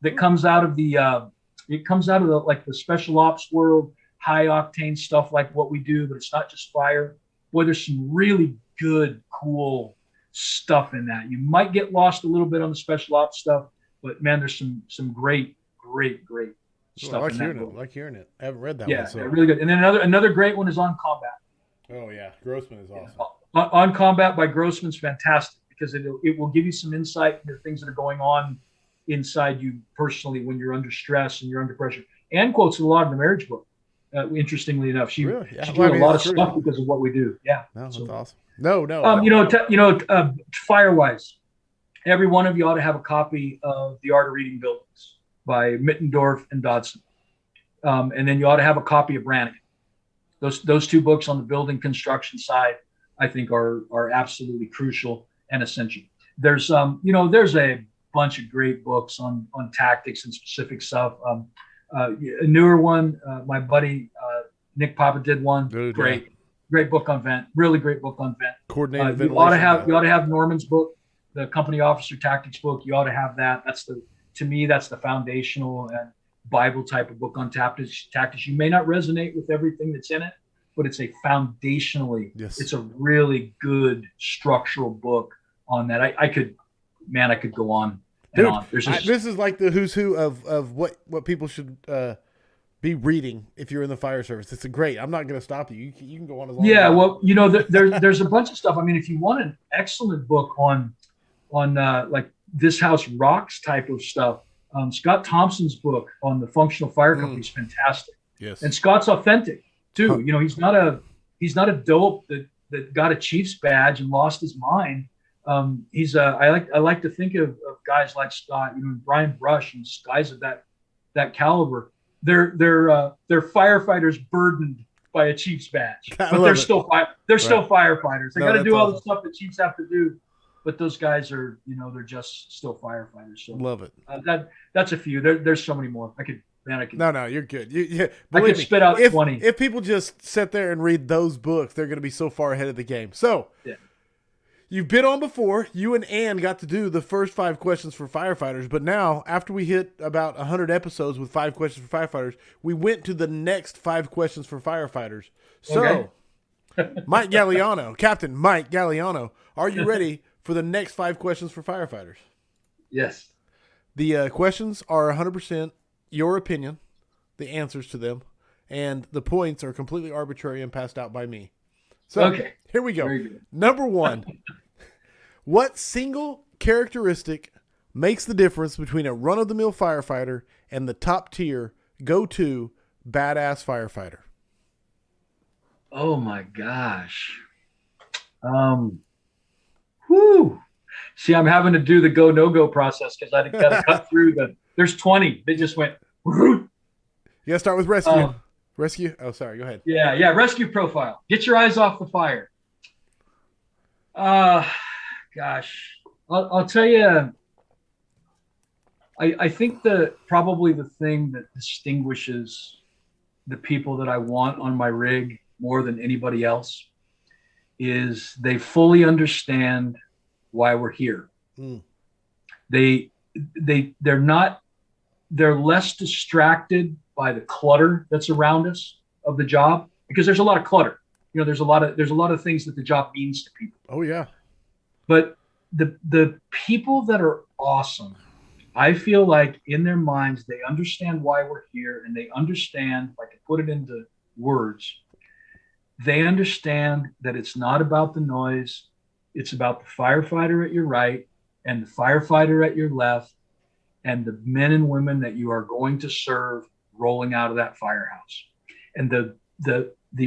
that comes out of the the special ops world, high octane stuff like what we do, but it's not just fire. Boy, there's some really good, cool stuff in that. You might get lost a little bit on the special ops stuff, but man, there's some great stuff. I like in hearing that it. book. I like hearing it. I haven't read that Yeah, one. So. yeah, really good. And then another great one is On Combat. Oh yeah, Grossman is awesome. On Combat by Grossman's fantastic because it will give you some insight into things that are going on inside you personally when you're under stress and you're under pressure. Anne quotes a lot in the marriage book. Interestingly enough, she doing a lot of stuff because of what we do. Yeah, no, that's so awesome. No. Firewise, every one of you ought to have a copy of The Art of Reading Buildings by Mittendorf and Dodson, and then you ought to have a copy of Brannigan. Those two books on the building construction side, I think, are absolutely crucial and essential. There's there's a bunch of great books on tactics and specific stuff. A newer one, my buddy Nick Papa did one. Dude, Great book on vent. Really great book on vent. Coordinated You ought to have Norman's book, the company officer tactics book. You ought to have that. To me, that's the foundational and Bible type of book on tactics. You may not resonate with everything that's in it, but it's a foundationally, It's a really good structural book on that. I could go on and on. This is like the who's who of what people should be reading if you're in the fire service. It's great. I'm not going to stop you. You can go on as long. Yeah, well, there's a bunch of stuff. I mean, if you want an excellent book on like This House Rocks type of stuff, Scott Thompson's book on the functional fire company is fantastic. Yes, and Scott's authentic too. He's not a dope that got a Chiefs badge and lost his mind. I like to think of guys like Scott, Brian Brush and guys of that caliber. They're firefighters burdened by a Chiefs badge, but they're still firefighters. They got to do all the stuff that Chiefs have to do, but those guys are they're just still firefighters. So love it. That's a few. There's so many more. I could. No, you're good. I could spit out 20. If people just sit there and read those books, they're going to be so far ahead of the game. So. Yeah. You've been on before. You and Ann got to do the first 5 questions for firefighters, but now, after we hit about 100 episodes with 5 questions for firefighters, we went to the next 5 questions for firefighters. So, Mike Gagliano, Captain Mike Gagliano, are you ready for the next 5 questions for firefighters? Yes. The questions are 100% your opinion, the answers to them, and the points are completely arbitrary and passed out by me. So okay. here we go. Very good. Number 1. What single characteristic makes the difference between a run-of-the-mill firefighter and the top-tier, go-to, badass firefighter? Oh my gosh. Whoo. See, I'm having to do the go no go process because I got to cut through there's 20. They just went. You got to start with rescue. Rescue. Oh, sorry. Go ahead. Yeah. Rescue profile. Get your eyes off the fire. Gosh, I'll tell you. I think probably the thing that distinguishes the people that I want on my rig more than anybody else is they fully understand why we're here. They're less distracted by the clutter that's around us of the job, because there's a lot of clutter. There's a lot of things that the job means to people. Oh yeah. But the people that are awesome, I feel like in their minds, they understand why we're here, and they understand, if I can put it into words, they understand that it's not about the noise. It's about the firefighter at your right and the firefighter at your left and the men and women that you are going to serve rolling out of that firehouse. And the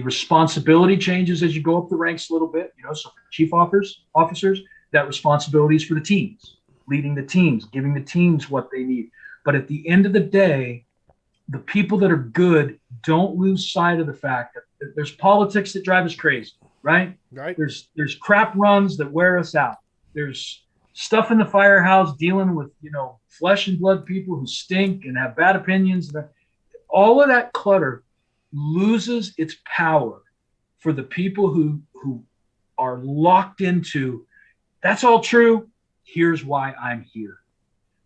responsibility changes as you go up the ranks a little bit. So for chief officers, that responsibility is for the teams, leading the teams, giving the teams what they need. But at the end of the day, the people that are good don't lose sight of the fact that there's politics that drive us crazy, right? Right. There's crap runs that wear us out. There's stuff in the firehouse dealing with, flesh and blood people who stink and have bad opinions. All of that clutter loses its power for the people who are locked into, that's all true. Here's why I'm here.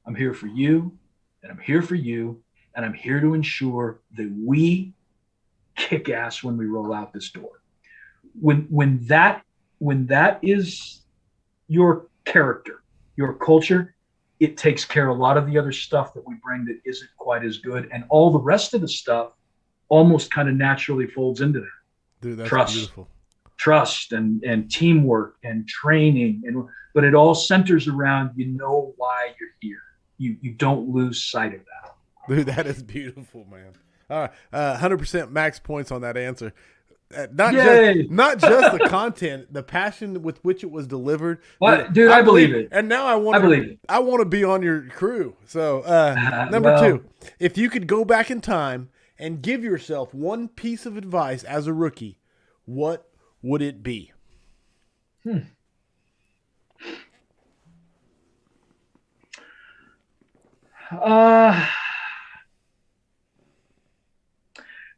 I'm here for you, and I'm here for you, and I'm here to ensure that we kick ass when we roll out this door. When that is your character, your culture, it takes care of a lot of the other stuff that we bring that isn't quite as good, and all the rest of the stuff almost kind of naturally folds into that. Dude, that's beautiful. Trust and teamwork and training, but it all centers around why you're here. You don't lose sight of that. Dude, that is beautiful, man. 100% max points on that answer. Not just the content, the passion with which it was delivered. Dude, I believe it. And now I want to be on your crew. So number 2, if you could go back in time and give yourself one piece of advice as a rookie, what would it be?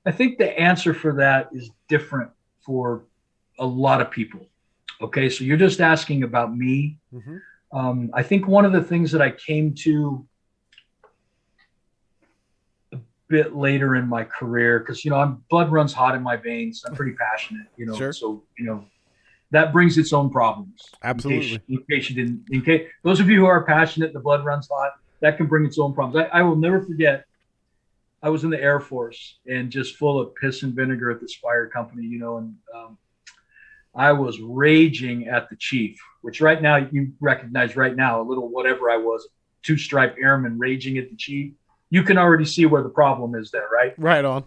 I think the answer for that is different for a lot of people. Okay, so you're just asking about me. Mm-hmm. I think one of the things that I came to a bit later in my career, because blood runs hot in my veins. I'm pretty passionate, Sure. So that brings its own problems. Absolutely. In case those of you who are passionate, the blood runs hot. That can bring its own problems. I will never forget. I was in the Air Force and just full of piss and vinegar at this fire company, and I was raging at the chief, which right now you recognize a little whatever I was, 2-stripe airman raging at the chief. You can already see where the problem is there, right? Right on.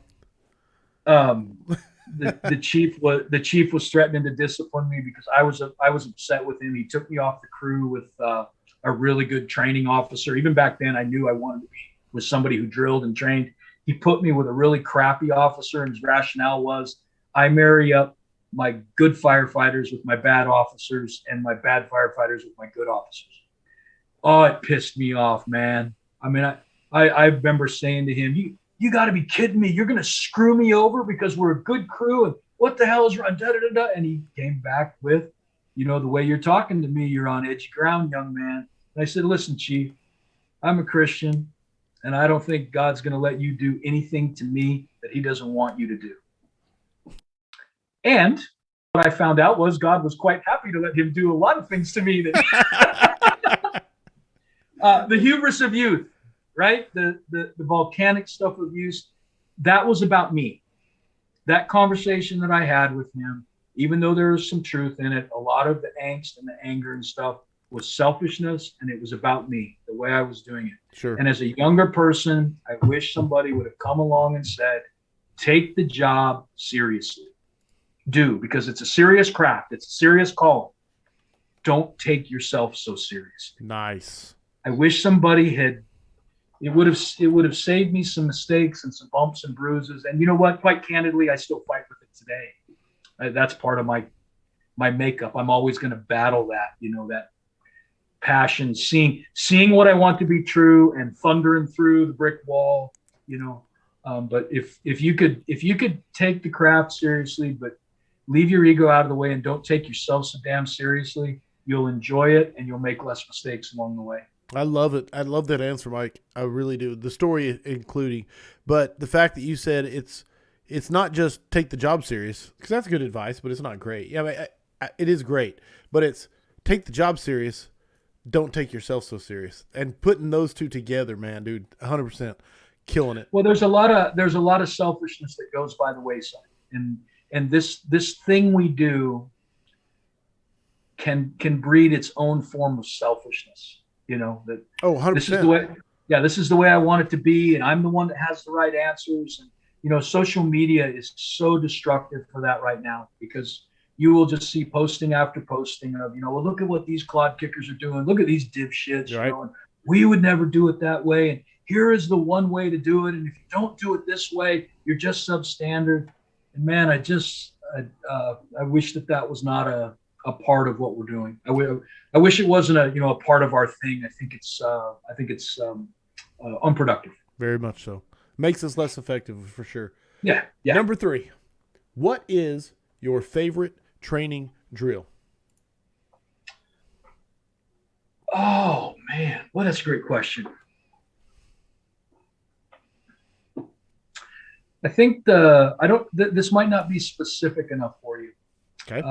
The chief was threatening to discipline me because I was upset with him. He took me off the crew with a really good training officer. Even back then, I knew I wanted to be with somebody who drilled and trained. He put me with a really crappy officer, and his rationale was, I marry up my good firefighters with my bad officers and my bad firefighters with my good officers. Oh, it pissed me off, man. I mean, I remember saying to him, you got to be kidding me. You're going to screw me over because we're a good crew, and what the hell is wrong? And he came back with, the way you're talking to me, you're on edgy ground, young man. And I said, listen, Chief, I'm a Christian, and I don't think God's going to let you do anything to me that he doesn't want you to do. And what I found out was God was quite happy to let him do a lot of things to me. That the hubris of youth, right? The volcanic stuff of youth, that was about me. That conversation that I had with him even though there was some truth in it, a lot of the angst and the anger and stuff was selfishness, and it was about me, the way I was doing it. Sure. And as a younger person, I wish somebody would have come along and said, take the job seriously. Because it's a serious craft. It's a serious call. Don't take yourself so seriously. Nice. I wish somebody had. It would have saved me some mistakes and some bumps and bruises. And you know what? Quite candidly, I still fight with it today. That's part of my makeup. I'm always going to battle that. That passion, seeing what I want to be true and thundering through the brick wall. But if you could take the craft seriously, but leave your ego out of the way and don't take yourself so damn seriously, you'll enjoy it and you'll make less mistakes along the way. I love it. I love that answer, Mike. I really do. The story including, but the fact that you said it's not just take the job serious, because that's good advice, but it's not great. Yeah, I mean, it is great, but it's take the job serious. Don't take yourself so serious. And putting those two together, man, dude, 100% killing it. Well, there's a lot of selfishness that goes by the wayside, and this thing we do can breed its own form of selfishness. That 100%. This is the way. Yeah, this is the way I want it to be, and I'm the one that has the right answers. And social media is so destructive for that right now, because you will just see posting after posting of, well, look at what these clod kickers are doing. Look at these dipshits. Right. And we would never do it that way. And here is the one way to do it. And if you don't do it this way, you're just substandard. And man, I wish that was not a part of what we're doing. I wish it wasn't a part of our thing. I think it's unproductive. Very much so. Makes us less effective for sure. Yeah. Number 3, what is your favorite training drill? Oh man, well, that's a great question. I think this might not be specific enough for you. Okay.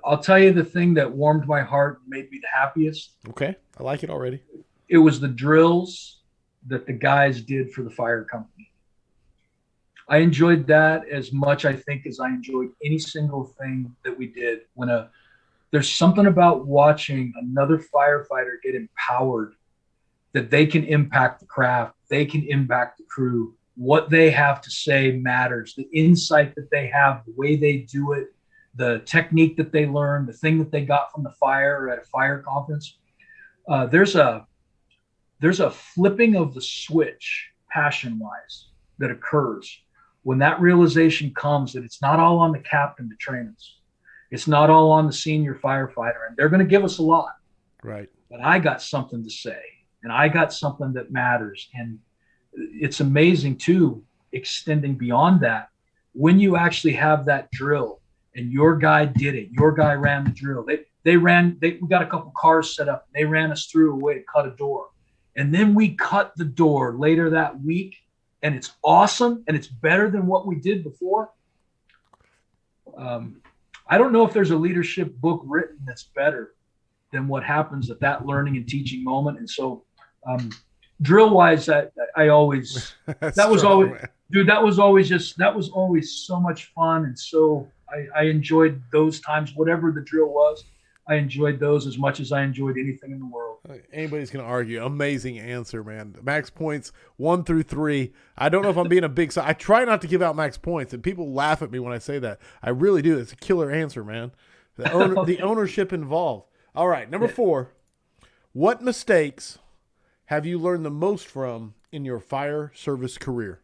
I'll tell you the thing that warmed my heart and made me the happiest. Okay. I like it already. It was the drills that the guys did for the fire company. I enjoyed that as much, I think, as I enjoyed any single thing that we did. There's something about watching another firefighter get empowered, that they can impact the craft, they can impact the crew. What they have to say matters. The insight that they have, the way they do it, the technique that they learn, the thing that they got from the fire or at a fire conference. There's a flipping of the switch, passion-wise, that occurs when that realization comes that it's not all on the captain to train us. It's not all on the senior firefighter, and they're going to give us a lot. Right. But I got something to say, and I got something that matters. And it's amazing too, extending beyond that, when you actually have that drill and your guy did it, your guy ran the drill. We got a couple cars set up. They ran us through a way to cut a door. And then we cut the door later that week, and it's awesome, and it's better than what we did before. I don't know if there's a leadership book written that's better than what happens at that learning and teaching moment. And so drill wise, that was always so much fun. And so I enjoyed those times, whatever the drill was. I enjoyed those as much as I enjoyed anything in the world. Anybody's going to argue. Amazing answer, man. Max points 1 through 3. I don't know if I'm being a big – I try not to give out max points, and people laugh at me when I say that. I really do. It's a killer answer, man. The ownership involved. All right, number 4. What mistakes have you learned the most from in your fire service career?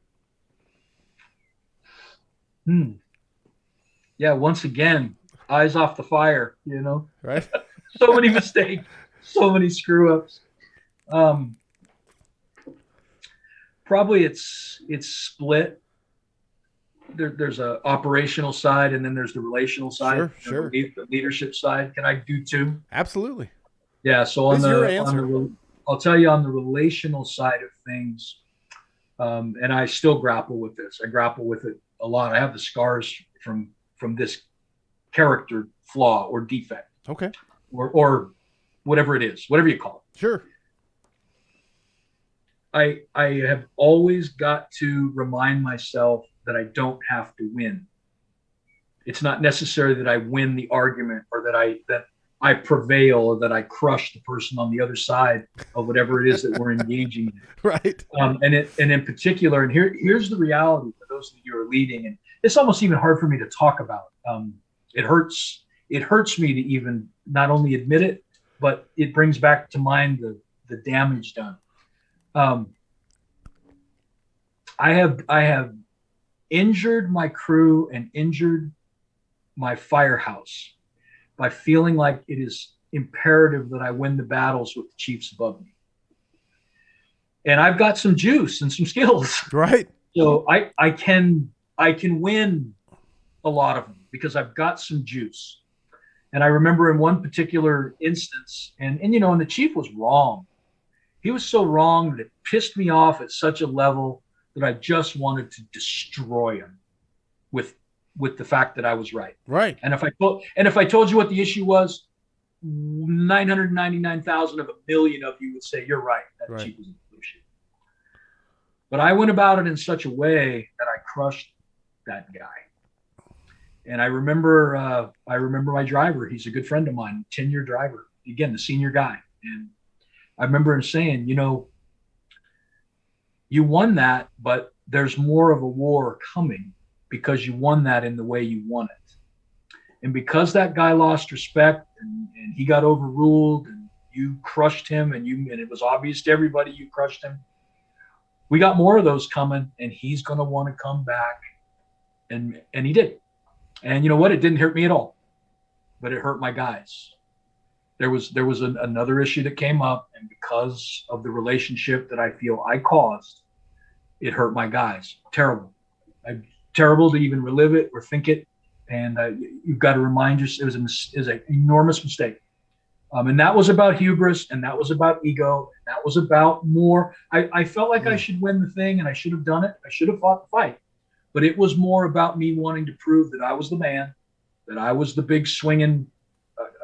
Yeah, once again, eyes off the fire, Right? So many mistakes, so many screw-ups. Probably it's split. There's a operational side, and then there's the relational side. Sure. The leadership side. Can I do two? Absolutely. Yeah. So I'll tell you on the relational side of things, and I still grapple with this. I grapple with it a lot. I have the scars from this character flaw or defect. Okay. Or whatever it is, whatever you call it. Sure. I have always got to remind myself that I don't have to win. It's not necessary that I win the argument or that I prevail or that I crush the person on the other side of whatever it is that we're engaging in. Right. And in particular, and here's the reality for those of you who are leading, and it's almost even hard for me to talk about. It hurts me to even not only admit it, but it brings back to mind the damage done. I have injured my crew and injured my firehouse by feeling like it is imperative that I win the battles with the chiefs above me. And I've got some juice and some skills. Right. So I can win a lot of them because I've got some juice. And I remember in one particular instance, and the chief was wrong. He was so wrong that it pissed me off at such a level that I just wanted to destroy him with the fact that I was right. Right. And if I told you what the issue was, 999,000 of a million of you would say you're right. That chief was a bullshit. But I went about it in such a way that I crushed that guy. And I remember my driver. He's a good friend of mine, 10-year driver. Again, the senior guy. And I remember him saying, you won that, but there's more of a war coming because you won that in the way you won it. And because that guy lost respect and he got overruled and you crushed him and it was obvious to everybody you crushed him, we got more of those coming, and he's going to want to come back. And he did. And you know what? It didn't hurt me at all, but it hurt my guys. There was another issue that came up, and because of the relationship that I feel I caused, it hurt my guys. Terrible. Terrible to even relive it or think it. And you've got to remind yourself it was an enormous mistake. And that was about hubris, and that was about ego. And that was about more. I felt like I should win the thing, and I should have done it. I should have fought the fight. But it was more about me wanting to prove that I was the man, that I was the big swinging.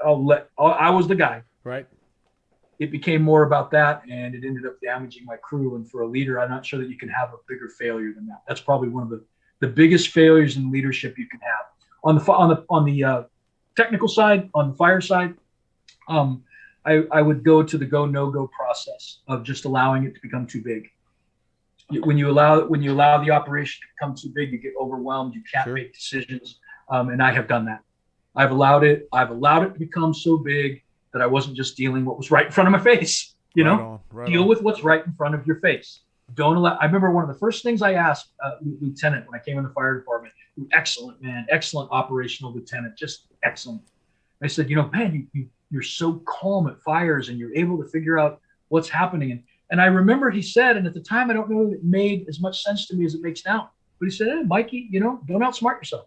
I was the guy. Right. It became more about that, and it ended up damaging my crew. And for a leader, I'm not sure that you can have a bigger failure than that. That's probably one of the biggest failures in leadership you can have. On the technical side, on the fire side, I would go to the go no go process of just allowing it to become too big. When you allow the operation to become too big, you get overwhelmed. You can't make decisions, and I have done that. I've allowed it to become so big that I wasn't just dealing what was right in front of my face. Deal with what's right in front of your face. Don't allow. I remember one of the first things I asked Lieutenant when I came in the fire department. Excellent man, excellent operational lieutenant, just excellent. I said, man, you're so calm at fires, and you're able to figure out what's happening. And I remember he said, and at the time, I don't know if it made as much sense to me as it makes now, but he said, hey, Mikey, don't outsmart yourself.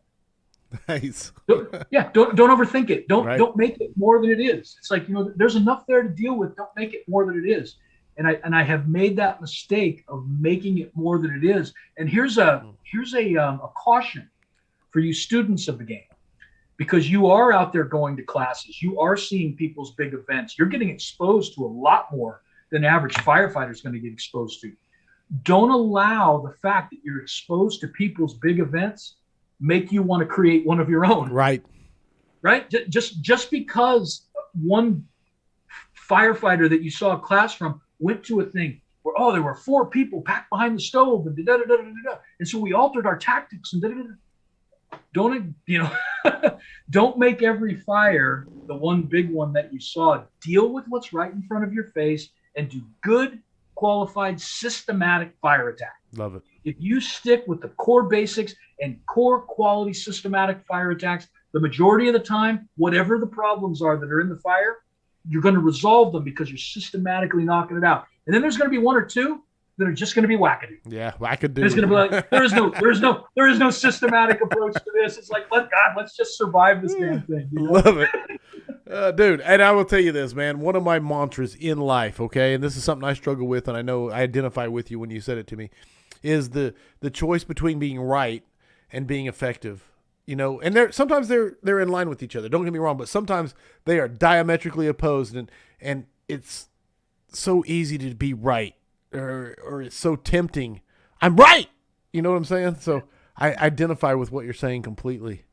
Nice. Don't overthink it. Don't make it more than it is. It's like, there's enough there to deal with. Don't make it more than it is. And I have made that mistake of making it more than it is. And here's a caution for you students of the game, because you are out there going to classes. You are seeing people's big events. You're getting exposed to a lot more than average firefighter is going to get exposed to. Don't allow the fact that you're exposed to people's big events make you want to create one of your own. Right. Just because one firefighter that you saw a class from went to a thing where, there were 4 people packed behind the stove and and so we altered our tactics and don't make every fire the one big one that you saw. Deal with what's right in front of your face and do good, qualified, systematic fire attack. Love it. If you stick with the core basics and core quality systematic fire attacks, the majority of the time, whatever the problems are that are in the fire, you're going to resolve them because you're systematically knocking it out. And then there's going to be 1 or 2 that are just going to be wackadoo. Yeah, wackadoo. There's going to be like, there is no systematic approach to this. It's like, let's just survive this damn thing. Love it. Dude, and I will tell you this, man, one of my mantras in life, okay, and this is something I struggle with, and I know I identify with you when you said it to me, is the choice between being right and being effective. And sometimes they're in line with each other. Don't get me wrong, but sometimes they are diametrically opposed, and it's so easy to be right, or it's so tempting. I'm right. You know what I'm saying? So I identify with what you're saying completely.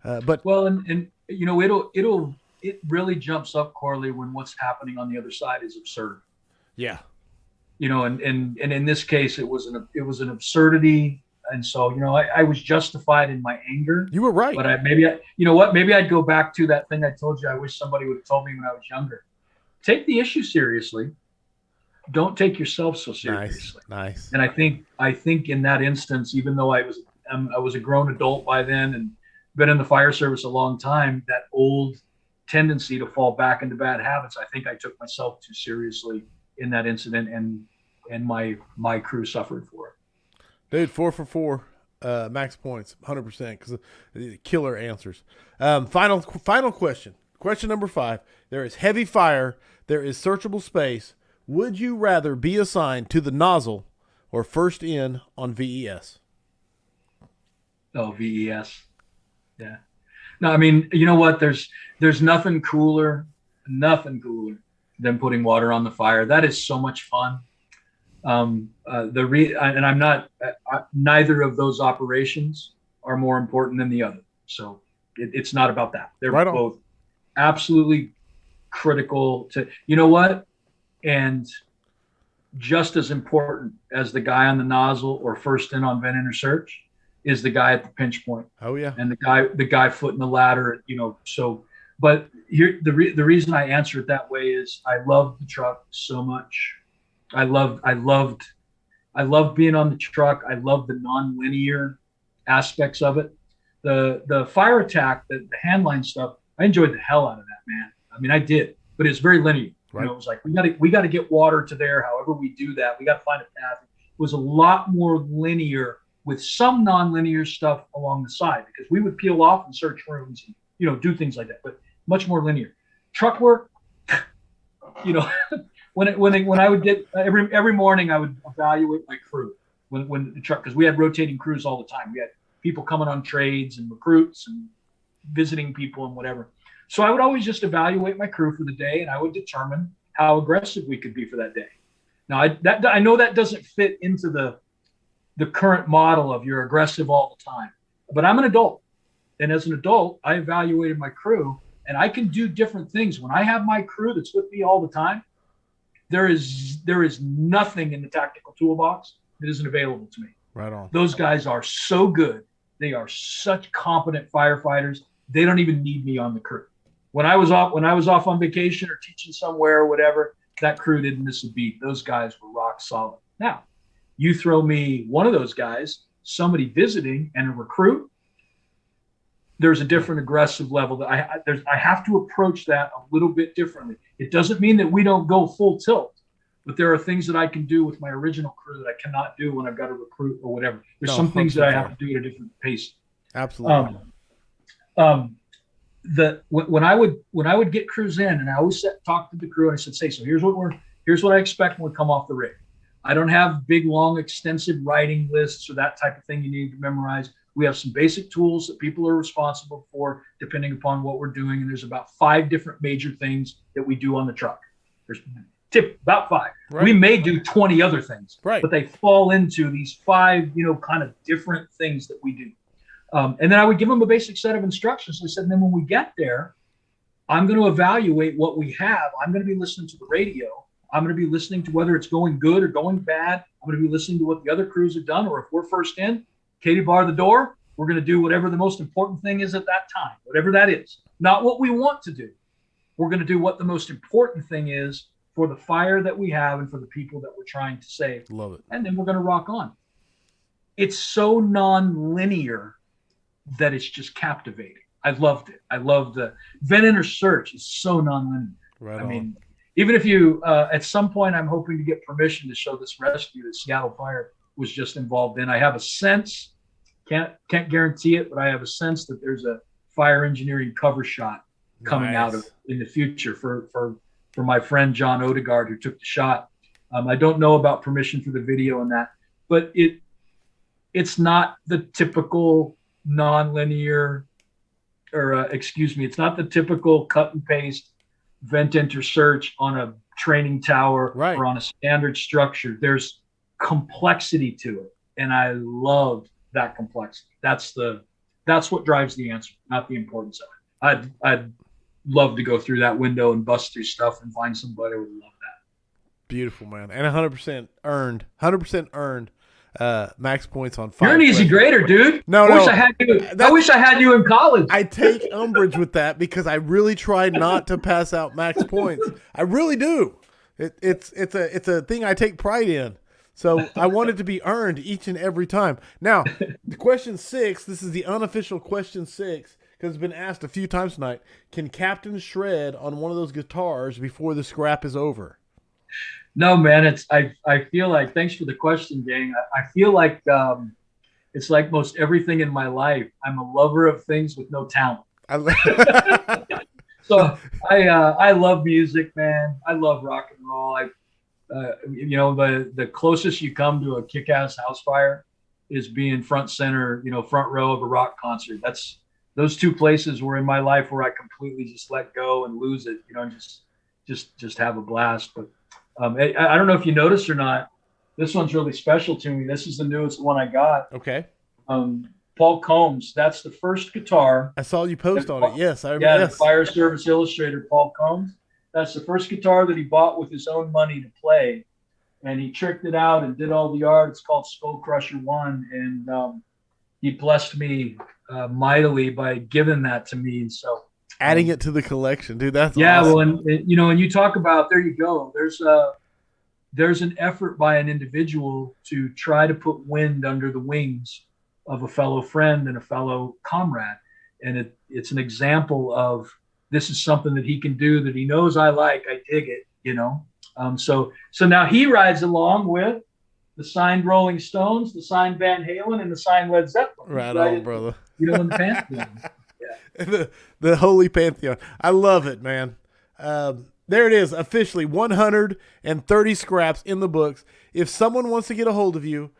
But Well, and it really jumps up, Corley, when what's happening on the other side is absurd. yeah, And in this case, it was an absurdity, and so I was justified in my anger. you were right. But maybe I'd go back to that thing I told you. I wish somebody would have told me when I was younger. Take the issue seriously. Don't take yourself so seriously. Nice. And I think in that instance, even though I was a grown adult by then and been in the fire service a long time, that old tendency to fall back into bad habits, I think I took myself too seriously in that incident, and my crew suffered for it. Dude, 4 for 4, max points, 100%, because killer answers. Final question. Question number 5. There is heavy fire. There is searchable space. Would you rather be assigned to the nozzle or first in on VES? Oh, VES. Yeah. No, I mean, you know what? There's nothing cooler than putting water on the fire. That is so much fun. And I'm not. Neither of those operations are more important than the other. So it's not about that. They're right both absolutely critical to. You know what? And just as important as the guy on the nozzle or first in on vent enter search is the guy at the pinch point. Oh yeah. And the guy footing the ladder. So. But here, the reason I answer it that way is I love the truck so much. I loved being on the truck. I love the non-linear aspects of it. The fire attack, the handline stuff, I enjoyed the hell out of that, man. I mean, I did, but it's very linear. Right. It was like we got to get water to there. However we do that, we got to find a path. It was a lot more linear with some non-linear stuff along the side because we would peel off and search rooms and do things like that, but much more linear. Truck work, when I would get every morning, I would evaluate my crew when the truck, because we had rotating crews all the time. We had people coming on trades and recruits and visiting people and whatever. So I would always just evaluate my crew for the day, and I would determine how aggressive we could be for that day. Now I know that doesn't fit into the current model of you're aggressive all the time, but I'm an adult, and as an adult, I evaluated my crew. And I can do different things. When I have my crew that's with me all the time, there is nothing in the tactical toolbox that isn't available to me. Right on. Those guys are so good. They are such competent firefighters. They don't even need me on the crew. When I was off on vacation or teaching somewhere or whatever, that crew didn't miss a beat. Those guys were rock solid. Now, you throw me one of those guys, somebody visiting, and a recruit, there's a different aggressive level that I have to approach that a little bit differently. It doesn't mean that we don't go full tilt, but there are things that I can do with my original crew that I cannot do when I've got a recruit or whatever. There's some things that I have to do at a different pace. Absolutely. When I would get crews in, and I always talk to the crew, and I said, so here's what I expect when we come off the rig. I don't have big, long, extensive writing lists or that type of thing you need to memorize. We have some basic tools that people are responsible for depending upon what we're doing. And there's about 5 different major things that we do on the truck. There's about 5. Right. We may do 20 other things, right, but they fall into these 5, kind of different things that we do. And then I would give them a basic set of instructions. I said, and then when we get there, I'm going to evaluate what we have. I'm going to be listening to the radio. I'm going to be listening to whether it's going good or going bad. I'm going to be listening to what the other crews have done, or if we're first in, Katie, bar the door. We're going to do whatever the most important thing is at that time, whatever that is. Not what we want to do. We're going to do what the most important thing is for the fire that we have and for the people that we're trying to save. Love it. And then we're going to rock on. It's so non-linear that it's just captivating. I loved it. I love the vent enter search is so non-linear. Right. I mean, even if you, at some point, I'm hoping to get permission to show this rescue that Seattle Fire was just involved in. I have a sense, can't guarantee it, but I have a sense that there's a fire engineering cover shot coming out of in the future for my friend John Odegaard, who took the shot. I don't know about permission for the video and that, but it's not the typical non-linear, or it's not the typical cut and paste vent enter search on a training tower or on a standard structure. There's complexity to it, and I love that complexity. That's That's what drives the answer, not the importance of it. I'd love to go through that window and bust through stuff and find somebody who would love that. Beautiful, man. And 100% earned. 100% earned max points on 5 You're an easy questions. grader, dude. No. I wish I had you in college. I take umbrage with that because I really try not to pass out max points. I really do. It's a thing I take pride in. So I want it to be earned each and every time. Now, question 6, this is the unofficial question 6, because it's been asked a few times tonight. Can Captain shred on one of those guitars before the scrap is over? No, man. I feel like, thanks for the question, gang. I feel like it's like most everything in my life. I'm a lover of things with no talent. So I love music, man. I love rock and roll. The closest you come to a kick-ass house fire is being front center, front row of a rock concert. Those two places were in my life where I completely just let go and lose it, and just have a blast. But I don't know if you noticed or not, this one's really special to me. This is the newest one I got. Okay. Paul Combs. That's the first guitar. I saw you post on it. Yes, I remember. Yeah, the Fire Service illustrator, Paul Combs. That's the first guitar that he bought with his own money to play, and he tricked it out and did all the art. It's called Skull Crusher 1, and he blessed me mightily by giving that to me. And so adding it to the collection, dude. That's yeah. awesome. Well, and you talk about, there you go. There's an effort by an individual to try to put wind under the wings of a fellow friend and a fellow comrade, and it's an example of, this is something that he can do that he knows I like. I dig it, So now he rides along with the signed Rolling Stones, the signed Van Halen, and the signed Led Zeppelin. Right on, brother. In the Pantheon. Yeah. the holy Pantheon. I love it, man. There it is, officially 130 scraps in the books. If someone wants to get a hold of you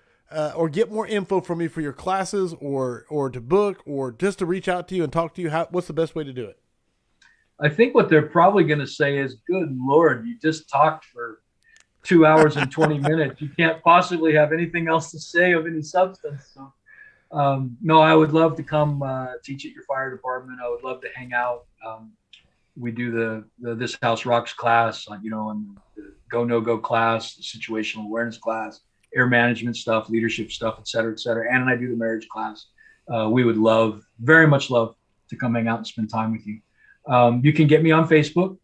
or get more info from you for your classes or to book or just to reach out to you and talk to you, what's the best way to do it? I think what they're probably going to say is, good Lord, you just talked for 2 hours and 20 minutes. You can't possibly have anything else to say of any substance. So, no, I would love to come teach at your fire department. I would love to hang out. We do the This House Rocks class, and the Go No Go class, the situational awareness class, air management stuff, leadership stuff, et cetera, et cetera. And I do the marriage class. We would very much love to come hang out and spend time with you. You can get me on Facebook.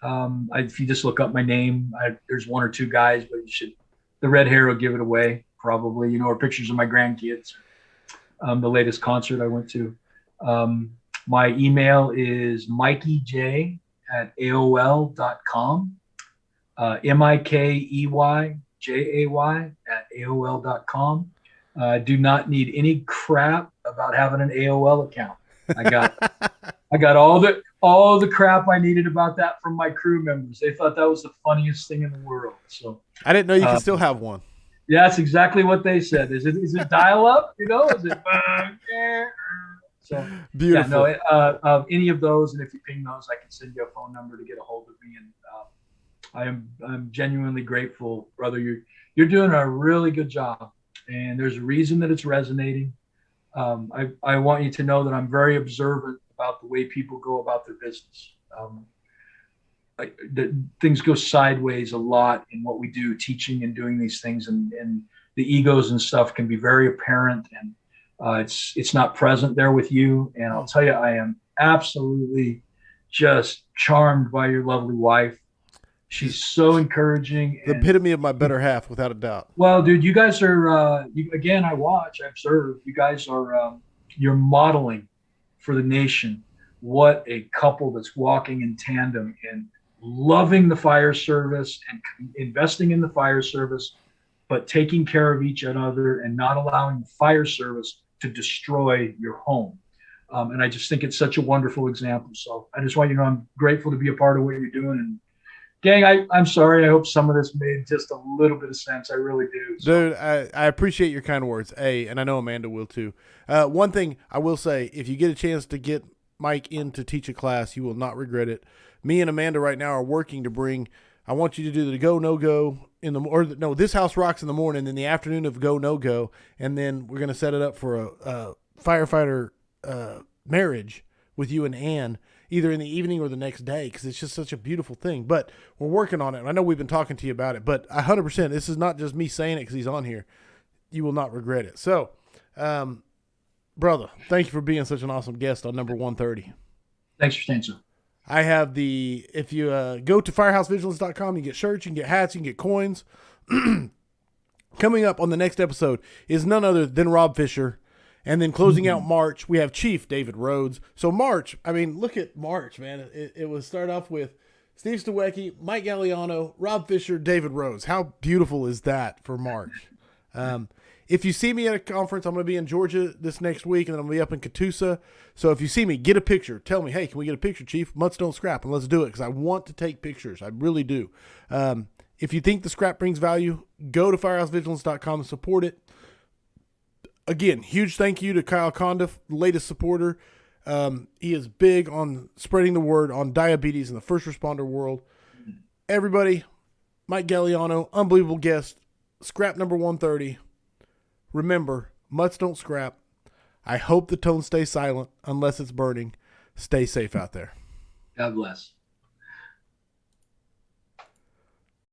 If you just look up my name, there's one or two guys, but the red hair will give it away probably, or pictures of my grandkids. The latest concert I went to. My email is mikeyj@aol.com. MIKEYJAY@AOL.com. Do not need any crap about having an AOL account. I got all the crap I needed about that from my crew members. They thought that was the funniest thing in the world. So I didn't know you could still have one. Yeah, that's exactly what they said. Is it dial up? Is it? So beautiful. Yeah, any of those, and if you ping those, I can send you a phone number to get a hold of me. And I'm genuinely grateful, brother. You're doing a really good job, and there's a reason that it's resonating. I want you to know that I'm very observant about the way people go about their business. Things go sideways a lot in what we do, teaching and doing these things, and the egos and stuff can be very apparent, and it's not present there with you. And I'll tell you, I am absolutely just charmed by your lovely wife. She's so encouraging. The epitome of my better half, without a doubt. Well, dude, you guys are, again, I observe, you guys are, you're modeling for the nation what a couple that's walking in tandem and loving the fire service and investing in the fire service, but taking care of each other and not allowing the fire service to destroy your home. And I just think it's such a wonderful example. So I just want you to know I'm grateful to be a part of what you're doing. And gang, I'm sorry. I hope some of this made just a little bit of sense. I really do. So. Dude, I appreciate your kind words. And I know Amanda will too. One thing I will say, if you get a chance to get Mike in to teach a class, you will not regret it. Me and Amanda right now are working to bring, I want you to do the Go No Go This House Rocks in the morning, then the afternoon of Go No Go, and then we're going to set it up for a firefighter marriage with you and Ann, either in the evening or the next day, because it's just such a beautiful thing. But we're working on it. And I know we've been talking to you about it, but 100%, this is not just me saying it because he's on here. You will not regret it. So, brother, thank you for being such an awesome guest on number 130. Thanks for staying, sir. I have if you go to firehousevigilance.com, you get shirts, you can get hats, you can get coins. Coming up on the next episode is none other than Rob Fisher. And then closing out March, we have Chief David Rhodes. So March, I mean, look at March, man. It was start off with Steve Stawecki, Mike Gagliano, Rob Fisher, David Rhodes. How beautiful is that for March? If you see me at a conference, I'm going to be in Georgia this next week, and then I'm going to be up in Catoosa. So if you see me, get a picture. Tell me, hey, can we get a picture, Chief? Mutts don't scrap, and let's do it, because I want to take pictures. I really do. If you think the scrap brings value, go to firehousevigilance.com and support it. Again, huge thank you to Kyle Condiff, latest supporter. He is big on spreading the word on diabetes in the first responder world. Everybody, Mike Gagliano, unbelievable guest. Scrap number 130. Remember, mutts don't scrap. I hope the tone stays silent unless it's burning. Stay safe out there. God bless.